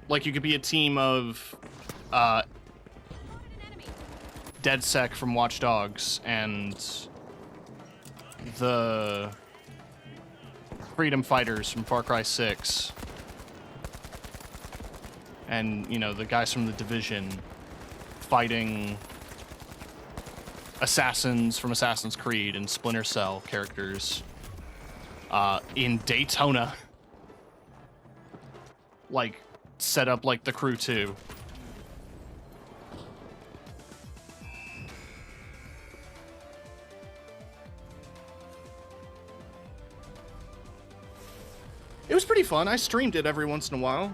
Like, you could be a team of Spotted an enemy. DedSec from Watch Dogs and the Freedom Fighters from Far Cry 6. And, you know, the guys from The Division fighting assassins from Assassin's Creed and Splinter Cell characters in Daytona. Like, set up like the Crew 2. It was pretty fun. I streamed it every once in a while.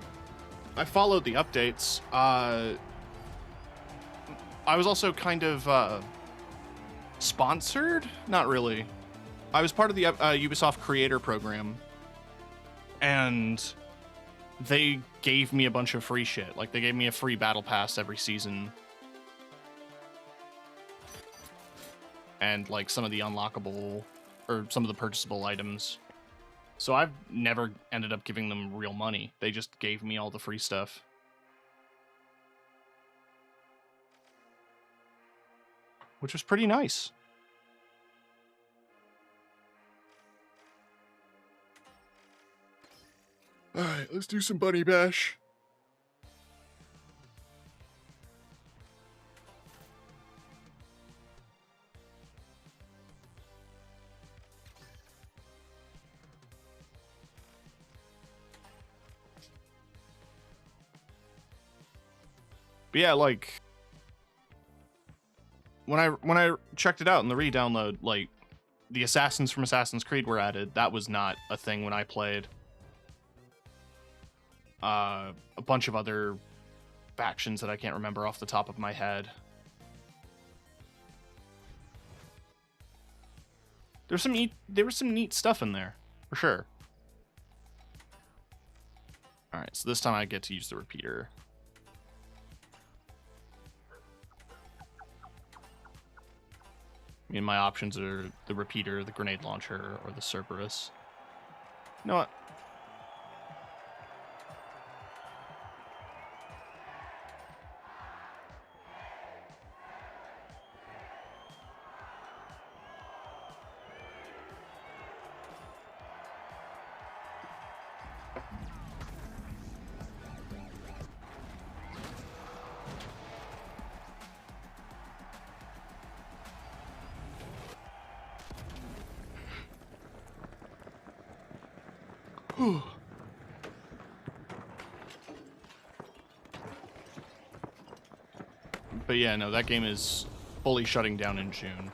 I followed the updates. I was also kind of sponsored? Not really. I was part of the Ubisoft Creator Program, and they gave me a bunch of free shit. Like, they gave me a free battle pass every season. And, like, some of the unlockable, or some of the purchasable items. So I've never ended up giving them real money. They just gave me all the free stuff. Which was pretty nice. Alright, let's do some Bunny Bash. But yeah, like, when I checked it out in the re-download, like, the assassins from Assassin's Creed were added. That was not a thing when I played. A bunch of other factions that I can't remember off the top of my head. There was some neat stuff in there, for sure. Alright, so this time I get to use the repeater. I mean, my options are the repeater, the grenade launcher, or the Cerberus. You know what? But yeah, no, that game is fully shutting down in June.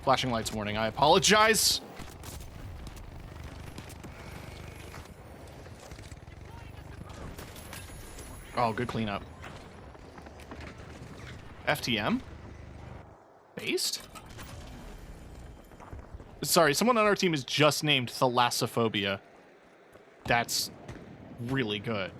Flashing lights warning, I apologize! Oh, good cleanup. FTM? Based? Sorry, someone on our team is just named Thalassophobia. That's really good.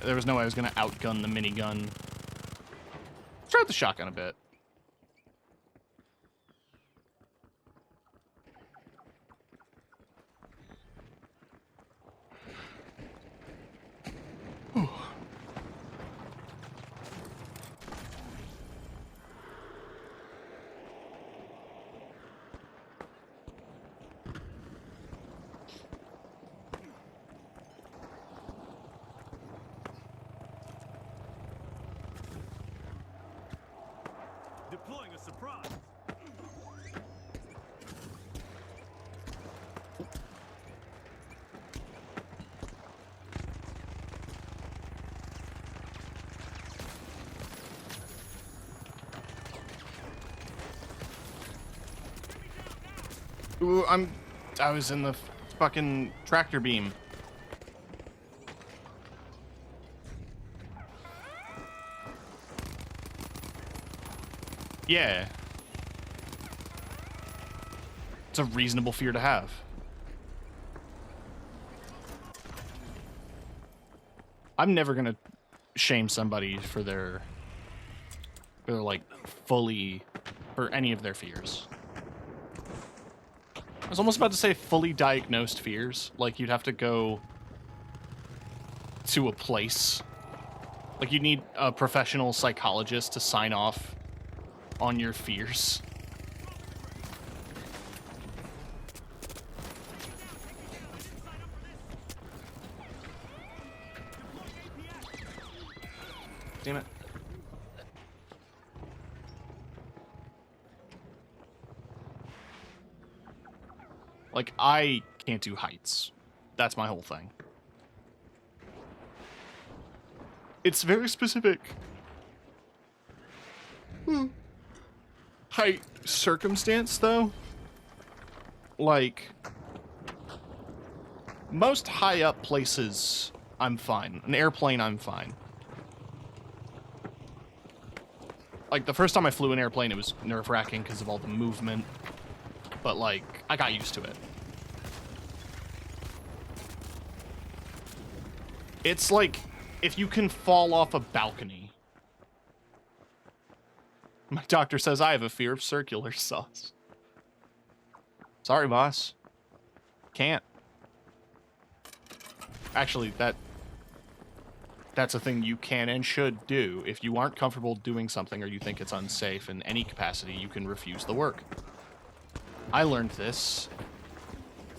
There was no way I was going to outgun the minigun. Let's try with the shotgun a bit. Deploying a surprise. Ooh, I was in the fucking tractor beam. Yeah. It's a reasonable fear to have. I'm never gonna shame somebody for their like fully for any of their fears. I was almost about to say fully diagnosed fears. Like you'd have to go to a place. Like you need a professional psychologist to sign off on your fears. Damn it. Like, I can't do heights. That's my whole thing. It's very specific. Height circumstance, though. Like, most high up places, I'm fine. An airplane, I'm fine. Like, the first time I flew an airplane, it was nerve-wracking because of all the movement. But, like, I got used to it. It's like, if you can fall off a balcony. My doctor says I have a fear of circular saws. Sorry, boss. Can't. Actually, that's a thing you can and should do. If you aren't comfortable doing something or you think it's unsafe in any capacity, you can refuse the work. I learned this.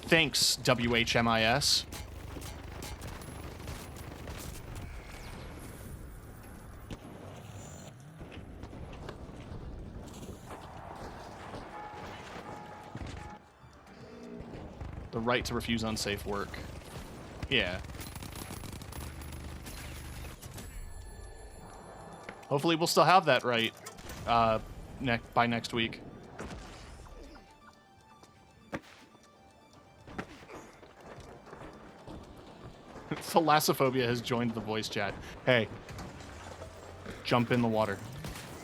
Thanks, WHMIS. The right to refuse unsafe work. Yeah. Hopefully we'll still have that right by next week. Thalassophobia has joined the voice chat. Hey, jump in the water.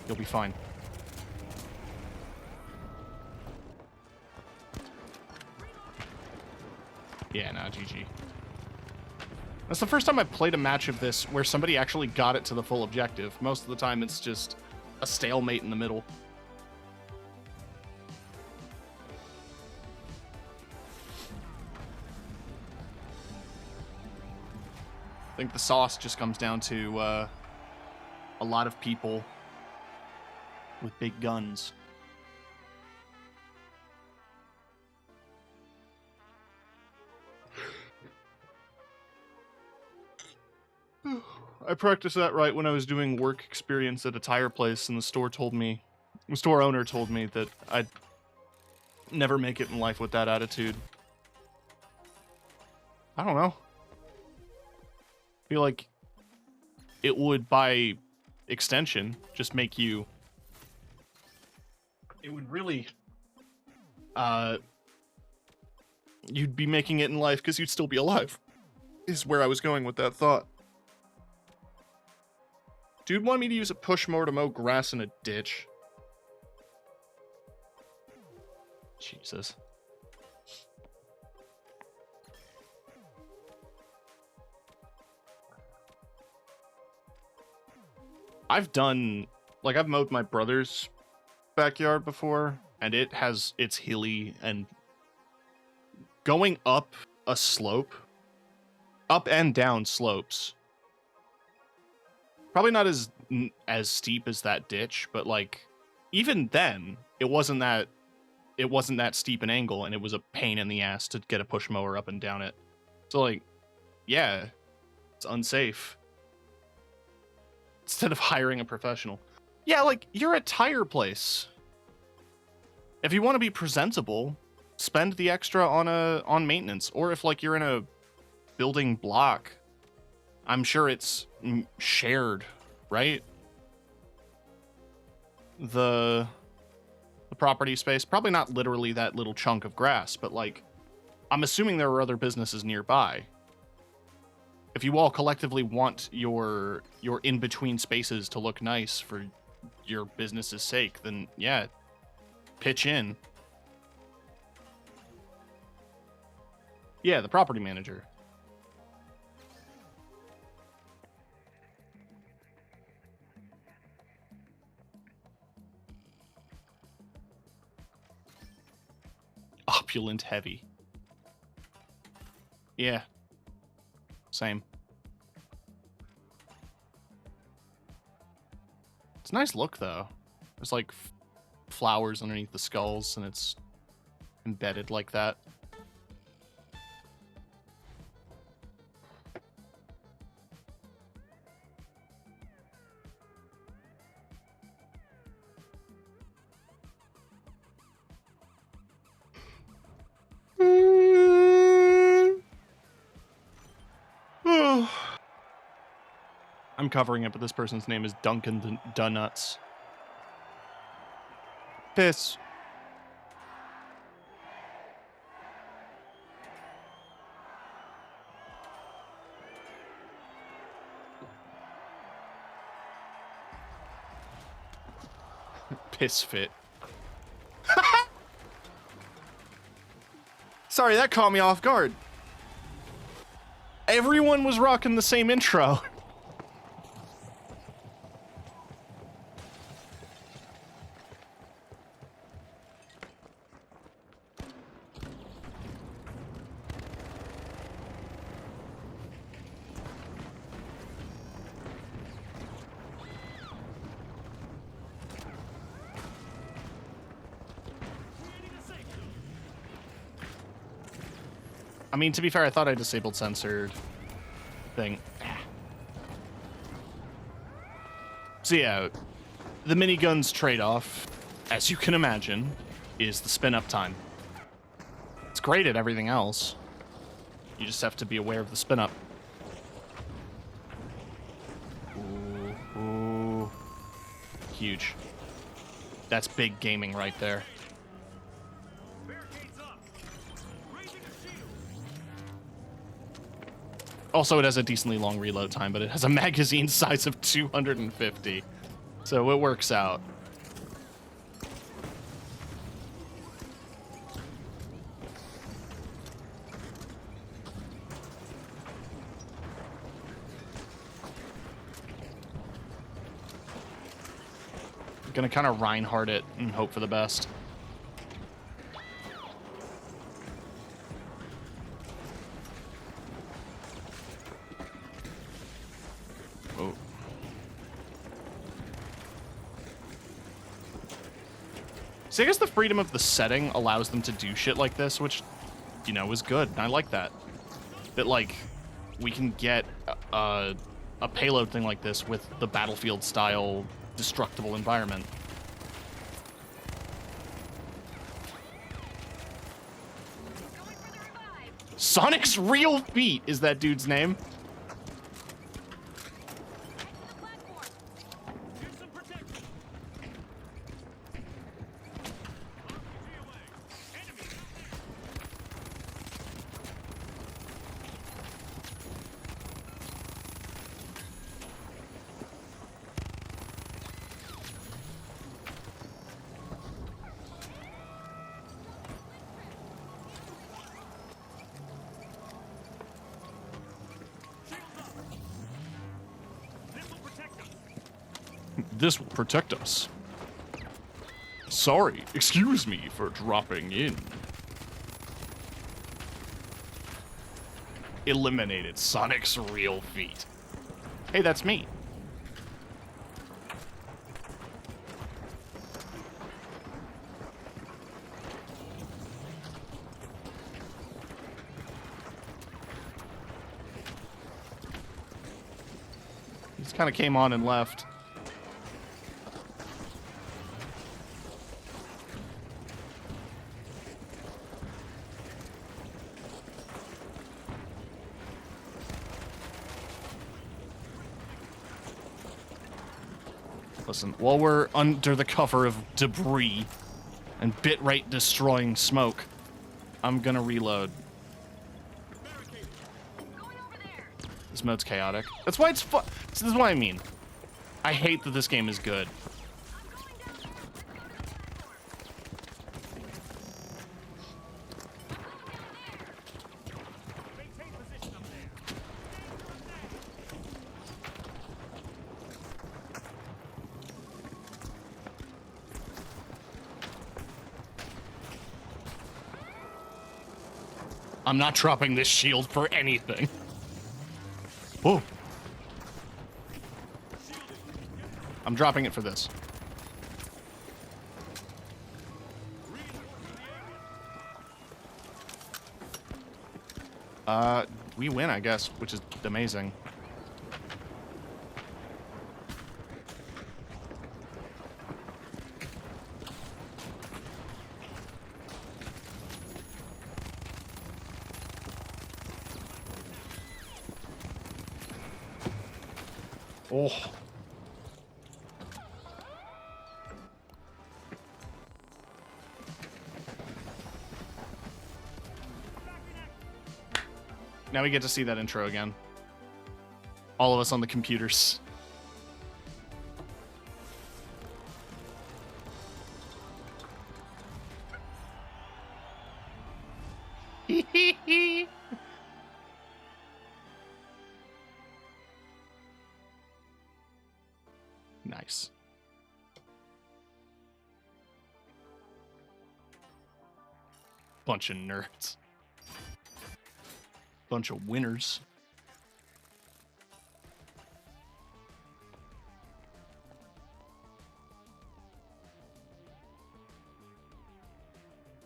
You'll be fine. Yeah, nah, GG. That's the first time I've played a match of this where somebody actually got it to the full objective. Most of the time it's just a stalemate in the middle. I think the sauce just comes down to a lot of people with big guns. I practiced that right when I was doing work experience at a tire place, and the store owner told me that I'd never make it in life with that attitude. I don't know. I feel like it would, by extension, just make you... It would really... You'd be making it in life because you'd still be alive, is where I was going with that thought. Dude wanted me to use a push mower to mow grass in a ditch. Jesus. I've mowed my brother's backyard before, and it's hilly, and going up a slope, up and down slopes, probably not as steep as that ditch, but like even then it wasn't that steep an angle, and it was a pain in the ass to get a push mower up and down it. So like, yeah, it's unsafe. Instead of hiring a professional. Yeah, like, you're a tire place. If you want to be presentable, spend the extra on maintenance. Or if like you're in a building block, I'm sure it's shared, right? The the property space. Probably not literally that little chunk of grass, but like, I'm assuming there are other businesses nearby. If you all collectively want your in-between spaces to look nice for your business's sake, then yeah, pitch in. Yeah, the property manager. Opulent heavy. Yeah. Same. It's a nice look, though. There's like flowers underneath the skulls, and it's embedded like that. I'm covering it, but this person's name is Duncan Donuts. Piss. Piss fit. Sorry, that caught me off guard. Everyone was rocking the same intro. I mean, to be fair, I thought I disabled censored thing. So yeah, the minigun's trade-off, as you can imagine, is the spin-up time. It's great at everything else. You just have to be aware of the spin-up. Ooh, ooh. Huge. That's big gaming right there. Also, it has a decently long reload time, but it has a magazine size of 250. So it works out. Gonna kind of Reinhardt it and hope for the best. Oh. See, I guess the freedom of the setting allows them to do shit like this, which, you know, is good. And I like that. That, like, we can get a payload thing like this with the Battlefield-style destructible environment. Going for the revive. Sonic's Real Feet is that dude's name. The platform. Here's some protection. RPG away. Enemy out there. This will protect us. Sorry, excuse me for dropping in. Eliminated Sonic's Real Feet. Hey, that's me. He just kind of came on and left. Listen, while we're under the cover of debris, and bitrate destroying smoke. I'm gonna reload. Going over there. This mode's chaotic. That's why it's fun. This is what I mean. I hate that this game is good. I'm going down. Going down there. Maintain position up there. I'm not dropping this shield for anything. Oh. I'm dropping it for this. We win, I guess, which is amazing. Oh. Now we get to see that intro again. All of us on the computers. Nice. Bunch of nerds. Bunch of winners.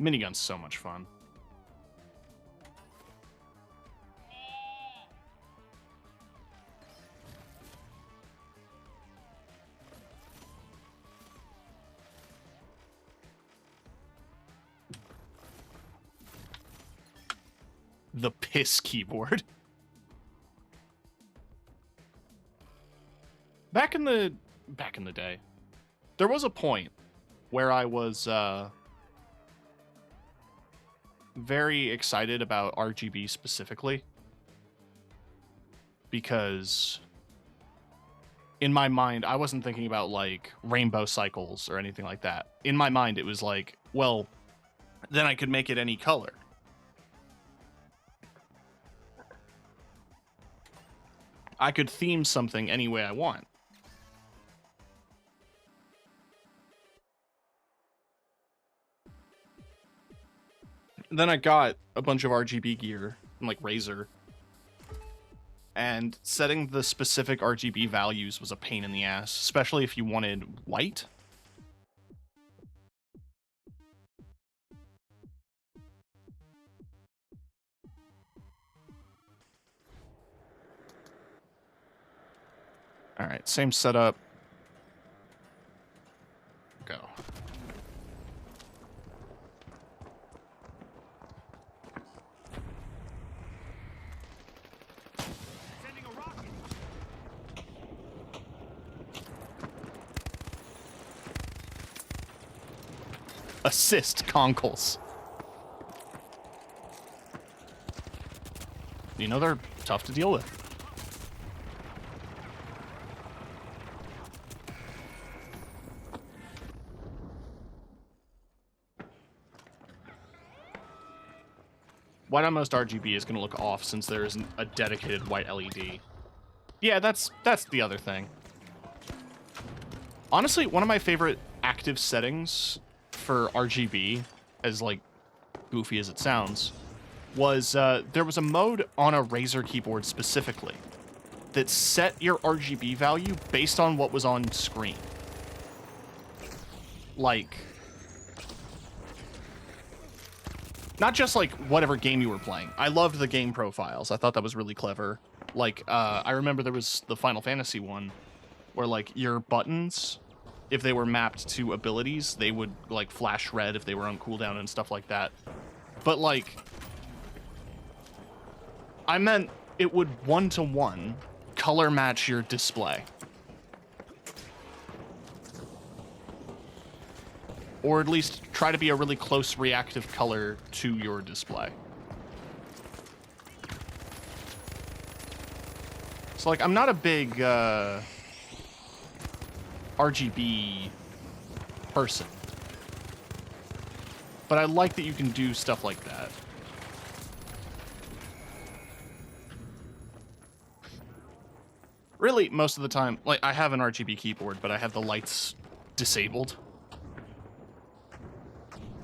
Minigun's so much fun. The piss keyboard. Back in the day, there was a point where I was very excited about RGB specifically, because in my mind I wasn't thinking about like rainbow cycles or anything like that. In my mind it was like, well, then I could make it any color. I could theme something any way I want. Then I got a bunch of RGB gear, like Razer, and setting the specific RGB values was a pain in the ass, especially if you wanted white. All right, same setup. Go. Sending a rocket. Assist conkles. You know, they're tough to deal with. White on most RGB is going to look off since there isn't a dedicated white LED. Yeah, that's the other thing. Honestly, one of my favorite active settings for RGB, as like goofy as it sounds, was there was a mode on a Razer keyboard specifically that set your RGB value based on what was on screen. Like, not just like whatever game you were playing. I loved the game profiles. I thought that was really clever. Like, I remember there was the Final Fantasy one where like your buttons, if they were mapped to abilities, they would like flash red if they were on cooldown and stuff like that. But like, I meant it would one-to-one color match your display. or at least try to be a really close reactive color to your display. So, like, I'm not a big RGB person, but I like that you can do stuff like that. Really, most of the time, like, I have an RGB keyboard, but I have the lights disabled.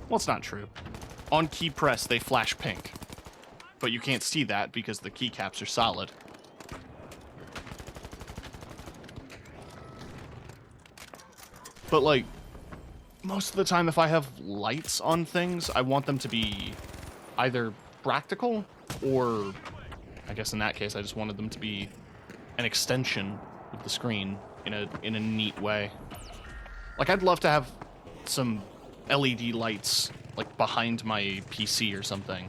Well, it's not true. On key press, they flash pink, but you can't see that because the keycaps are solid. But, like, most of the time, if I have lights on things, I want them to be either practical or, I guess in that case, I just wanted them to be an extension of the screen in a neat way. Like, I'd love to have some LED lights, like, behind my PC or something.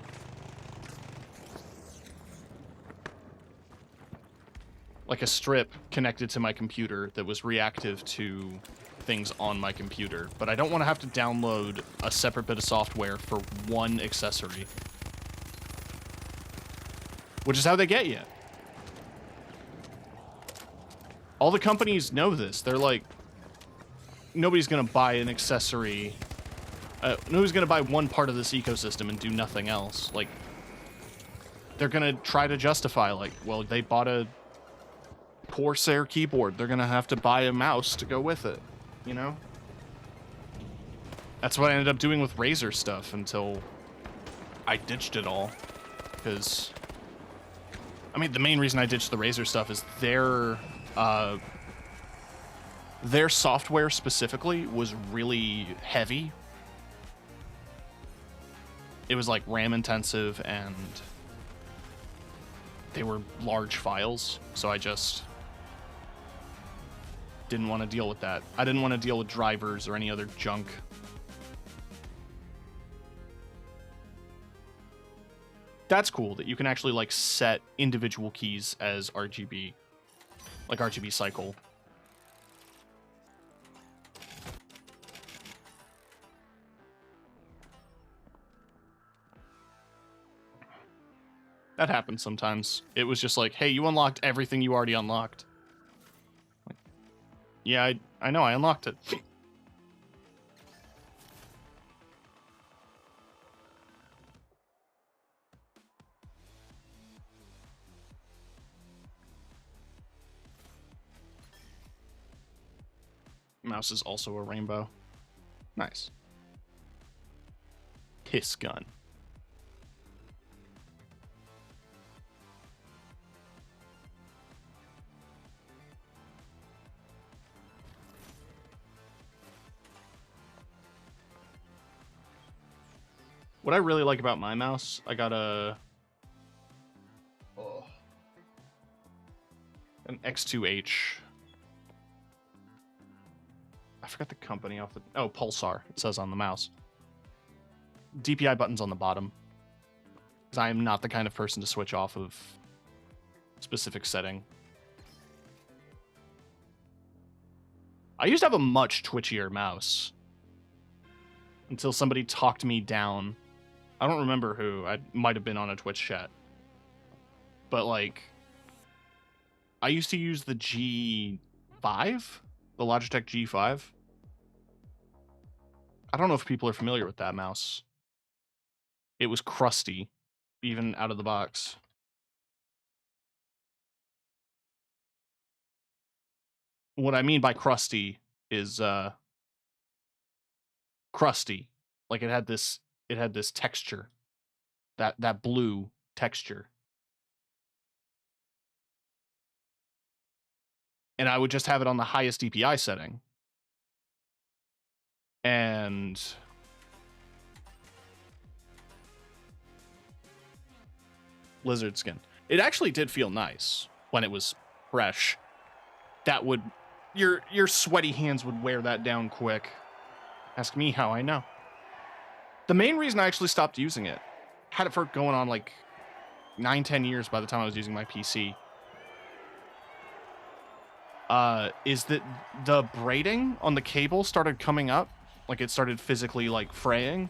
Like a strip connected to my computer that was reactive to things on my computer. But I don't want to have to download a separate bit of software for one accessory. Which is how they get you. All the companies know this. They're like, nobody's going to buy an accessory. Nobody's going to buy one part of this ecosystem and do nothing else. Like, they're going to try to justify, like, well, they bought a Corsair keyboard. They're going to have to buy a mouse to go with it, you know? That's what I ended up doing with Razer stuff until I ditched it all. Because, I mean, the main reason I ditched the Razer stuff is their software specifically was really heavy. It was like RAM intensive and they were large files, so I just didn't want to deal with that. I didn't want to deal with drivers or any other junk. That's cool that you can actually like set individual keys as RGB. Like RGB cycle. That happens sometimes. It was just like, hey, you unlocked everything you already unlocked. Like, yeah, I know, I unlocked it. Mouse is also a rainbow. Nice. Piss gun. What I really like about my mouse, I got an X2H. I forgot the company off the... Oh, Pulsar, it says on the mouse. DPI button's on the bottom. Because I am not the kind of person to switch off of specific setting. I used to have a much twitchier mouse. Until somebody talked me down. I don't remember who. I might have been on a Twitch chat. But, like, I used to use the G5? The Logitech G5? I don't know if people are familiar with that mouse. It was crusty, even out of the box. What I mean by crusty is, crusty. Like, it had this texture. That blue texture. And I would just have it on the highest DPI setting. And lizard skin. It actually did feel nice when it was fresh. That would your sweaty hands would wear that down quick. Ask me how I know. The main reason I actually stopped using it, had it for going on like 9-10 years by the time I was using my PC, is that the braiding on the cable started coming up Like, it started physically, like, fraying.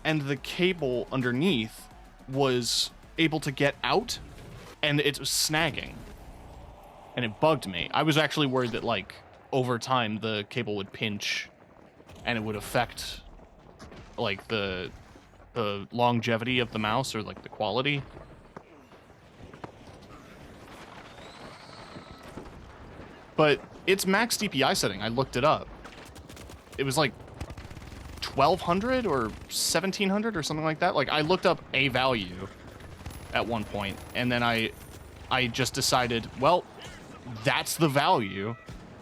And the cable underneath was able to get out, and it was snagging. And it bugged me. I was actually worried that, like, over time, the cable would pinch, and it would affect, like, the longevity of the mouse, or, like, the quality. But its max DPI setting, I looked it up. It was like 1200 or 1700 or something like that. Like, I looked up a value at one point, and then I just decided, well, that's the value.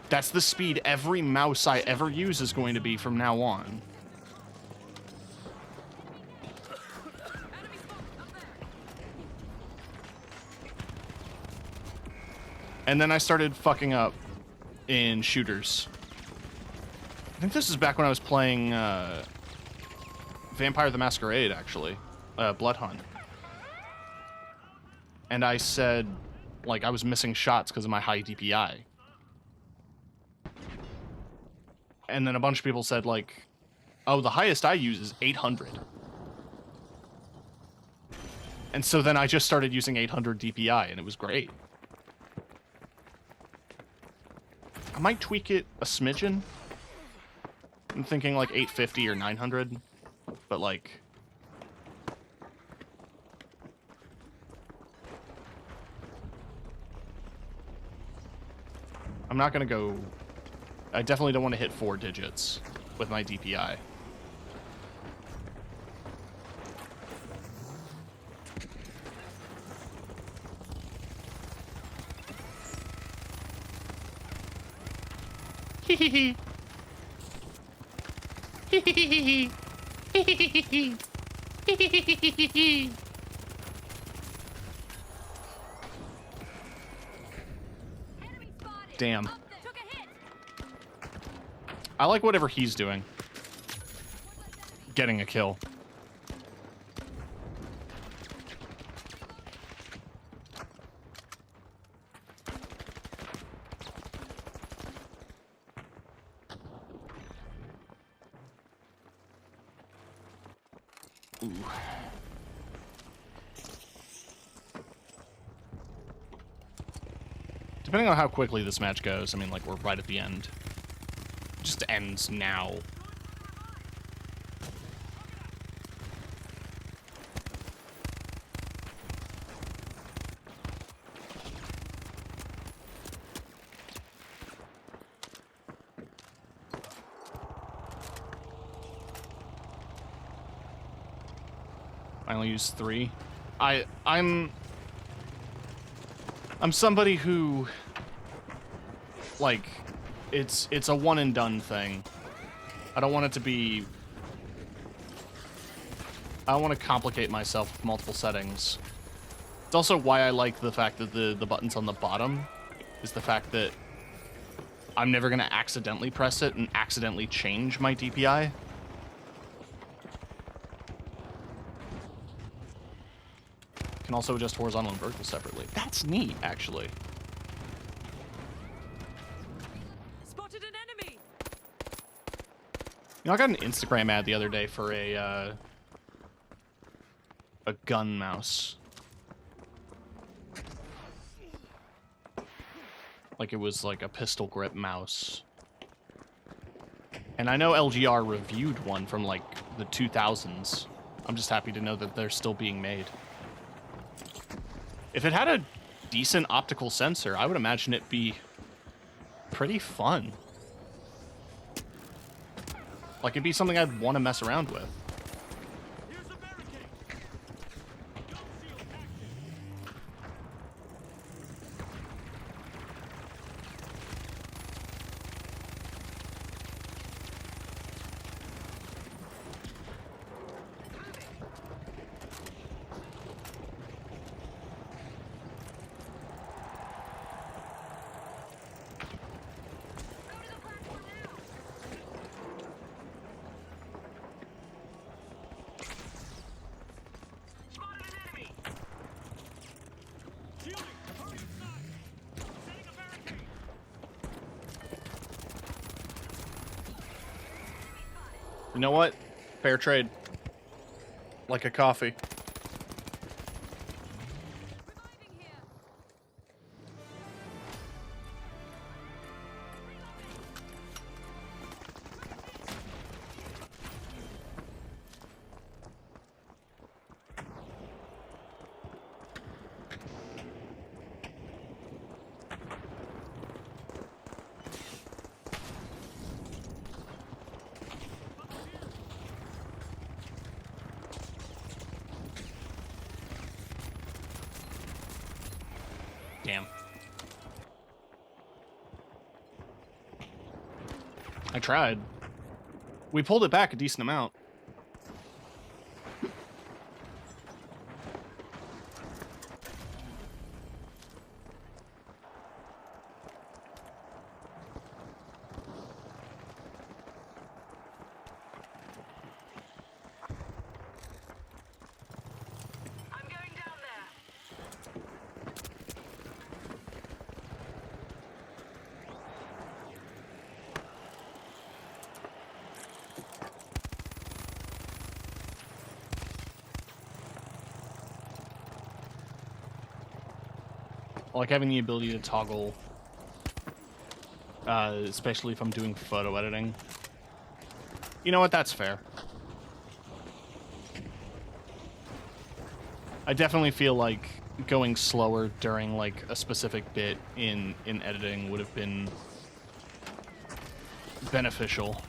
That's the speed every mouse I ever use is going to be from now on. And then I started fucking up in shooters. I think this is back when I was playing Vampire the Masquerade, actually. Blood Hunt. And I said, like, I was missing shots because of my high DPI. And then a bunch of people said, like, oh, the highest I use is 800. And so then I just started using 800 DPI, and it was great. I might tweak it a smidgen. I'm thinking like 850 or 900, but like... I'm not gonna go... I definitely don't want to hit 4 digits with my DPI. Hehehe. Hehehe. Hehehe. Hehehe. Enemy spotted. Damn. Up there. Took a hit. I like whatever he's doing. Getting a kill. Ooh. Depending on how quickly this match goes, I mean, like, we're right at the end. It just ends now. I only use 3. I'm somebody who, like, it's a one and done thing. I don't want it to be... I don't want to complicate myself with multiple settings. It's also why I like the fact that the button's on the bottom, is the fact that I'm never going to accidentally press it and accidentally change my DPI. Can also adjust horizontal and vertical separately. That's neat, actually. Spotted an enemy. You know, I got an Instagram ad the other day for a gun mouse. Like, it was like a pistol grip mouse. And I know LGR reviewed one from like the 2000s. I'm just happy to know that they're still being made. If it had a decent optical sensor, I would imagine it'd be pretty fun. Like, it'd be something I'd want to mess around with. Here's a barricade. Gun seal active. Go to the platform now. You know what? Fair trade. Like a coffee. Reviving here. Damn. I tried. We pulled it back a decent amount. I'm going down there. I like having the ability to toggle, especially if I'm doing photo editing. You know what? That's fair. I definitely feel like going slower during like a specific bit in editing would have been beneficial.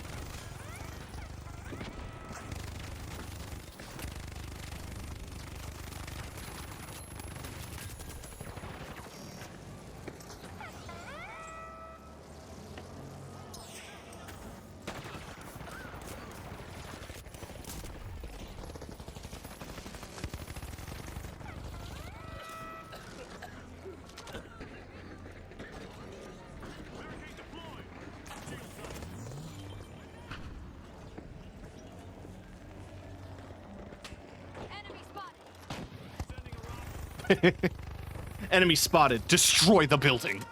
Enemy spotted. Enemy spotted. Destroy the building.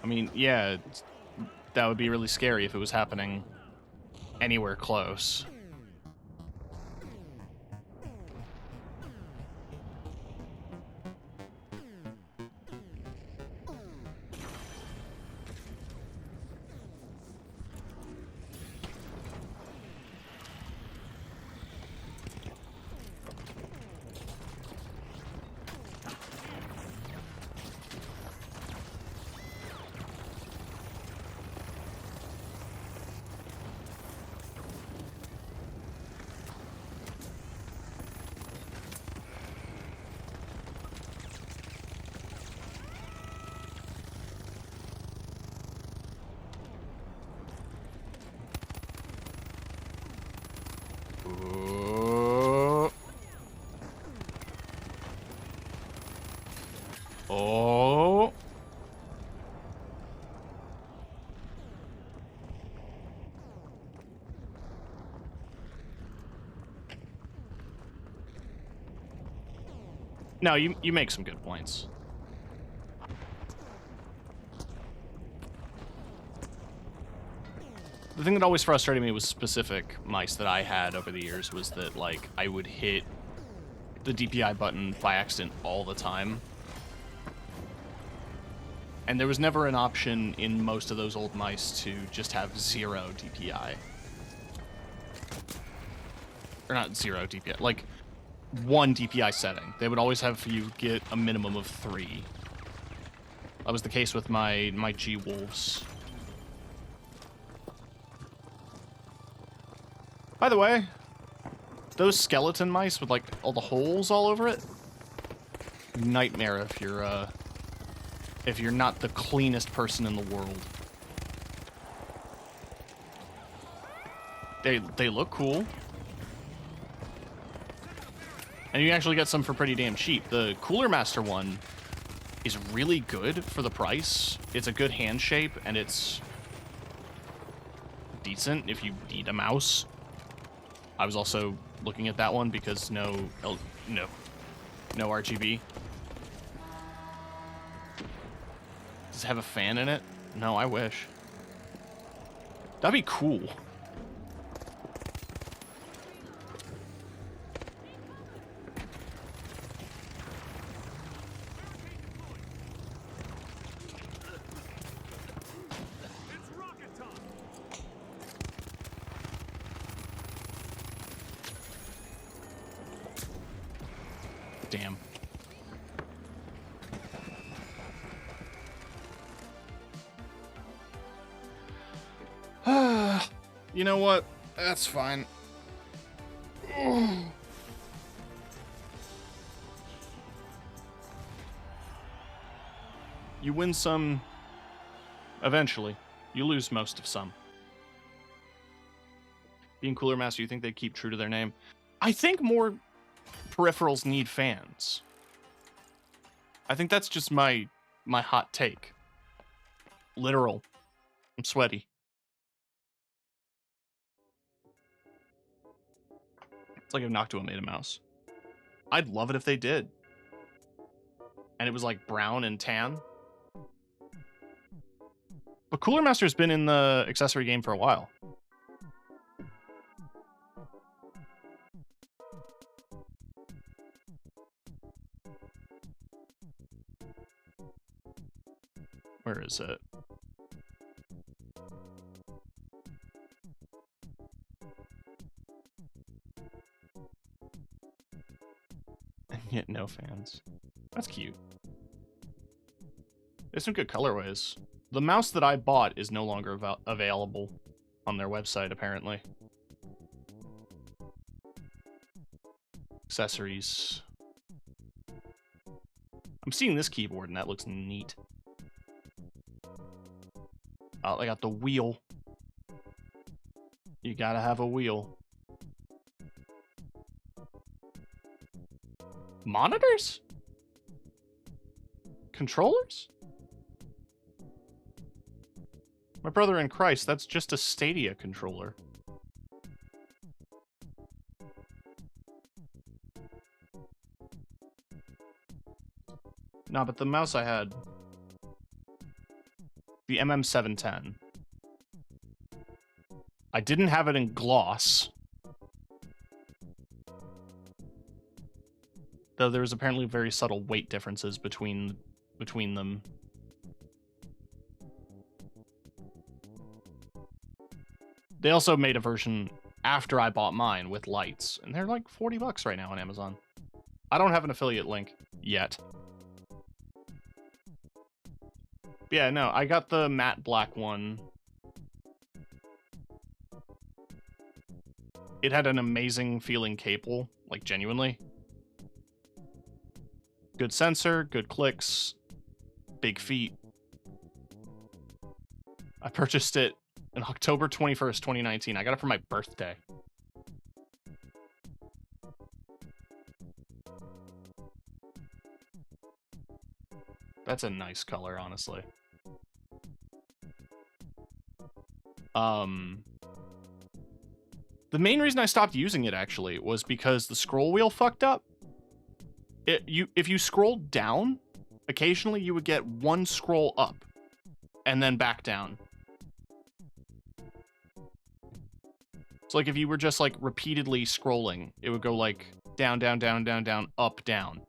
I mean, yeah, that would be really scary if it was happening anywhere close. Oh. No, you make some good points. The thing that always frustrated me with specific mice that I had over the years was that, like, I would hit the DPI button by accident all the time. And there was never an option in most of those old mice to just have 0 DPI. Or not 0 DPI, like 1 DPI setting. They would always have you get a minimum of 3. That was the case with my G-Wolves. By the way, those skeleton mice with like all the holes all over it, nightmare if you're not the cleanest person in the world. They look cool. And you actually get some for pretty damn cheap. The Cooler Master one is really good for the price. It's a good hand shape, and it's decent if you need a mouse. I was also looking at that one because no RGB. Does it have a fan in it? No, I wish. That'd be cool. It's rocket time. Damn. You know what? That's fine. You win some eventually. You lose most of some. Being Cooler Master, you think they'd keep true to their name? I think more peripherals need fans. I think that's just my hot take. Literal. I'm sweaty. It's like if Noctua made a mouse. I'd love it if they did. And it was like brown and tan. But Cooler Master's been in the accessory game for a while. Where is it? And yet no fans. That's cute. There's some good colorways. The mouse that I bought is no longer available on their website, apparently. Accessories. I'm seeing this keyboard, and that looks neat. Oh, they got the wheel. You gotta have a wheel. Monitors? Controllers? My brother in Christ, that's just a Stadia controller. No, but the mouse I had... The MM710. I didn't have it in gloss. Though there was apparently very subtle weight differences between them. They also made a version after I bought mine with lights, and they're like $40 right now on Amazon. I don't have an affiliate link yet. Yeah, no, I got the matte black one. It had an amazing feeling cable, like genuinely. Good sensor, good clicks, big feet. I purchased it on October 21st, 2019. I got it for my birthday. That's a nice color, honestly. The main reason I stopped using it, actually, was because the scroll wheel fucked up. If you scrolled down, occasionally you would get one scroll up, and then back down. So, like, if you were just, like, repeatedly scrolling, it would go, like, down, down, down, down, down, up, down.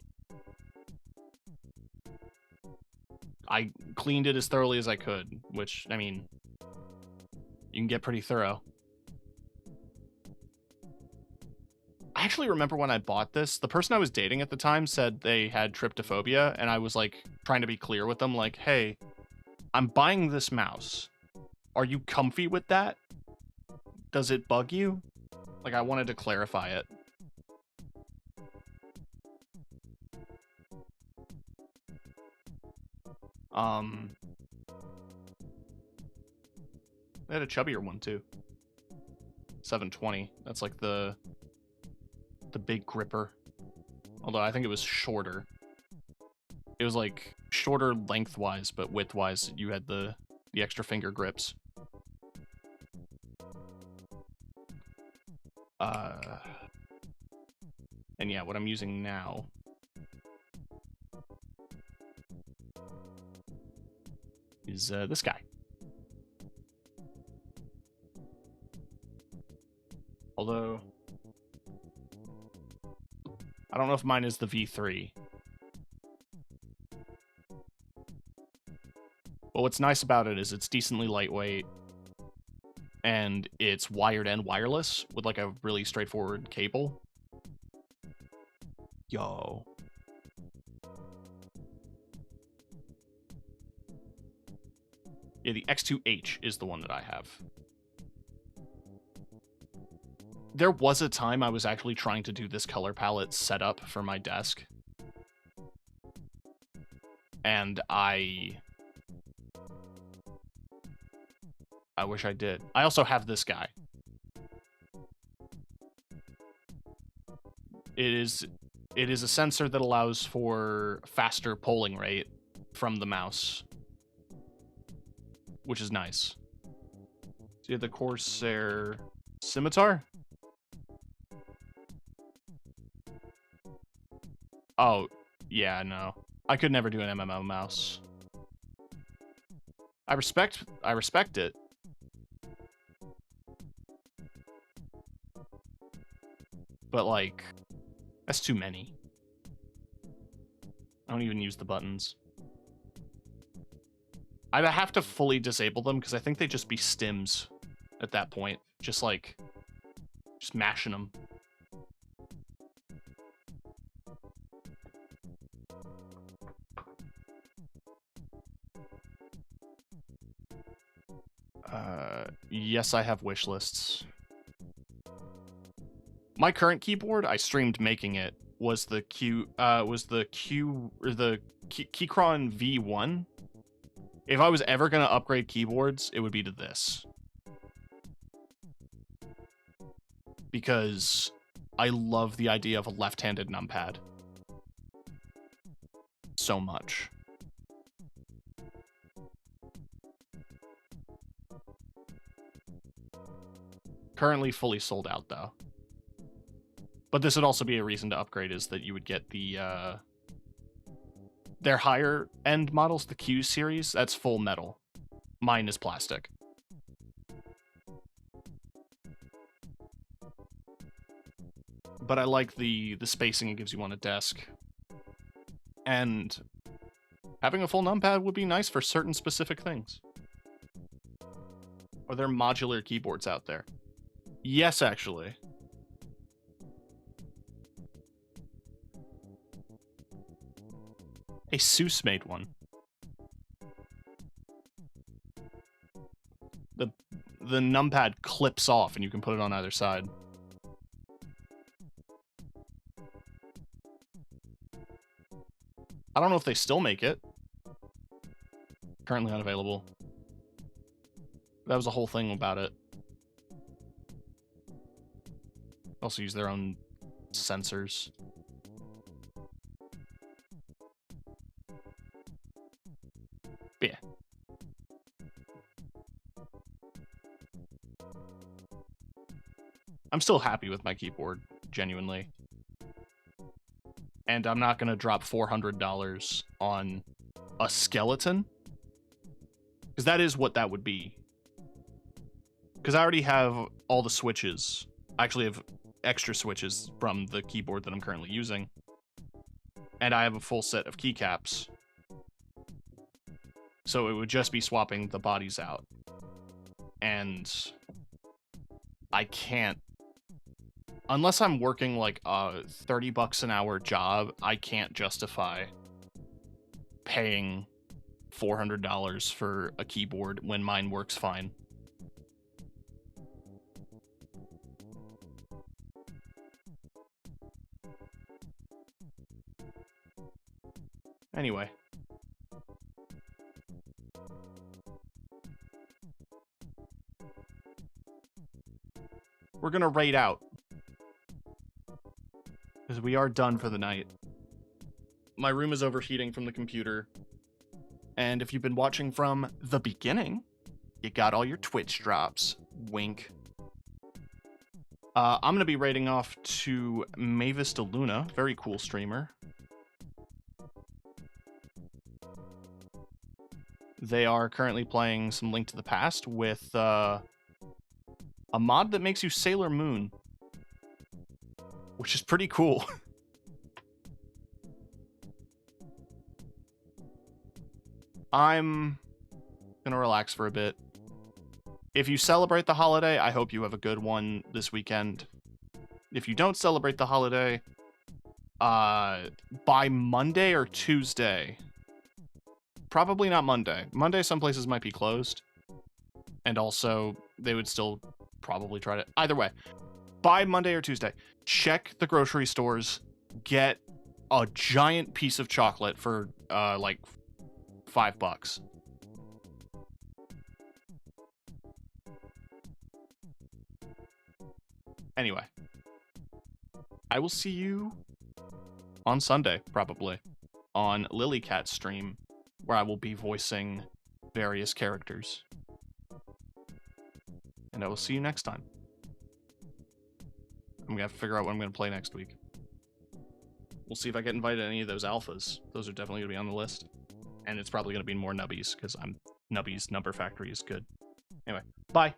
I cleaned it as thoroughly as I could, which, I mean, you can get pretty thorough. I actually remember when I bought this, the person I was dating at the time said they had tryptophobia, and I was, like, trying to be clear with them, like, hey, I'm buying this mouse. Are you comfy with that? Does it bug you? Like, I wanted to clarify it. They had a chubbier one, too. 720. That's like the big gripper. Although I think it was shorter. It was like shorter lengthwise, but widthwise you had the extra finger grips. And yeah, what I'm using now is this guy. Although, I don't know if mine is the V3. But what's nice about it is it's decently lightweight, and it's wired and wireless with like a really straightforward cable. Yo. Yeah, the X2H is the one that I have. There was a time I was actually trying to do this color palette setup for my desk. And I wish I did. I also have this guy. It is a sensor that allows for faster polling rate from the mouse, which is nice. So you have the Corsair Scimitar? Oh, yeah, no. I could never do an MMO mouse. I respect it. But, like, that's too many. I don't even use the buttons. I'd have to fully disable them because I think they'd just be stims at that point. Just mashing them. Yes, I have wish lists. My current keyboard, I streamed making it, was the Keychron V1. If I was ever gonna upgrade keyboards, it would be to this. Because I love the idea of a left-handed numpad so much. Currently fully sold out, though. But this would also be a reason to upgrade, is that you would get the, their higher-end models, the Q series, that's full metal. Mine is plastic. But I like the spacing it gives you on a desk. And having a full numpad would be nice for certain specific things. Are there modular keyboards out there? Yes, actually. Asus made one. The numpad clips off and you can put it on either side. I don't know if they still make it. Currently unavailable. That was a whole thing about it. Also use their own sensors. But yeah. I'm still happy with my keyboard, genuinely. And I'm not going to drop $400 on a skeleton. Because that is what that would be. Because I already have all the switches. I actually have extra switches from the keyboard that I'm currently using. And I have a full set of keycaps. So it would just be swapping the bodies out. And I can't, unless I'm working like a $30 an hour job, I can't justify paying $400 for a keyboard when mine works fine. Anyway. We're gonna raid out. Because we are done for the night. My room is overheating from the computer. And if you've been watching from the beginning, you got all your Twitch drops. Wink. I'm gonna be raiding off to Mavis de Luna, very cool streamer. They are currently playing some Link to the Past with a mod that makes you Sailor Moon, which is pretty cool. I'm gonna relax for a bit. If you celebrate the holiday, I hope you have a good one this weekend. If you don't celebrate the holiday, by Monday or Tuesday, probably not Monday. Monday, some places might be closed. And also, they would still probably try to... Either way, by Monday or Tuesday, check the grocery stores, get a giant piece of chocolate for, like, $5. Anyway, I will see you on Sunday, probably, on Lilycat's stream, where I will be voicing various characters. And I will see you next time. I'm gonna have to figure out what I'm gonna play next week. We'll see if I get invited to any of those alphas. Those are definitely gonna be on the list. And it's probably gonna be more nubbies, because Nubbies Number Factory is good. Anyway, bye!